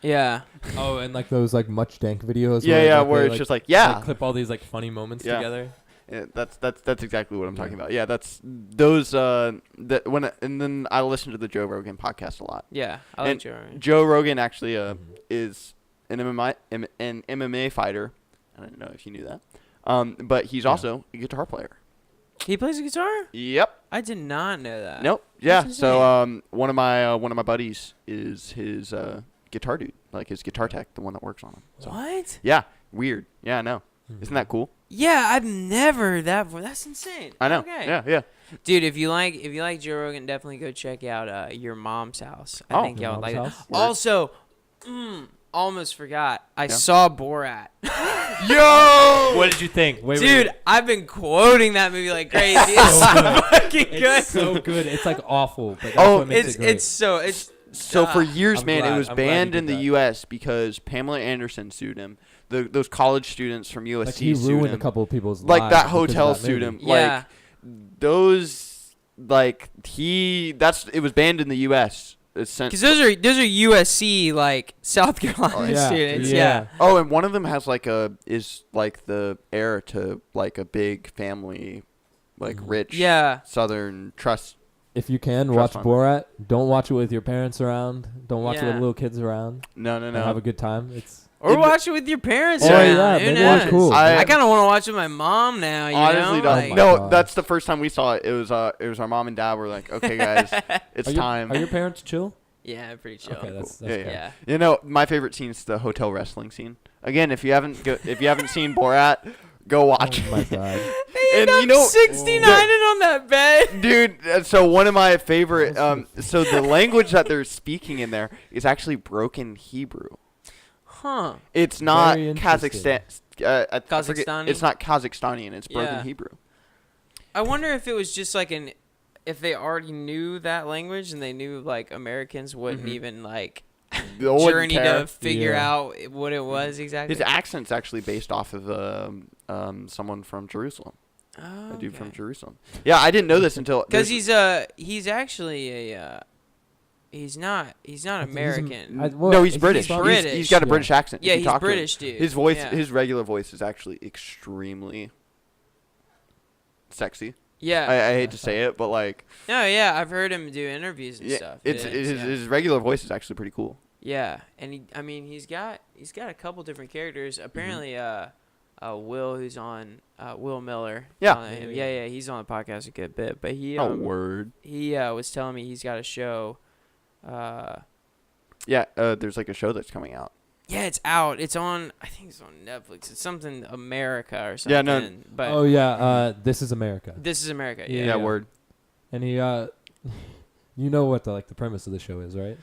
Yeah. Oh, and like those like much dank videos. Yeah, like, where they, it's like, just like yeah, like, clip all these like funny moments Yeah. together. Yeah, that's exactly what I'm talking Yeah. about. Yeah, that's those that when and then I listen to the Joe Rogan podcast a lot. Yeah. I like And Joe Rogan. Joe Rogan actually Mhm. is an MMA fighter. I don't know if you knew that. But he's Yeah. also a guitar player. He plays guitar? Yep. I did not know that. Nope. Yeah. That's So insane. one of my buddies is his guitar dude, like his guitar tech, the one that works on him. So What? yeah, weird. Yeah, I know. Isn't that cool? Yeah, I've never heard that before. That's insane. I know. Okay. Yeah. Dude, if you like Joe Rogan, definitely go check out Your Mom's House. I Oh. think Your y'all would like Mom's it. House? Word. Also, almost forgot. I Yeah. saw Borat. Yo. What did you think? Wait, Dude, I've been quoting that movie like crazy. It's so fucking good. It's so good. It's like awful, but that's Oh, what makes It's it great. it's so it's So for years, I'm man, glad- it was I'm glad you banned did in the that. U.S. because Pamela Anderson sued him. Those college students from USC Like he sued ruined him. a couple of people's Like lives that because of hotel that sued movie. him. Yeah. Like those, like it was banned in the U.S. Because those are USC like South Carolina Yeah. students. Yeah. Yeah. Oh, and one of them has is the heir to like a big family, like rich Yeah. Southern trust. If you can Trust watch fund. Borat, don't watch it with your parents around. Don't watch it with Yeah. little kids around. No, And have a good time. It's Or watch it with your parents. Oh, around. yeah, Who maybe knows? that's cool. I kind of want to watch with my mom now. You Honestly, know? don't. Like- No, Oh my God. that's the first time we saw it. It was our mom and dad were like, okay, guys, it's are your, time. Are your parents chill? Yeah, pretty chill. Okay, that's Yeah, good. Yeah. You know, my favorite scene is the hotel wrestling scene. Again, if you haven't seen Borat, go watch Oh my it. god. They And end you know- up 69 on that bed. Dude, so one of my favorite so the language that they're speaking in there is actually broken Hebrew. Huh. It's not Very interesting. Kazakhstan. I forget- Kazakhstani? It's not Kazakhstani, it's broken Yeah. Hebrew. I wonder if it was just like if they already knew that language and they knew like Americans wouldn't Mhm. even like They wouldn't journey care. to figure Yeah. out what it was exactly. His accent's actually based off of someone from Jerusalem. Oh, A dude from Jerusalem. Yeah, I didn't know this until Because there's- he's actually he's not American. no, he's British. from- He's got a Yeah. British accent. if yeah, you he's talk to him. British, dude. His voice, Yeah. his regular voice is actually extremely sexy. yeah. I hate to say it, but like, No, yeah, I've heard him do interviews and yeah, stuff. it's It is, his regular voice is actually pretty cool. yeah, and he's got a couple different characters. Apparently, Will, who's on Will Miller. Yeah. Yeah, he's on the podcast a good bit. But he word. he was telling me he's got a show. Yeah, there's like a show that's coming out. Yeah, it's out. It's on. I think it's on Netflix. It's something America or something. Yeah, no. But Oh yeah, This Is America. This Is America. Yeah. Yeah. Yeah, word. And he you know what the premise of the show is, right?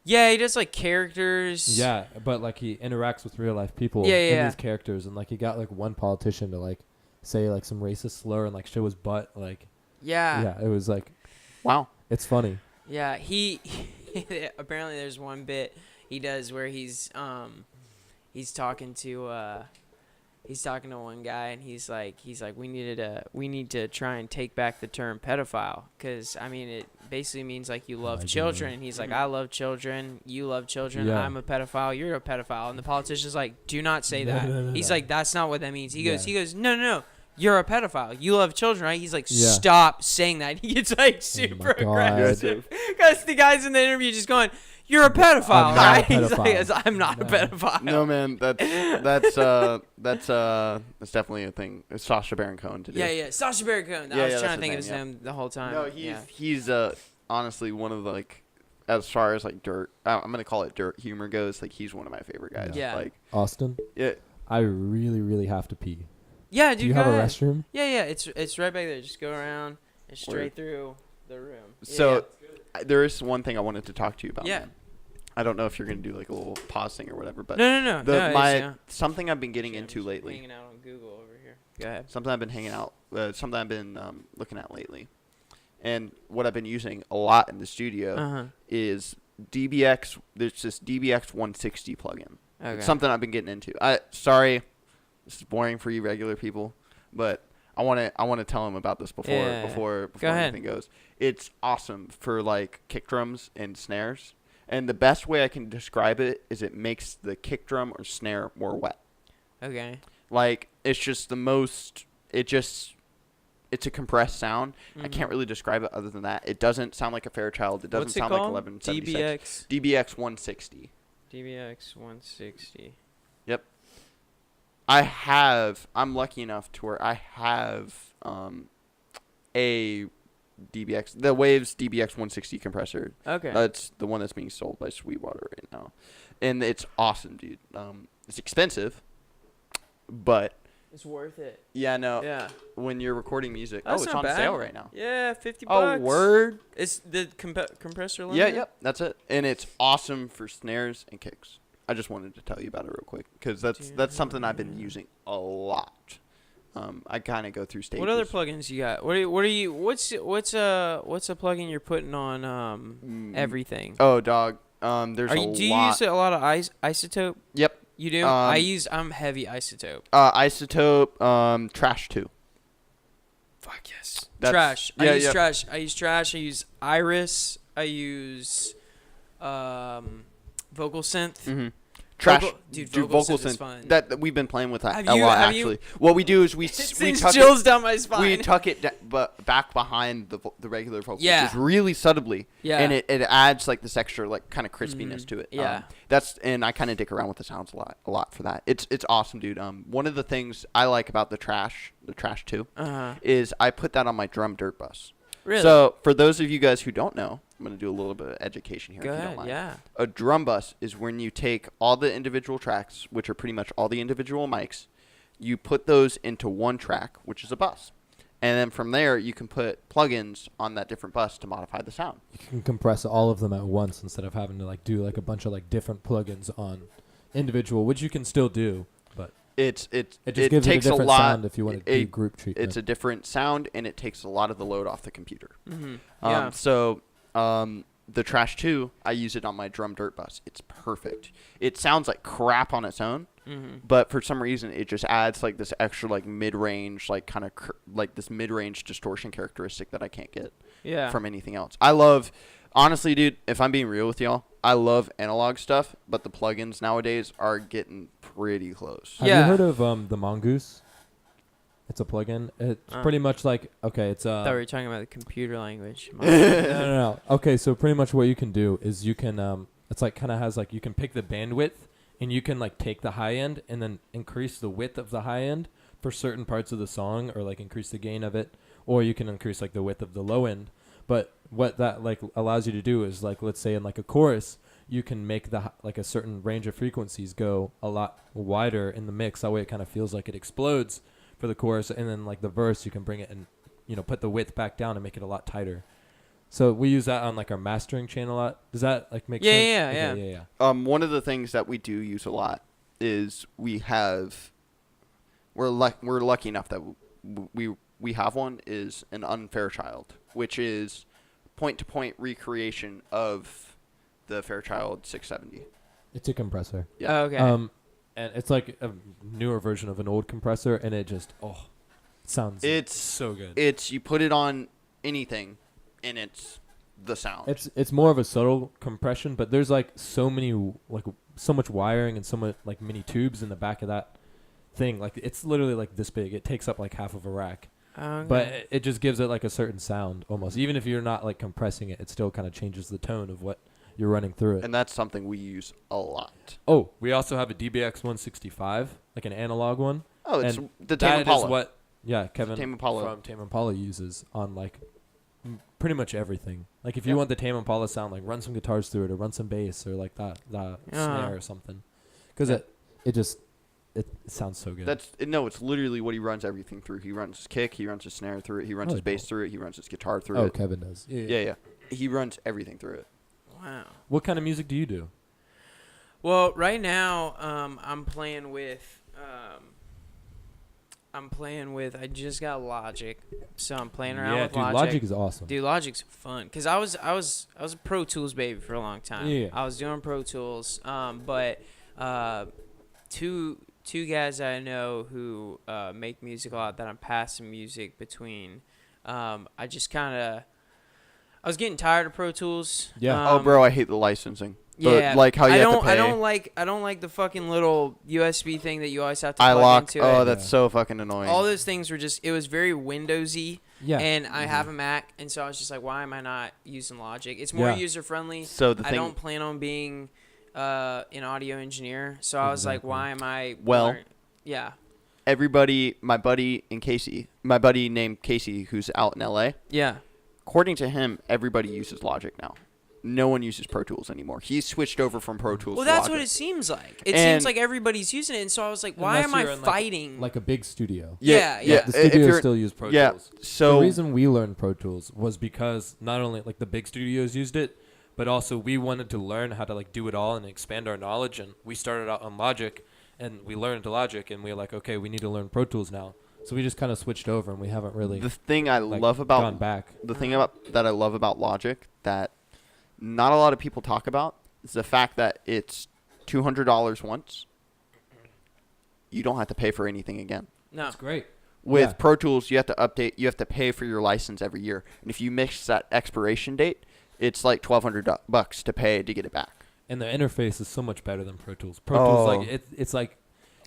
Yeah, he does like characters. Yeah, but like he interacts with real life people Yeah, in yeah. these characters, and like he got like one politician to like say like some racist slur and like show his butt, like Yeah. it was like Wow. it's funny. Yeah, he apparently there's one bit he does where he's talking to one guy and he's like we need to try and take back the term pedophile because I mean it basically means like you love my children God. and he's like I love children, you love children, Yeah. I'm a pedophile, you're a pedophile, and the politician's like do not say No, that. no, He's no. like that's not what that means. He Yeah. goes no. You're a pedophile. You love children, right? He's like, Yeah. stop saying that. He gets like super Oh God. aggressive because the guys in the interview just going, "You're a pedophile, I'm not a right?" He's pedophile. like, "I'm not a No. pedophile." No, man, that's definitely a thing. It's Sacha Baron Cohen to do. Yeah. Sacha Baron Cohen. I Yeah, was yeah, trying to that's think of his his name, name the whole time. No, he's honestly one of the like, as far as like dirt, I'm gonna call it dirt humor goes. Like he's one of my favorite guys. Yeah. Like Austin, yeah. I really have to pee. Yeah, dude. Do you go have a ahead. restroom? Yeah. It's right back there. Just go around and straight through the room. So there is one thing I wanted to talk to you about. Yeah. Man. I don't know if you're gonna do like a little pause thing or whatever, but No. something I've been getting into Just lately. Hanging out on Google over here. Go ahead. Something I've been looking at lately, and what I've been using a lot in the studio is DBX. There's this DBX 160 plugin. Okay. It's something I've been getting into. Sorry, this is boring for you regular people, but I want to tell them about this before Yeah. before Go ahead. anything goes. It's awesome for like kick drums and snares, and the best way I can describe it is it makes the kick drum or snare more wet. Okay. Like it's just the most. It's a compressed sound. I can't really describe it other than that. It doesn't sound like a Fairchild. It doesn't What's it sound called? like 1176. DBX. DBX 160. DBX 160. Yep. I'm lucky enough to where I have a DBX, the Waves DBX 160 compressor. Okay. That's the one that's being sold by Sweetwater right now. And it's awesome, dude. It's expensive, but It's worth it. yeah, no. Yeah. When you're recording music, That's it's not on bad. sale right now. Yeah, $50. Oh, word. It's the compressor Yeah, limit? yep, that's it. And it's awesome for snares and kicks. I just wanted to tell you about it real quick because that's something I've been using a lot. I kind of go through stages. What other plugins you got? What's a plugin you're putting on everything? Oh, dog. There's Do you use a lot of Isotope? Yep. You do? I'm heavy Isotope. Isotope, Trash 2. Fuck yes. That's- Trash. yeah, I use yeah. Trash. I use Trash. I use Iris. I use Vocal Synth. Mm-hmm. Trash, Vocal Synth is fun. That we've been playing with that Have a you- lot have you- actually. What we do is we Sends tuck chills it, down my spine. we tuck it but back behind the regular vocals, Yeah. just really subtly. Yeah. And it adds like this extra like kind of crispiness to it. Yeah. And I kind of dick around with the sounds a lot for that. It's awesome, dude. One of the things I like about the Trash 2 is I put that on my drum dirt bus. Really? So for those of you guys who don't know, I'm going to do a little bit of education here. Go if you ahead. don't mind. Yeah. A drum bus is when you take all the individual tracks, which are pretty much all the individual mics, you put those into one track, which is a bus. And then from there, you can put plugins on that different bus to modify the sound. You can compress all of them at once instead of having to like do like a bunch of like different plugins on individual, which you can still do, but It just gives it a takes different lot. sound if you want to do group treatment. It's a different sound, and it takes a lot of the load off the computer. Mm-hmm. Yeah. So the Trash 2, I use it on my drum dirt bus. It's perfect. It sounds like crap on its own, but for some reason it just adds like this extra like mid-range, like kind of like this mid-range distortion characteristic that I can't get from anything else. I love, honestly, dude, if I'm being real with y'all, I love analog stuff, but the plugins nowadays are getting pretty close. Have you heard of the Mongoose? It's a plugin. It's pretty much like, okay, it's I thought we were talking about the computer language. no. Okay, so pretty much what you can do is you can it's like kind of has like you can pick the bandwidth and you can like take the high end and then increase the width of the high end for certain parts of the song, or like increase the gain of it, or you can increase like the width of the low end. But what that like allows you to do is like, let's say in like a chorus, you can make the like a certain range of frequencies go a lot wider in the mix. That way it kind of feels like it explodes for the chorus, and then like the verse you can bring it and put the width back down and make it a lot tighter. So we use that on like our mastering channel a lot. Does that like make sense? Yeah. One of the things that we do use a lot is we're lucky enough that we have one is an Unfair Child, which is point-to-point recreation of the Fairchild 670. It's a compressor. Yeah. Oh, okay. And it's like a newer version of an old compressor, and it just sounds so good. You put it on anything, and it's the sound. It's more of a subtle compression, but there's like so much wiring and so much like mini tubes in the back of that thing. Like it's literally like this big. It takes up like half of a rack. Okay. But it just gives it like a certain sound almost. Even if you're not like compressing it, it still kind of changes the tone of what you're running through it. And that's something we use a lot. Oh, we also have a DBX 165, like an analog one. Oh, it's and the Tame Impala. That is what Kevin Tame Impala. from Tame Impala uses on like pretty much everything. Like if you want the Tame Impala sound, like run some guitars through it or run some bass or like that snare or something. Because it sounds so good. It's literally what he runs everything through. He runs his kick, he runs his snare through it, he runs his bass through it, he runs his guitar through it. Oh, Kevin does. Yeah. He runs everything through it. Wow. What kind of music do you do? Well, right now, I'm playing with. I just got Logic, so I'm playing around with Logic. Logic is awesome. Dude, Logic's fun because I was a Pro Tools baby for a long time. Yeah. I was doing Pro Tools, but two guys I know who make music a lot that I'm passing music between. I was getting tired of Pro Tools. Yeah. Bro, I hate the licensing. Yeah, like how you have to pay. I don't like the fucking little USB thing that you always have to plug into Oh, it. that's so fucking annoying. All those things were it was very Windowsy. Yeah. And I have a Mac, and so I was just like, why am I not using Logic? It's more user friendly. So the thing, I don't plan on being an audio engineer, so I was like, why am I? Yeah. Everybody, my buddy named Casey, who's out in LA. Yeah. According to him, everybody uses Logic now. No one uses Pro Tools anymore. He's switched over from Pro Tools Well, to that's Logic. what it seems like. It seems like everybody's using it, and so I was like, why am I fighting? Like a big studio. Yeah. The studios still use Pro Tools. So the reason we learned Pro Tools was because not only like the big studios used it, but also we wanted to learn how to like do it all and expand our knowledge. And we started out on Logic, and we learned Logic, and we were like, okay, we need to learn Pro Tools now. So we just kind of switched over, and we haven't really The thing I like, love about gone back. the thing about that I love about Logic that not a lot of people talk about is the fact that it's $200 once. You don't have to pay for anything again. No. That's great. With Yeah. Pro Tools, you have to update. You have to pay for your license every year, and if you miss that expiration date, it's like $1,200 to pay to get it back. And the interface is so much better than Pro Tools. Pro Tools, like it's like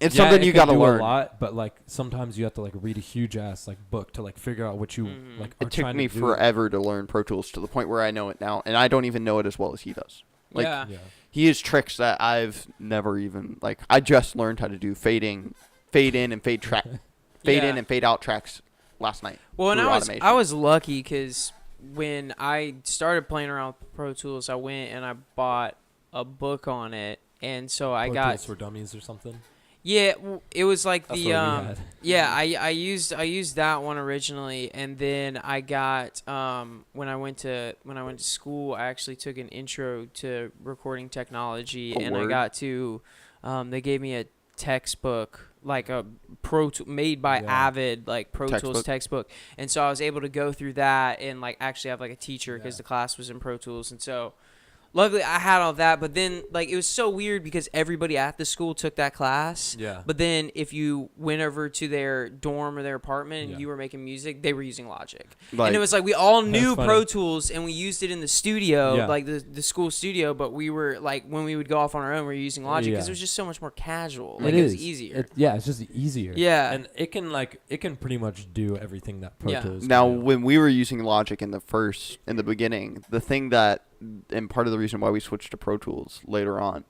It's yeah, something it you can got to do learn. a lot, but like sometimes you have to like read a huge ass like book to like figure out what you like. Are It took trying me to do. forever to learn Pro Tools to the point where I know it now, and I don't even know it as well as he does. Like, Yeah. Yeah. he has tricks that I've never even like. I just learned how to do fade in and fade track, fade in Yeah. and fade out tracks last night. Well, and through I automation. was lucky because when I started playing around with Pro Tools, I went and I bought a book on it, and so I Pro got Tools for Dummies or something. yeah. It was like That's the what we had. yeah. I used that one originally, and then I got when I went to school, I actually took an intro to recording technology, and I word. got to they gave me a textbook, like a made by Yeah. Avid, like Pro Tools Textbook. textbook, and so I was able to go through that and like actually have like a teacher because Yeah. the class was in Pro Tools, and so luckily I had all that. But then like it was so weird because everybody at the school took that class. Yeah. But then if you went over to their dorm or their apartment and Yeah. you were making music, they were using Logic. Like, And it was like we all That's knew funny. Pro Tools and we used it in the studio, Yeah. like the school studio, but we were like when we would go off on our own, we were using Logic because Yeah. it was just so much more casual. It Like it was is. easier. Yeah, it's just easier. Yeah. And it can pretty much do everything that Pro Yeah. Tools can now, do. when we were using Logic in the beginning, the thing that, and part of the reason why we switched to Pro Tools later on,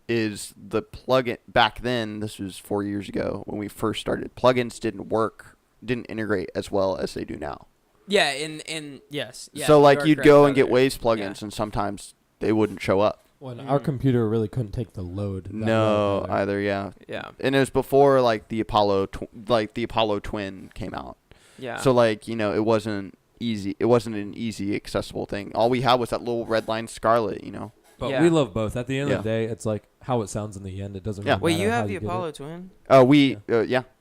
is the plugin. Back then, this was 4 years ago when we first started. Plugins didn't integrate as well as they do now. Yeah, and yes. Yeah, so you like are you'd correct go about and get that. Waves plugins, Yeah. and sometimes they wouldn't show up. when our computer really couldn't take the load. that No, well either. either. Yeah, Yeah. and it was before like the Apollo Twin came out. Yeah. So like it wasn't easy. It wasn't an easy accessible thing. All we had was that little red line Scarlet. But Yeah. we love both. At the end Yeah. of the day, it's like how it sounds in the end. It doesn't Yeah. really Wait, matter you how have the get it. Apollo Twin?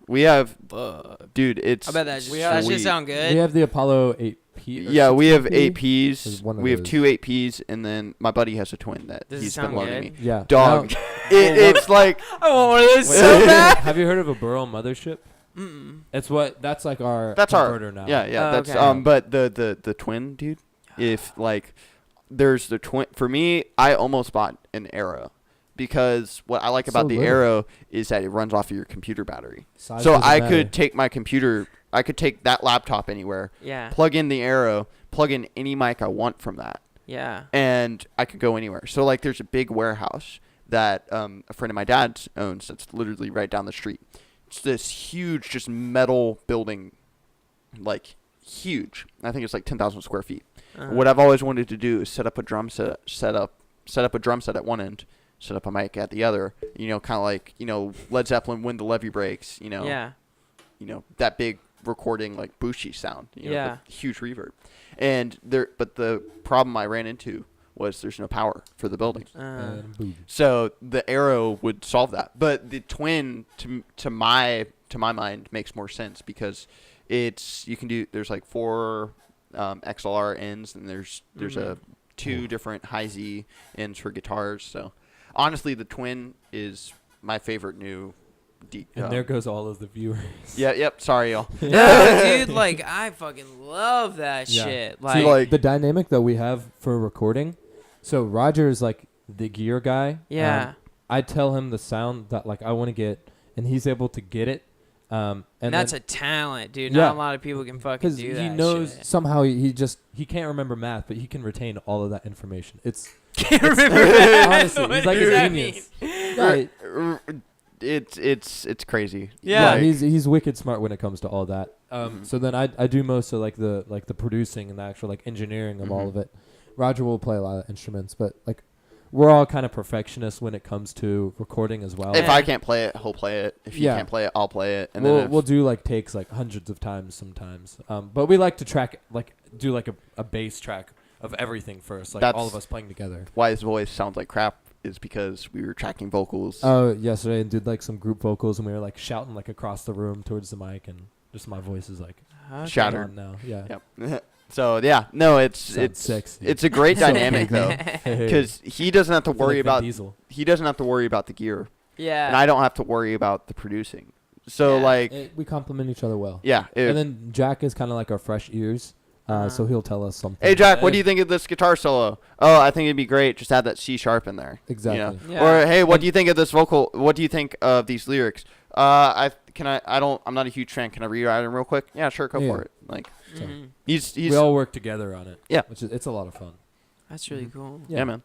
We have, Fuck. dude. It's I bet that We that have- should sound good. We have the Apollo 8P. or yeah. We have 16P. APs. Is one of We have those. 2 8Ps, and then my buddy has a twin that Does it he's sound been loaning good? me. Yeah. Dog. Now- It's like I want one of those Wait, so bad. have you heard of a Burrow mothership? Mm-mm. That's like our that's our converter now. yeah. Oh, That's okay. but the twin, dude. If like there's the twin for me, I almost bought an Arrow. Because what I like about So the little. Arrow is that it runs off of your computer battery. Size So doesn't I matter. could take my computer, I could take that laptop anywhere, Yeah. plug in the Arrow, plug in any mic I want from that, Yeah. and I could go anywhere. So like there's a big warehouse that a friend of my dad's owns that's literally right down the street. It's this huge just metal building, like huge. I think it's like 10,000 square feet. Uh-huh. What I've always wanted to do is set up a drum set up a drum set at one end, set up a mic at the other. Kind of like Led Zeppelin, When the Levee Breaks. Yeah. That big recording like Bushi sound. Yeah. The huge reverb. But the problem I ran into was there's no power for the building. And boom. So the Arrow would solve that. But the Twin, to my mind, makes more sense because there's like 4 XLR ends, and there's a 2 different high Z ends for guitars. So honestly, the Twin is my favorite new. And there goes all of the viewers. Yep. Sorry, y'all. No, dude, like I fucking love that Yeah. shit. See, Like, like- the dynamic that we have for recording. So Roger is like the gear guy. yeah. I tell him the sound that like I want to get, and he's able to get it. And that's then, a talent, dude. Yeah. Not a lot of people can fucking because do that. he knows shit. somehow he can't remember math, but he can retain all of that information. It's Can't remember that. honestly, What he's like does a that genius. mean? Yeah, It's crazy. Yeah. he's wicked smart when it comes to all that. So then I do most of like the producing and the actual like engineering of all Mhm. of it. Roger will play a lot of instruments, but like we're all kind of perfectionists when it comes to recording as well. If Yeah. I can't play it, he'll play it. If he Yeah. can't play it, I'll play it. And we'll then we'll do like takes like hundreds of times sometimes. But we like to do like a bass track of everything first, like all That's- of us playing together. why his voice sounds like crap is because we were tracking vocals. Oh, yesterday and did like some group vocals and we were like shouting like across the room towards the mic and Just my voice is like Okay. Shattered. gone now. Yeah. Yep. So yeah, no, it's Sounds sexy. it's a great dynamic though, Hey, because he doesn't have to I feel worry like Vin about Diesel. the gear, Yeah. and I don't have to worry about the producing. So Yeah. like, We complement each other well. yeah. And then Jack is kind of like our fresh ears, so he'll tell us something. Hey Jack, what do you think of this guitar solo? Oh, I think it'd be great. Just add that C sharp in there. Exactly. You know? Yeah. Or hey, what do you think of this vocal? What do you think of these lyrics? I'm not a huge fan. Can I rewrite them real quick? Yeah, sure, go Yeah. for it. Like So, Mhm. he's we all work together on it. Yeah. It's a lot of fun. That's really cool. yeah, man.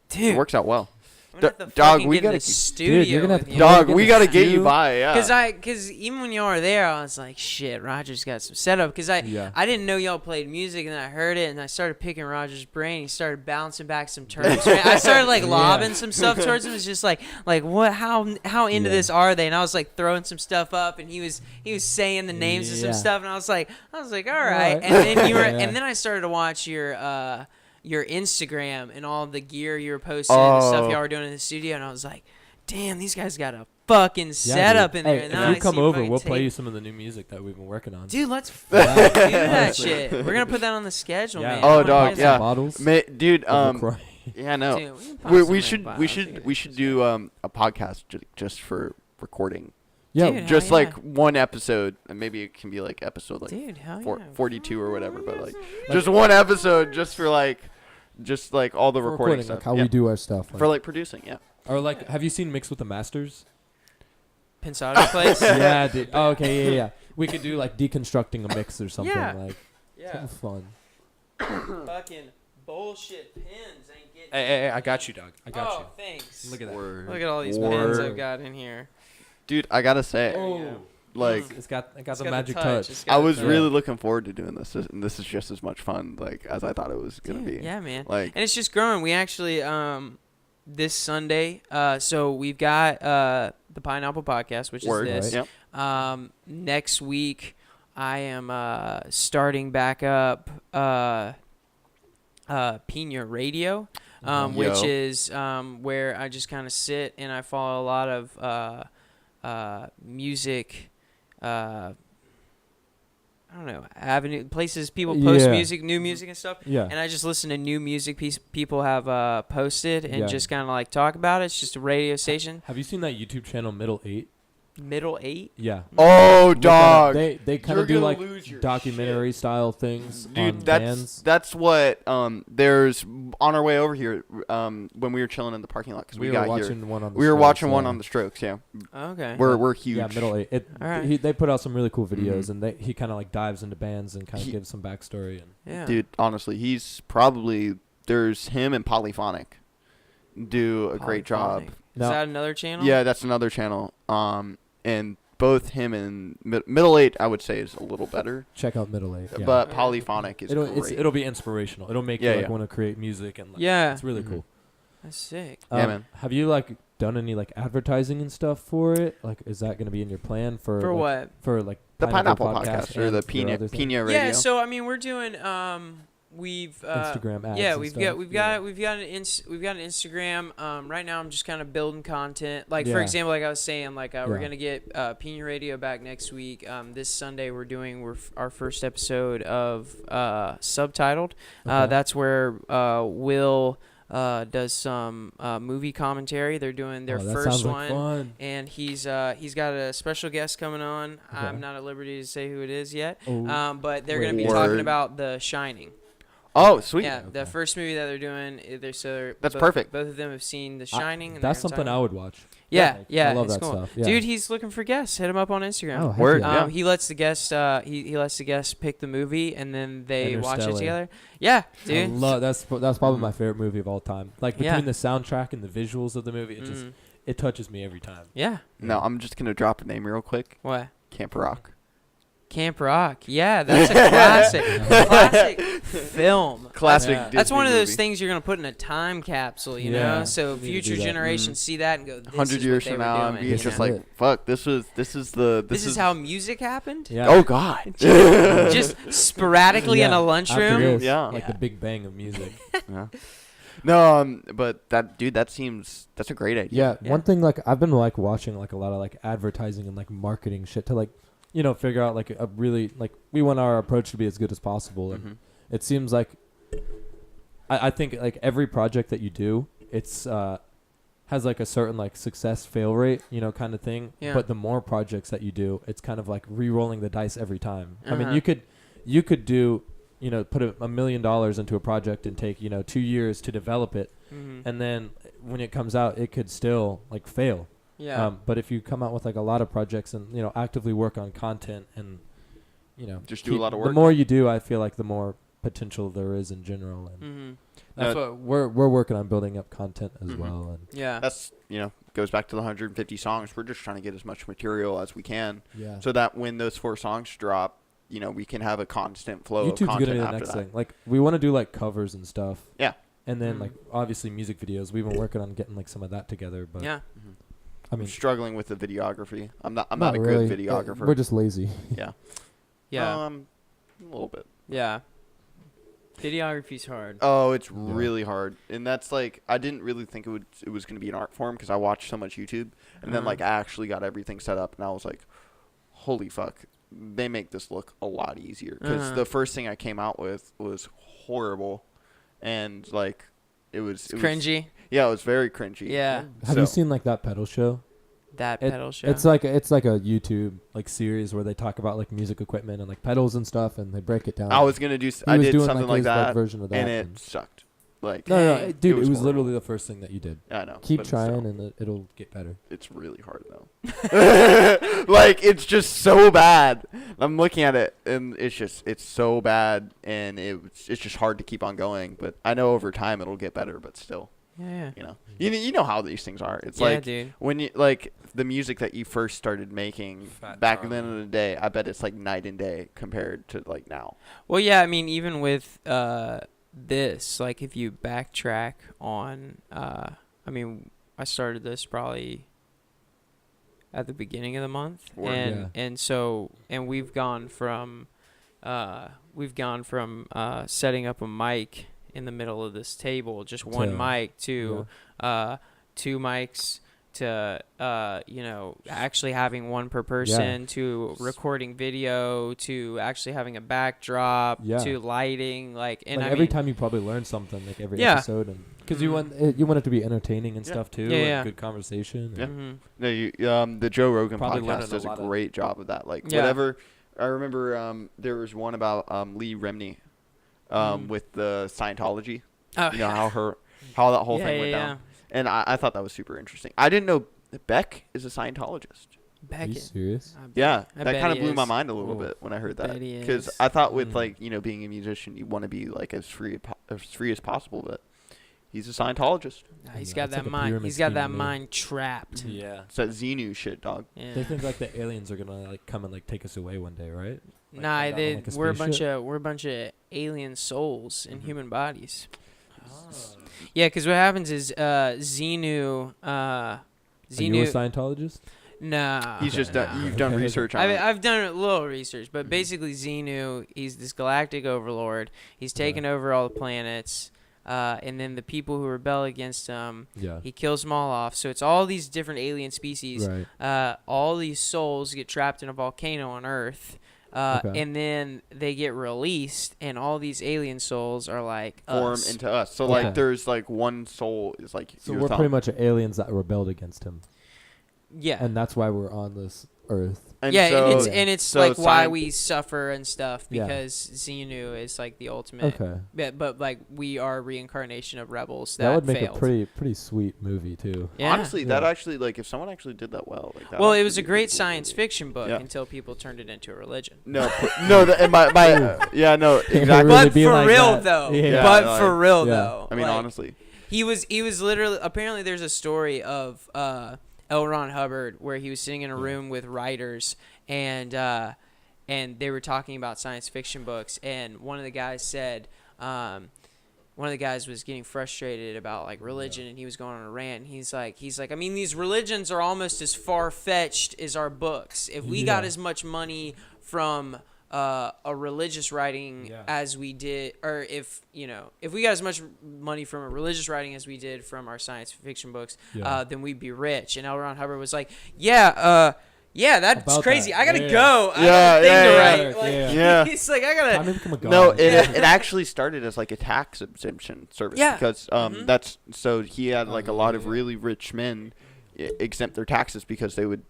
Dude. It works out well. I'm gonna have to Dog, fucking we get in gotta the keep- studio you're gonna have with to you. come Dog, get we the gotta get you stew. by. Yeah. Cause even when y'all were there, I was like, shit, Roger's got some setup. Cause I didn't know y'all played music, and then I heard it, and I started picking Roger's brain. He started bouncing back some terms. Right? I started like lobbing some stuff towards him. It's just like what? How into this are they? And I was like throwing some stuff up, and he was saying the names of some stuff, and I was like, all right. And then and then I started to watch your Instagram and all the gear you were posting and the stuff y'all were doing in the studio, and I was like, damn, these guys got a fucking setup in there. Hey, And if then you I come see over, fucking we'll play tape. you some of the new music that we've been working on. Dude, let's fucking do that shit. We're gonna put that on the schedule, Yeah. man. Oh, I wanna dog, hear that. yeah. Bottles. Dude, Overcry. yeah, no. Dude, can pop We some in should bottles, we should do a podcast just for recording. Yeah. Dude, Just hell like yeah. one episode, and maybe it can be like episode like Dude, hell 42 or whatever, but like just one episode just for like all the For recording stuff. like how yeah. we do our stuff. For like producing, yeah. or like, have you seen Mix with the Masters? Pensado place. Yeah, dude. Oh, okay, yeah. We could do like deconstructing a mix or something like Yeah. something fun. Fucking bullshit pins ain't getting. Hey, I got you, dog. I got oh, you. thanks. Look at that. Look at all these Word. pins I've got in here. Dude, I gotta say, Oh, like it's got It's the got magic touch. It's got I the was touch. really looking forward to doing this, and this is just as much fun like as I thought it was gonna Dude, be. Yeah, man. Like, And it's just growing. We actually this Sunday, so we've got the Pineapple Podcast, which word. is this. Yep. Next week, I am starting back up Pina Radio, which Yo. is where I just kind of sit and I follow a lot of music. I don't know, places people post Yeah. music, new music and stuff. Yeah. And I just listen to new music people have posted and Yeah. just kind of like talk about it. It's just a radio station. Have you seen that YouTube channel Middle 8? Middle 8. Yeah. Oh, Look that up. dog. They kind You're of do gonna like lose your documentary style things on Dude, bands. that's what there's on our way over here when we were chilling in the parking lot because We we were got watching here. one on the We were Strokes, watching one yeah. on the Strokes. Yeah, Okay. we're huge. Yeah, Middle 8. All right. They put out some really cool videos, Mhm. and he kind of like dives into bands and kind of He- gives some backstory. And Yeah. Dude, honestly, he's probably there's him and Polyphonic do a great job. Polyphonic. Is No. that another channel? Yeah, that's another channel. And both him and Middle 8, I would say, is a little better. check out Middle 8. Yeah. But Polyphonic is it'll great. it'll be inspirational. It'll make Yeah, you like yeah. want to create music and like, Yeah. it's really Mhm. cool. That's sick. Yeah, man. Have you like done any like advertising and stuff for it? Like, is that going to be in your plan for For like, what? For like The Pineapple Podcast or and the your Pina other thing? Radio. Yeah. So I mean, we're doing we've Instagram ads. yeah, and we've stuff. got we've got an Instagram. Right now, I'm just kind of building content. Like for Yeah. example, like I was saying, like we're Yeah. gonna get Pina Radio back next week. This Sunday we're doing our first episode of Subtitled. Okay. That's where Will does some movie commentary. They're doing their Oh, that first sounds like one. fun. And he's got a special guest coming on. Okay. I'm not at liberty to say who it is yet. Oh, But they're going to be Word. talking about The Shining. Oh, sweet. Yeah, the Okay. first movie that they're doing. That's both, perfect. Both of them have seen The Shining. and that's they're gonna something talk I would watch. Yeah, Like, yeah, I love it's that cool. stuff. Yeah. Dude, he's looking for guests. Hit him up on Instagram. Oh, heck Word. yeah. Yeah. He lets the guests he lets the guests pick the movie and then they watch it Interstellar. together. Yeah, I dude. love that's probably Mhm. my favorite movie of all time. Like Yeah. between the soundtrack and the visuals of the movie, it touches me every time. Yeah. No, I'm just gonna drop a name real quick. What? Camp Rock. Camp Rock. Yeah, that's a classic. Classic film. Classic. Yeah. That's Disney one of those movie. things you're gonna put in a time capsule, you Yeah. know. So You need to future do that. generations see that and go, "This 100 is years what they from were now, doing," and you he's just know? like, "Fuck, this is the this is how music happened." Yeah. Oh God. Just sporadically in Yeah. a After lunchroom. this, Yeah. Like the Big Bang of music. Yeah. No, but that's a great idea. Yeah, Yeah. one thing like I've been like watching like a lot of like advertising and like marketing shit to like figure out like a really like we want our approach to be as good as possible, and it seems like I think like every project that you do, it's has like a certain like success fail rate, kind of thing. Yeah. But the more projects that you do, it's kind of like re-rolling the dice every time. I mean, Uh-huh. you could do, put $1 million into a project and take 2 years to develop it, and then when it comes out, it could still like fail. Yeah. But if you come out with like a lot of projects and actively work on content and Just do a lot of work. the more you do, I feel like the more potential there is in general, and that's what we're working on, building up content as well. And Yeah. That's goes back to the 150 songs. We're just trying to get as much material as we can, yeah, so that when those 4 songs drop, we can have a constant flow of YouTube's content gonna be the after next that. thing. Like we want to do like covers and stuff. Yeah. And then like obviously music videos. We've been working on getting like some of that together. But Yeah. I I'm mean, struggling with the videography. I'm not not a really. good videographer. We're just lazy. yeah. Yeah. A little bit. Yeah. Videography's hard. Oh, it's really hard, and that's like I didn't really think it was going to be an art form because I watched so much YouTube, and then like I actually got everything set up, and I was like, holy fuck, they make this look a lot easier because the first thing I came out with was horrible, and like it was Cringy. Yeah, it was very cringy. Yeah. Have you seen like that pedal show? That pedal show. It's like a YouTube like series where they talk about like music equipment and like pedals and stuff, and they break it down. I was gonna do. He I was did doing something like his, that, version of that, and it sucked. Like no, dude, it was horrible. literally the first thing that you did. I know. Keep but trying, still, and it'll get better. it's really hard though. Like it's just so bad. I'm looking at it, and it's so bad, and it's just hard to keep on going. But I know over time it'll get better. But still, Yeah. you know how these things are. It's Yeah, like dude. when you like the music that you first started making Fat back Charlie. then in the day. I bet it's like night and day compared to like now. Well, yeah, I mean, even with this, like, if you backtrack on, I mean, I started this probably at the beginning of the month, Word. and we've gone from setting up a mic in the middle of this table, just one mic, to 2 mics, to actually having one per person, to recording video, to actually having a backdrop, to lighting, and every time you probably learn something, like every episode, and because you want it to be entertaining and stuff too, good conversation. Yeah. Mm-hmm. No, the Joe Rogan Probably podcast does a great job of that. Like whatever. I remember there was one about Lee Remney with the Scientology. Oh, how that whole thing went down. And I thought that was super interesting. I didn't know Beck is a Scientologist. Are you serious? Yeah, that kind of blew my mind a little bit when I heard that. Bet he Because is. I thought with being a musician, you want to be like as free as possible. But he's a Scientologist. Nah, he's Yeah, got it's that like a mind. pyramid He's got scheme that to me. mind trapped. Yeah. It's that Xenu shit, dog. Yeah. They think like the aliens are gonna like come and like take us away one day, right? Like, Nah, come down on, like, a we're a spaceship? bunch of alien souls in human bodies. Oh. Yeah, because what happens is Xenu. Are you a Scientologist? Nah. He's just nah. you've done research on it. I've done a little research, but basically Xenu, he's this galactic overlord. He's taken over all the planets, and then the people who rebel against him, he kills them all off. So it's all these different alien species. Right. All these souls get trapped in a volcano on Earth. And then they get released, and all these alien souls are like form us. into us. So like there's like one soul is like So your we're thumb. pretty much aliens that rebelled against him. Yeah. And that's why we're on this Earth. And yeah, so, and it's so like why sci- we suffer and stuff, Yeah. because Xenu is like the ultimate. Okay. But like we are reincarnation of rebels That would make failed. a pretty sweet movie too. Yeah. Honestly, that Yeah. actually like if someone actually did that well, like that. Well, would it was be a great cool science movie. fiction book Yeah. until people turned it into a religion. No, and my yeah, no, exactly. Really But be for like real that. though. Yeah. But like- for real yeah. though. I mean, like, honestly, he was literally, apparently there's a story of L. Ron Hubbard where he was sitting in a room with writers, and they were talking about science fiction books, and one of the guys said, one of the guys was getting frustrated about like religion, and he was going on a rant. And he's like, I mean, these religions are almost as far fetched as our books. If we got as much money from a religious writing as we did, or if we got as much money from a religious writing as we did from our science fiction books, then we'd be rich. And L. Ron Hubbard was like, Yeah, that's About crazy. that. I gotta Yeah. go. I Yeah, got a thing yeah, to yeah. write. Like, Yeah. He's like, I Time gotta. to become a god. No, Yeah. it actually started as like a tax exemption service Yeah. because Mhm. that's so he had like a lot of yeah. really rich men exempt their taxes because they would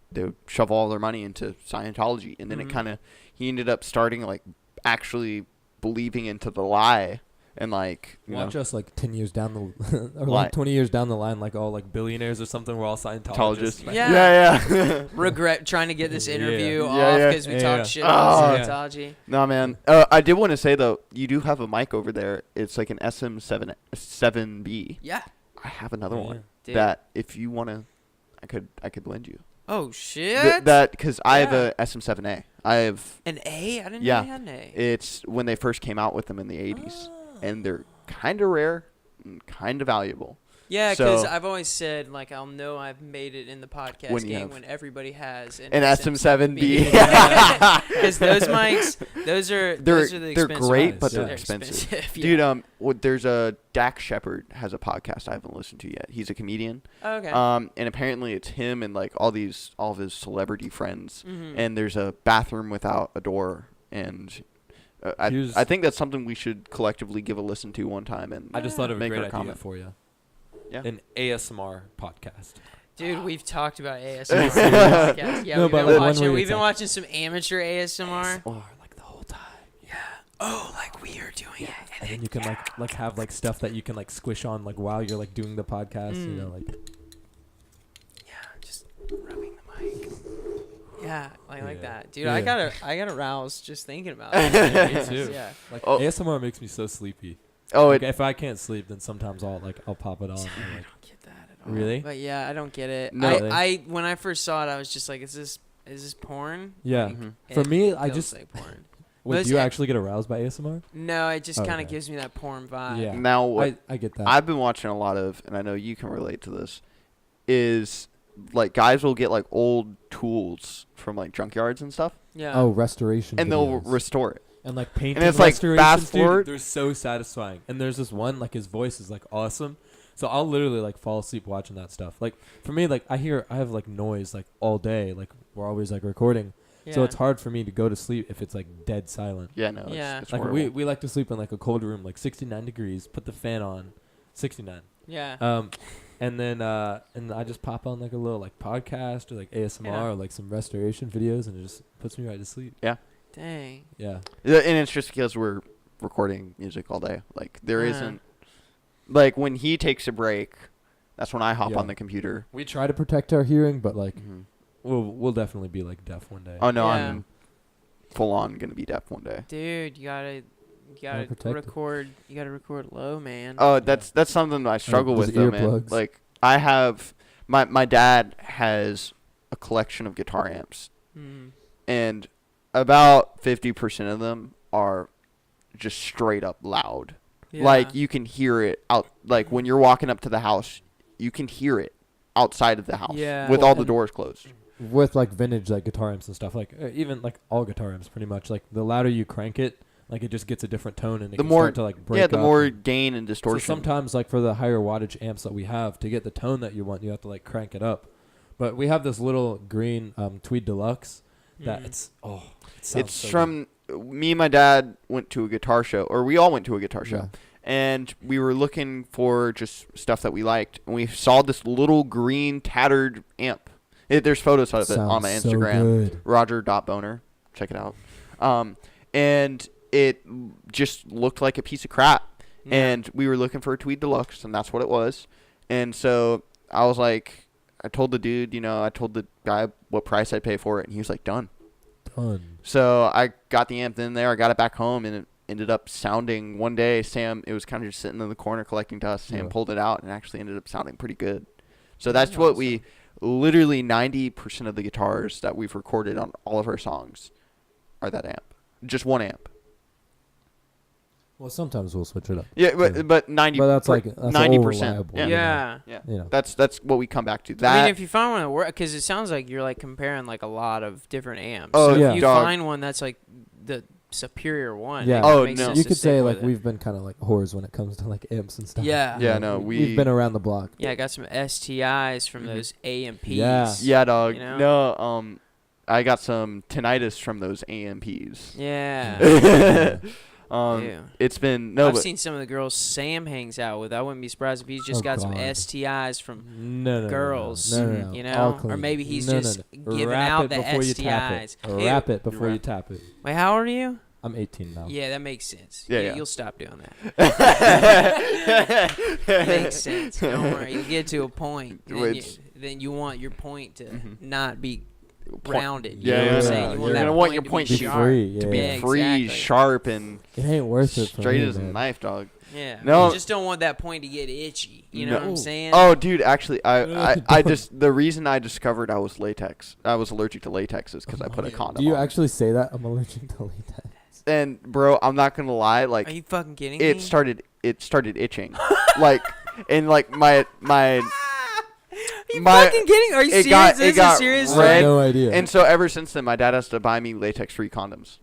shove all their money into Scientology, and then Mhm. he ended up starting like actually believing into the lie, and like you Watch know, us like 10 years down the or Lie. like 20 years down the line, like all like billionaires or something. We're all Scientologists. Scientologists. Yeah. yeah. Regret trying to get this Yeah. interview Yeah, off yeah. because we Yeah. talked shit about Oh. Scientology. No man, I did want to say though, you do have a mic over there. It's like an SM7B. Yeah. I have another Yeah. one Dude. that if you want to, I could lend you. Oh shit. That because I have Yeah. a SM7A. I have An A? I didn't Yeah. know you had an A. it's when they first came out with them in the 80s, Oh. and they're kind of rare, and kind of valuable. Yeah, because So- I've always said like I'll know I've made it in the podcast When you game have- when everybody has An SM7B. Because those mics, those are They're the they're expensive great, ones. but they're Yeah. expensive. yeah. Dude, there's a Dak Shepard has a podcast I haven't listened to yet. He's a comedian. Okay. And apparently it's him and like all of his celebrity friends. Mhm. And there's a bathroom without a door, and Here's- I think that's something we should collectively give a listen to one time. And I just thought of a Make great her idea comment. for you. Yeah. An ASMR podcast. Dude, we've talked about ASMR. on the Yeah. podcast. Yeah, No, we've but been like one watching. where We've it's been like- watching some amateur ASMR. Or like the whole time. Oh, like we are doing it. And then you can like have like stuff that you can like squish on like while you're like doing the podcast. You know, like Yeah, just rubbing the mic. Yeah, like Yeah. that, dude. Yeah. I got aroused just thinking about it. me too. Yeah. Like Oh. ASMR makes me so sleepy. oh, Like, it, if I can't sleep, then sometimes I'll pop it on. And, I like, don't get that at all. Really? But yeah, I don't get it. No. I when I first saw it, I was just like, is this porn? yeah. Like, Mhm. For it me, I feels just like porn. would Those you a- actually get aroused by ASMR? No, it just kind of Okay. gives me that porn vibe. Yeah. now what I get that. I've been watching a lot of, and I know you can relate to this, is like guys will get like old tools from like junkyards and stuff, Yeah. oh, restoration. and they'll videos. restore it. And like painting it's, like, restorations, fast dude, forward- they're so satisfying. And there's this one, like his voice is like awesome. So I'll literally like fall asleep watching that stuff. Like for me, like I have like noise like all day. Like we're always like recording. So Yeah. it's hard for me to go to sleep if it's like dead silent. Yeah, no, Yeah. it's Like horrible. we like to sleep in like a cold room, like 69 degrees, put the fan on, 69. Yeah. And then and I just pop on like a little like podcast or like ASMR Yeah. or like some restoration videos, and it just puts me right to sleep. Dang. Yeah. And it's just because we're recording music all day. Like there Yeah. isn't like when he takes a break, that's when I hop Yeah. on the computer. We try to protect our hearing, but like Mhm. we'll definitely be like deaf one day. Oh no, Yeah. I'm full on gonna be deaf one day. Dude, you gotta protect it. record. You gotta record low, man. Oh, that's something that I struggle those with though, man. earplugs. Like I have my dad has a collection of guitar amps, Mm. and about 50% of them are just straight up loud. Yeah. Like you can hear it out. Like when you're walking up to the house, you can hear it outside of the house Yeah. with Well, all the and- doors closed. With like vintage like guitar amps and stuff, like even like all guitar amps, pretty much. Like the louder you crank it, like it just gets a different tone, and it The can more- start to like break Yeah, the up more and- gain and So distortion. sometimes, like for the higher wattage amps that we have, to get the tone that you want, you have to like crank it up. But we have this little green Tweed Deluxe that Mm. it sounds It's so from me and my dad went to a guitar show, or we all went to a guitar good. show, and we were looking for just stuff that we liked, and we saw this little green tattered amp. There's photos of it on my Sounds so Instagram. good. Roger.boner. Check it out. And it just looked like a piece of crap. Yeah. And we were looking for a Tweed Deluxe, and that's what it was. And so I was like, I told the dude, I told the guy what price I'd pay for it, and he was like, done. Done. So I got the amp in there. I got it back home, and it ended up sounding one day. Sam, it was kind of just sitting in the corner collecting dust. Sam Yeah. pulled it out, and it actually ended up sounding pretty good. So that's what we literally 90% of the guitars that we've recorded on all of our songs are that amp. Just one amp. Well, sometimes we'll switch it up. Yeah, Yeah. but 90. But that's like that's 90%. reliable, Yeah. you know? Yeah. Yeah. You know. That's what we come back to. I That mean, if you find one that works, because it sounds like you're like comparing like a lot of different amps. Oh, so yeah. if you dog. find one that's like the superior one, Yeah. it Oh, makes no. sense You to could stick say with like it. we've been kind of like whores when it comes to like amps and stuff. Yeah. Yeah, no, we've been around the block. Yeah, I got some STIs from Mhm. those AMPs. Yeah. Yeah, dog. You know? No, I got some tinnitus from those AMPs. Yeah. Ew. It's been I've but seen some of the girls Sam hangs out with. I wouldn't be surprised if he's just got some God. STIs from No, girls. No. You All know, or clean. maybe he's No. just giving Wrap out it the before you tap STIs. it. Or Ew. wrap it before Wrap. you tap it. Wait, how old are you? I'm 18 now. Yeah, that makes sense. Yeah. You'll stop doing that. Makes sense. Don't worry. You get to a point, then you want your point to not be rounded. You Yeah, know what I'm yeah. saying? You You're that gonna want your to point be to be sharp. free, yeah. to be Yeah, free, exactly. sharp, and It ain't worth it for straight me, as a man. knife, dog. Yeah. No. You just don't want that point to get itchy. You know No. what I'm saying? Oh, dude, actually, I just the reason I discovered I was allergic to latex is because I put a condom Do you on. actually say that? I'm allergic to latex. And bro, I'm not gonna lie, like Are you fucking kidding it me? started itching, like and like my Are you my- fucking kidding? Are you it serious? got- This it got is serious. I red. had no idea. and so ever since then, my dad has to buy me latex-free condoms.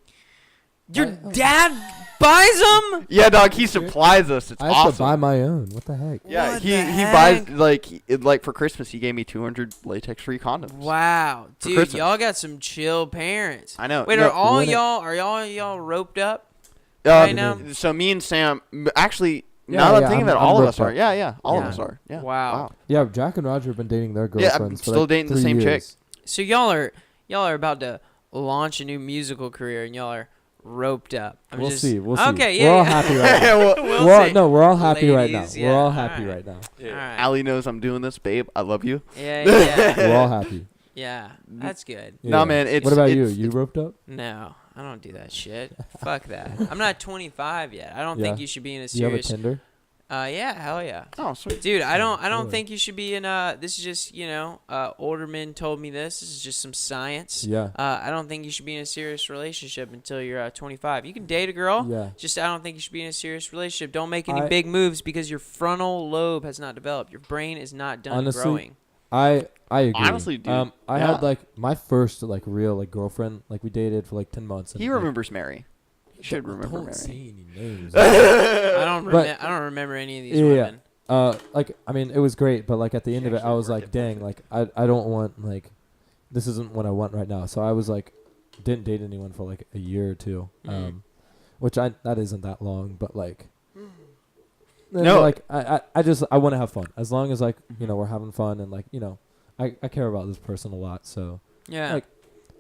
Your dad buys them? Yeah, dog, he supplies us. It's I have awesome. to buy my own. What the heck? Yeah, What he the buys heck? like for Christmas he gave me 200 latex-free condoms. Wow, For dude, Christmas. y'all got some chill parents. I know. Wait, No, are when it- y'all roped up? Uh, right now? So me and Sam, actually, Yeah, now that I'm yeah, thinking of it, I'm all of ripped us are. up. Yeah, all of Yeah. us are. Yeah. Wow. Yeah, Jack and Roger have been dating their Yeah, I'm girlfriends. for still like dating the 3 same chick. years. So y'all are about to launch a new musical career, and y'all are roped up. We'll see. We'll see. Okay, We're yeah, all yeah. happy right now. We'll we're all, see. no, we're all happy right now. Ladies, We're yeah, all happy alright. right now. All right. Allie knows I'm doing this, babe. I love you. Yeah, yeah, We're all happy. yeah. That's good. Nah, Yeah. man, it's- what about you? it's- You roped up? No, I don't do that shit. Fuck that. I'm not 25 yet. I don't think Yeah. you should be in a Do you have a serious. Tinder? Yeah, hell yeah. Oh, sweet. Dude, I don't Really? think you should be in this is just, older men told me this. This is just some science. Yeah. I don't think you should be in a serious relationship until you're 25. You can date a girl. Yeah. Just I don't think you should be in a serious relationship. Don't make any I- big moves because your frontal lobe has not developed. Your brain is not done Honestly, growing. I agree. Honestly, dude, I yeah. had like my first like real like girlfriend. Like we dated for like 10 months. And, He like, remembers Mary. He should remember Don't Mary. say any names. I don't remember any of these Yeah. women. Like I mean, it was great, but like at the end of it, I was like, dang, like I don't want like this isn't what I want right now. So I was like, didn't date anyone for like a year or two, Mhm. which that isn't that long, but like. No. like I just I want to have fun as long as like we're having fun and like I care about this person a lot, so Yeah. like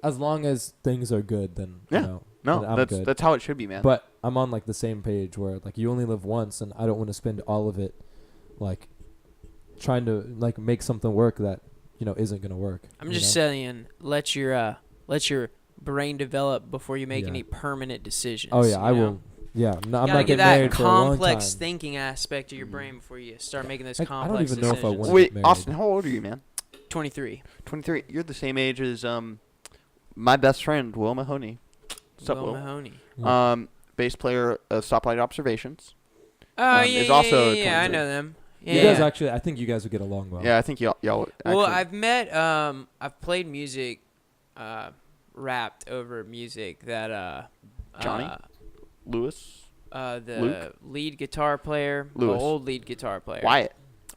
as long as things are good, then Yeah. then No, I'm that's good. that's how it should be, man. But I'm on like the same page where like you only live once, and I don't want to spend all of it like trying to like make something work that isn't gonna work. I'm just saying, let your brain develop before you make Yeah. any permanent decisions. Oh yeah, I you know? will. Yeah, no, I'm Gotta not get getting that married for a long complex time. thinking aspect of your brain before you start making those Heck, I don't complex even know if I decisions. wanna Wait, get married. Austin, how old are you, man? 23. 23. You're the same age as my best friend, Will Mahoney. What's up, Will Will? Mahoney. Yeah. Bass player of Stoplight Observations. Oh, is also yeah, I 23. know them. Yeah. You guys actually, I think you guys would get along well. Yeah, I think y'all Well, actually, I've met, I've played music, rapped over music that, Johnny? Lewis, the Luke? lead guitar player, the Lewis. old lead guitar player.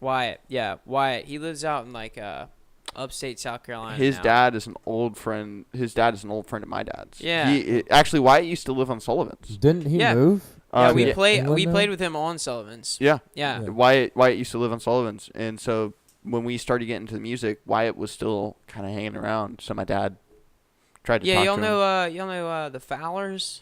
Wyatt. Yeah, Wyatt. He lives out in like upstate South Carolina. His now. dad is an old friend. His dad is an old friend of my dad's. Yeah. Actually, Wyatt used to live on Sullivan's. Didn't he Yeah. move? Yeah, Uh, we yeah. played. England We now? played with him on Sullivan's. Yeah. Yeah. Yeah. Wyatt used to live on Sullivan's, and so when we started getting into the music, Wyatt was still kind of hanging around. So my dad tried to Yeah, talk y'all to know. him. Y'all know the Fowlers.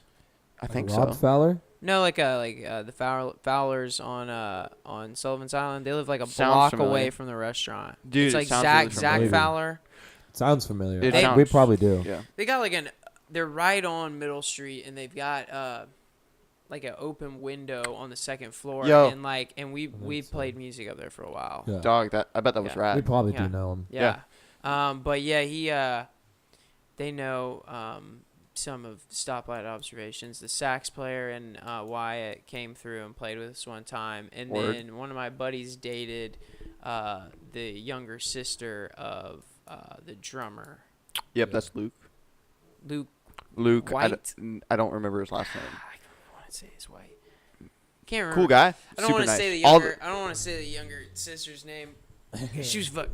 I think Rob so. Fowler? No, like the Fowlers on Sullivan's Island. They live like a Sounds block familiar. away from the restaurant. Dude, it's it like sounds Zach really Zach familiar. Fowler. Sounds familiar. It We sounds- probably do. Yeah. They got like they're right on Middle Street, and they've got like an open window on the second floor. Yo. And we That's played music up there for a while. Yeah. Dog, I bet that was Yeah. We rad. probably Yeah. do know him. Yeah. But yeah, they know some of Stoplight Observations. The sax player and Wyatt came through and played with us one time. And Word. then one of my buddies dated the younger sister of the drummer, Yep, that's Luke. Luke. Luke. White? I don't remember his last name. I want to say his white. Can't remember. Cool guy. I don't Super want to nice. say the All younger. I don't want to say the younger sister's name. She was fucking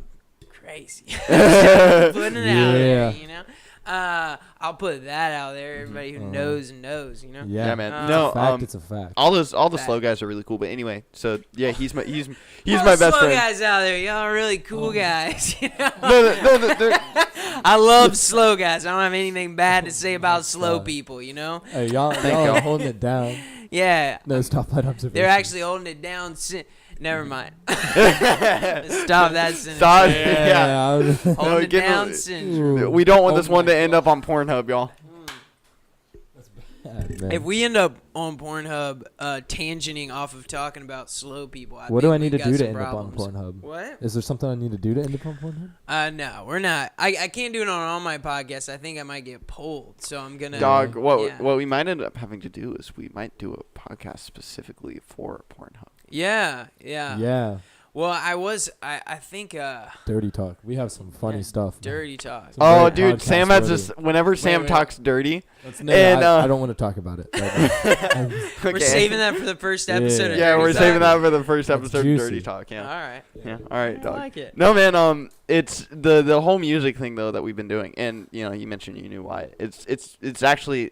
crazy. Putting it out there, Yeah. you know. I'll put that out there. Everybody who knows, you know. Yeah, man. Uh, No, It's a fact. It's a fact. all the Fact. slow guys are really cool. But anyway, so yeah, he's my All my best slow friend. guys out there, y'all are really cool guys. You know? No, they're, I love slow guys. I don't have anything bad to say about slow people. You know. Hey, y'all Thank are y'all. holding it down. Yeah. No stoplight observation. They're actually holding it down. Never mind. Stop that sentence. Stop. right there. Yeah. I was- Holding No, it get down the- syndrome. we don't want Oh this one my to end up on Pornhub, y'all. bad, man. If we end up on Pornhub, tangenting off of talking about slow people, What do I need to do to end up on problems. Pornhub? What? Is there something I need to do to end up on Pornhub? No, we're not. I can't do it on all my podcasts. I think I might get pulled, so I'm gonna. Dog, what Yeah. what we might end up having to do is we might do a podcast specifically for Pornhub. Yeah. Yeah. Well, I think Dirty talk. We have some funny Yeah, stuch. dirty talk. Some Oh, great dude, podcast Sam has worthy. this. Whenever Sam wait. talks dirty, No, and, I don't want to talk about it. We're okay. saving that for the first episode. Of Yeah, Dirty we're Talk. saving that for the first That's episode of juicy. Dirty Talk. All Yeah. right. Yeah. All right, I dog. like it. No, man. It's the whole music thing though that we've been doing, and you know, you mentioned you knew why. It's actually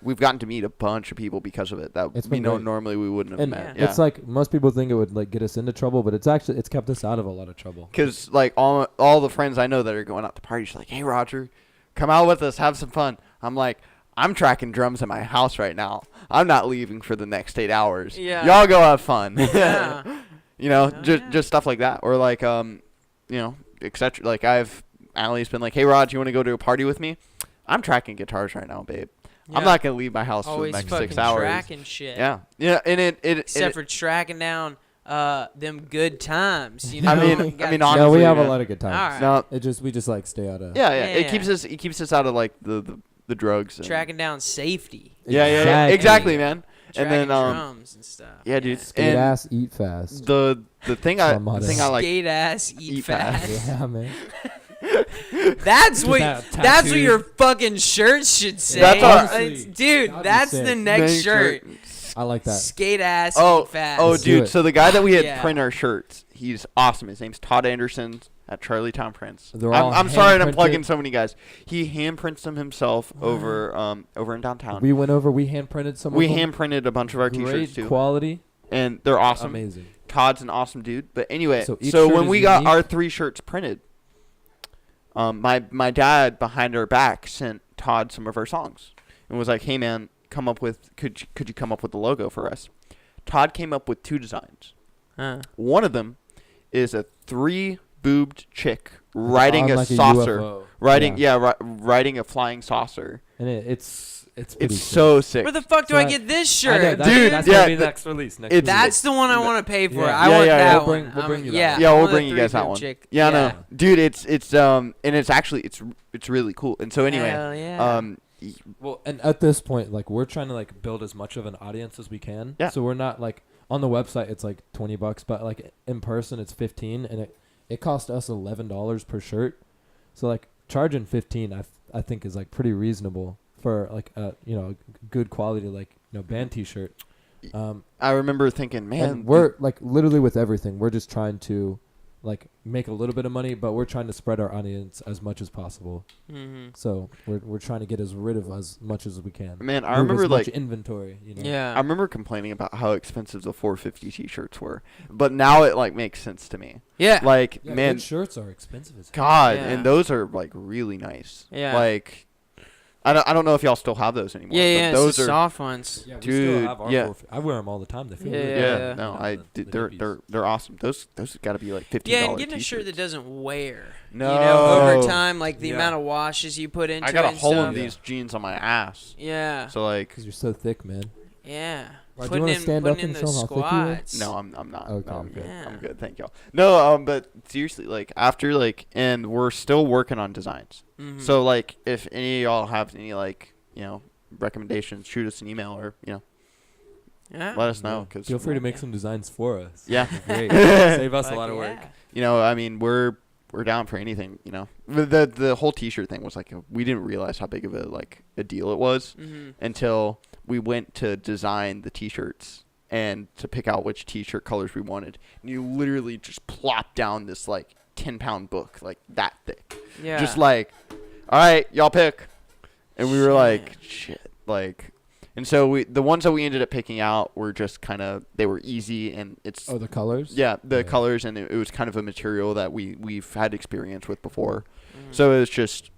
we've gotten to meet a bunch of people because of it that It's we been know great. normally we wouldn't have And met. it's like most people think it would like get us into trouble, but it's kept us out of a lot of trouble. Because like all the friends I know that are going out to parties are like, hey Roger, come out with us, have some fun. I'm like, I'm tracking drums at my house right now. I'm not leaving for the next 8 hours. Yeah. Y'all go have fun. Yeah. You know, Oh, just yeah. just stuff like that, or like you know, etc. Like Allie's been like, hey Rod, you want to go to a party with me? I'm tracking guitars right now, babe. I'm Yeah. not gonna leave my house for the Always next fucking 6 hours. tracking shit. Yeah, and Except for tracking down them good times. You know. I mean, You got- honestly, No, we have yeah. a lot of good times. All right. No, We just like stay out of. yeah, Yeah, it yeah. keeps us out of like the drugs. And, tracking down safety. Yeah, exactly, man. And Tracking then drums and stuff. yeah, dude. Skate And ass, eat fast. the thing I like. Skate ass, eat Eat fast. fast. Yeah, man. That's what that that's what tattooed. your fucking shirt should say. That's our- It's- dude, That'd be that's sick. the next shirt. I like that. Skate ass, Oh, eat fast. oh, Let's do dude. it. So the guy that we had Yeah. print our shirts, he's awesome. His name's Todd Anderson at Charlietown Prints. They're all I'm sorry, I'm hand-printed. plugging so many guys. He hand prints them himself over in downtown. We hand printed some. We of them. hand printed a bunch of our Great t-shirts too, quality. and they're awesome. Amazing. Todd's an awesome dude. But anyway, So each so shirt when is we got unique. our 3 shirts printed, my dad behind our back sent Todd some of our songs and was like, "Hey man, could you come up with the logo for us?" Todd came up with 2 designs. One of them is a 3-boobed chick riding On a like saucer, UFO. riding a flying saucer. And it's pretty It's sick. so sick. Where the fuck do So I I- get this I know, shirt, that's, Dude, that's yeah, gonna be the- next release. Next it's- release. That's the one I want to pay for. Yeah. I Yeah, want yeah, that yeah. one. We'll bring you that yeah, one. Yeah, I we'll want the bring you guys that 3-boob one. chick. Yeah, no, dude, it's and it's actually it's really cool. And so anyway, Hell yeah. Well, and at this point, like we're trying to like build as much of an audience as we can. Yeah. So we're not like on the website it's like $20, but like in person it's 15, and it cost us $11 per shirt. So like charging 15, I think is like pretty reasonable for like a good quality like band T-shirt. I remember thinking, man, And we're like literally with everything, we're just trying to like make a little bit of money, but we're trying to spread our audience as much as possible. Mm-hmm. So we're trying to get rid of as much as we can. man, I Move remember as much like inventory. Yeah. I remember complaining about how expensive the 450 t-shirts were, but now it like makes sense to me. Yeah. Like, Yeah, man, good shirts are expensive as hell. God, Yeah. and those are like really nice. Yeah. Like, I don't know if y'all still have those anymore. yeah, but it's those the are soft ones. Yeah, we Dude, still have our yeah. 450. I wear them all the time. They feel Yeah, really yeah, good. no, You know, the they're nippies. they're awesome. Those got to be like $15. Yeah, and getting a shirt t-shirts. that doesn't wear. No. You know, over time, like the Yeah. amount of washes you put into I got it a and hole stuff. in these jeans on my ass. Yeah. So like, Because you're so thick, man. Yeah. Rod, do you wanna stand up and show 'em how thick you are? squats. no, I'm not. Okay, no, I'm okay. good. Yeah. I'm good. Thank y'all. No, but seriously, like after like, and we're still working on designs. Mhm. So like, if any of y'all have any like recommendations, shoot us an email or yeah. let us know. Cause Feel free to make Yeah. some designs for us. Yeah. Great. Save us a Fuck lot of work. yeah. I mean, we're down for anything. The whole T-shirt thing was like we didn't realize how big of a deal it was Mhm. until we went to design the T-shirts and to pick out which T-shirt colors we wanted. And you literally just plop down this like 10-pound book, like that thick. Yeah. Just like, all right, y'all pick. And we were Shit. like, shit. Like, and so the ones that we ended up picking out were just kind of, they were easy, and it's. Oh, the colors. Yeah, the colors, and it was kind of a material that we've had experience with before. So it was just,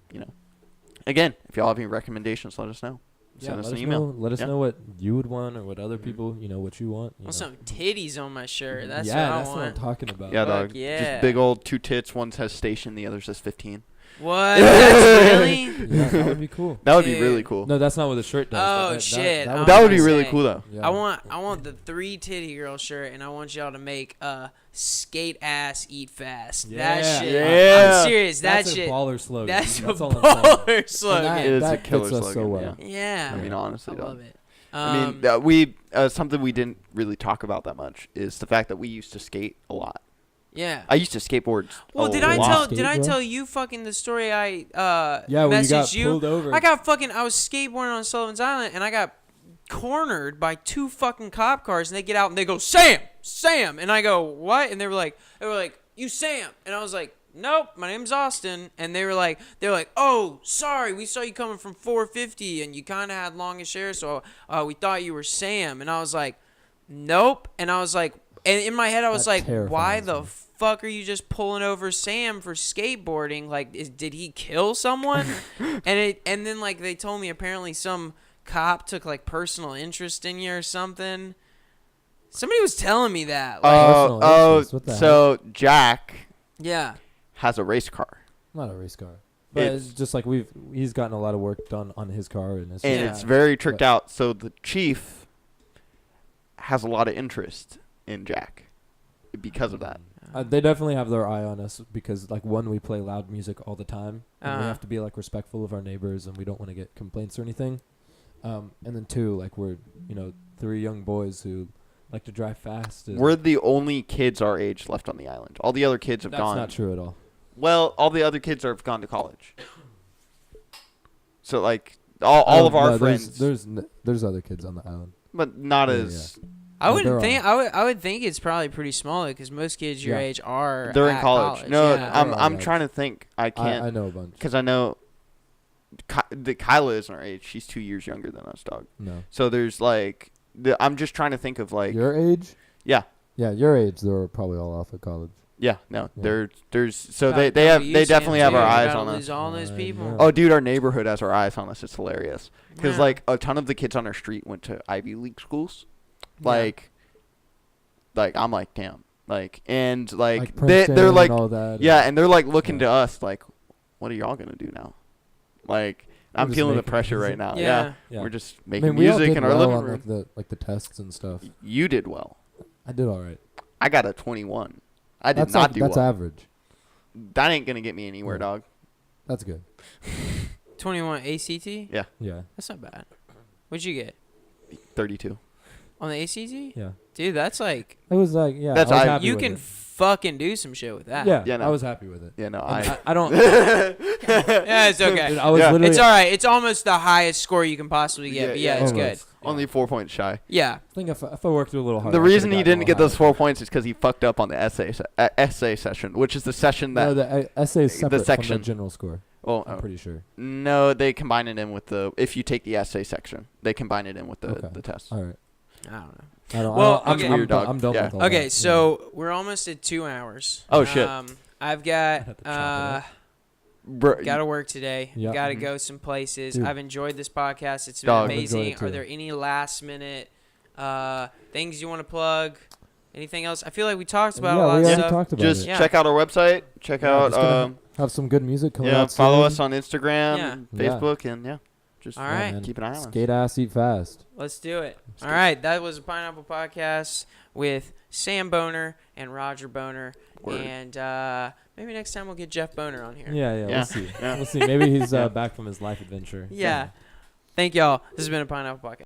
again, if y'all have any recommendations, let us know. Send us an email. Let us know what you would want or what other people, what you want. I want some titties on my shirt. That's yeah, what I that's want. what I'm talking about. Yeah, Fuck dog. yeah. Just big old 2 tits. One says station, the other says 15. What? That's really? Yeah, that would be cool. That would be Dude. really cool. No, that's not what the shirt does. Oh, but shit. That I'm That would be gonna really say, cool, though. yeah. I want the 3 titty girl shirt, and I want y'all to make skate ass eat fast. That Yeah. shit. Yeah. I'm serious. That's That shit. a baller slogan. That's a all I'm saying. baller And slogan. It is a that killer fits us so slogan, well. Yeah. I mean, honestly, I dog. love it. I mean, we something we didn't really talk about that much is the fact that we used to skate a lot. yeah. I used to skateboard. Well, a did I lot. tell Skate, did I bro? tell you fucking the story I Yeah, when you got messaged you? pulled over. I was skateboarding on Sullivan's Island, and I got cornered by 2 fucking cop cars, and they get out and they go, Sam, and I go, what? And they were like, you Sam, and I was like, nope, my name's Austin, and they were like, oh, sorry, we saw you coming from 450, and you kind of had longish hair, so we thought you were Sam, and I was like, nope, and I was like, and in my head I was That like, why terrifies the me. fuck are you just pulling over Sam for skateboarding? Like, did he kill someone? and then like they told me apparently some cop took like personal interest in you or something. Somebody was telling me that. Like, Personal interest, what the So Jack yeah. has a race car, Not a race car. But it's just like he's gotten a lot of work done on his car, and it's and Yeah. it's very tricked But- out. So the chief has a lot of interest in Jack because of that. They definitely have their eye on us because, like, one, we play loud music all the time, and we Uh-huh. have to be like respectful of our neighbors, and we don't want to get complaints or anything. And then 2, like, we're 3 young boys who like to drive fast. And We're the only kids our age left on the island. All the other kids have that's gone. not true at all. Well, all the other kids have gone to college. So like all of our No, friends, there's other kids on the island. but not Yeah, as I No, wouldn't they're think I would think it's probably pretty small because most kids your Yeah. age are they're in at college. No, yeah. I'm They're all I'm right. trying to think. I I can't know a bunch. because I know Kyla isn't our age. She's 2 years younger than us, dog. No, So there's like I'm just trying to think of like your age. yeah. Yeah, your age. They're probably all off at college. Yeah, no, Yeah. there's so Gotta they go have to they UCM, definitely have too. our You eyes gotta on us. lose all those I people. know. Oh, dude, our neighborhood has our eyes on us. It's hilarious because Yeah. like a ton of the kids on our street went to Ivy League schools. Yeah. Like I'm like damn, like and like Princeton they're like and all that. yeah, and they're like looking Yeah. to us like, what are y'all gonna do now? Like We're I'm just feeling the making pressure music. right now. Yeah. Yeah. Yeah. We're just I making mean, we all music did in our well living on room. like the tests and stuff. You did well. I did all right. I got a 21. I did That's not like, do that's well. average. That ain't gonna get me anywhere, Yeah. dog. That's good. 21 ACT? Yeah, Yeah, That's not bad. What'd you get 32. on the ACT? yeah. Dude, that's like It was like yeah. That's I was I- happy you with can it. fucking do some shit with that. Yeah, Yeah, no. I was happy with it. Yeah, no, And I don't. Yeah, it's okay. Dude, I was Yeah. literally. It's all right. It's almost the highest score you can possibly get. Yeah, But yeah, yeah. it's good. Almost. only 4 points shy. Yeah. I think if I worked through a little harder. The I reason could've he gotten didn't a get little those higher. 4 points is because he fucked up on the essay session, which is the session that. No, the essay is the separate from section. the general score. well, I'm pretty sure. no, they combine it in with the. If you take the essay section, they combine it in with Okay. the test. All right. I don't know. I don't. Well, I'm, okay. I'm, Weird, dog. I'm done Yeah. with all Okay, that. so we're almost at 2 hours. Oh, shit. I've I'd got have to chop it got to work today. Yeah. Got to Mhm. go some places. Dude. I've enjoyed this podcast. It's been Dog. I've enjoyed amazing. it too. Are there any last minute things you want to plug? Anything else? I feel like we talked about a yeah, lot we of already stuff. talked about Just it. Yeah. check out our website. Check Yeah, out just gonna have some good music coming out. follow soon. us on Instagram, Yeah. Facebook, and yeah, just All right. man. keep an eye on us. Skate ass, eat fast. Let's do it. Let's All do it. right, that was a Pineapple Podcast with Sam Boner and Roger Boner, Word. and maybe next time we'll get Jeff Boner on here. Yeah, Yeah. we'll see. Yeah. We'll see. Maybe he's back from his life adventure. Yeah. Thank y'all. This has been a Pineapple Podcast.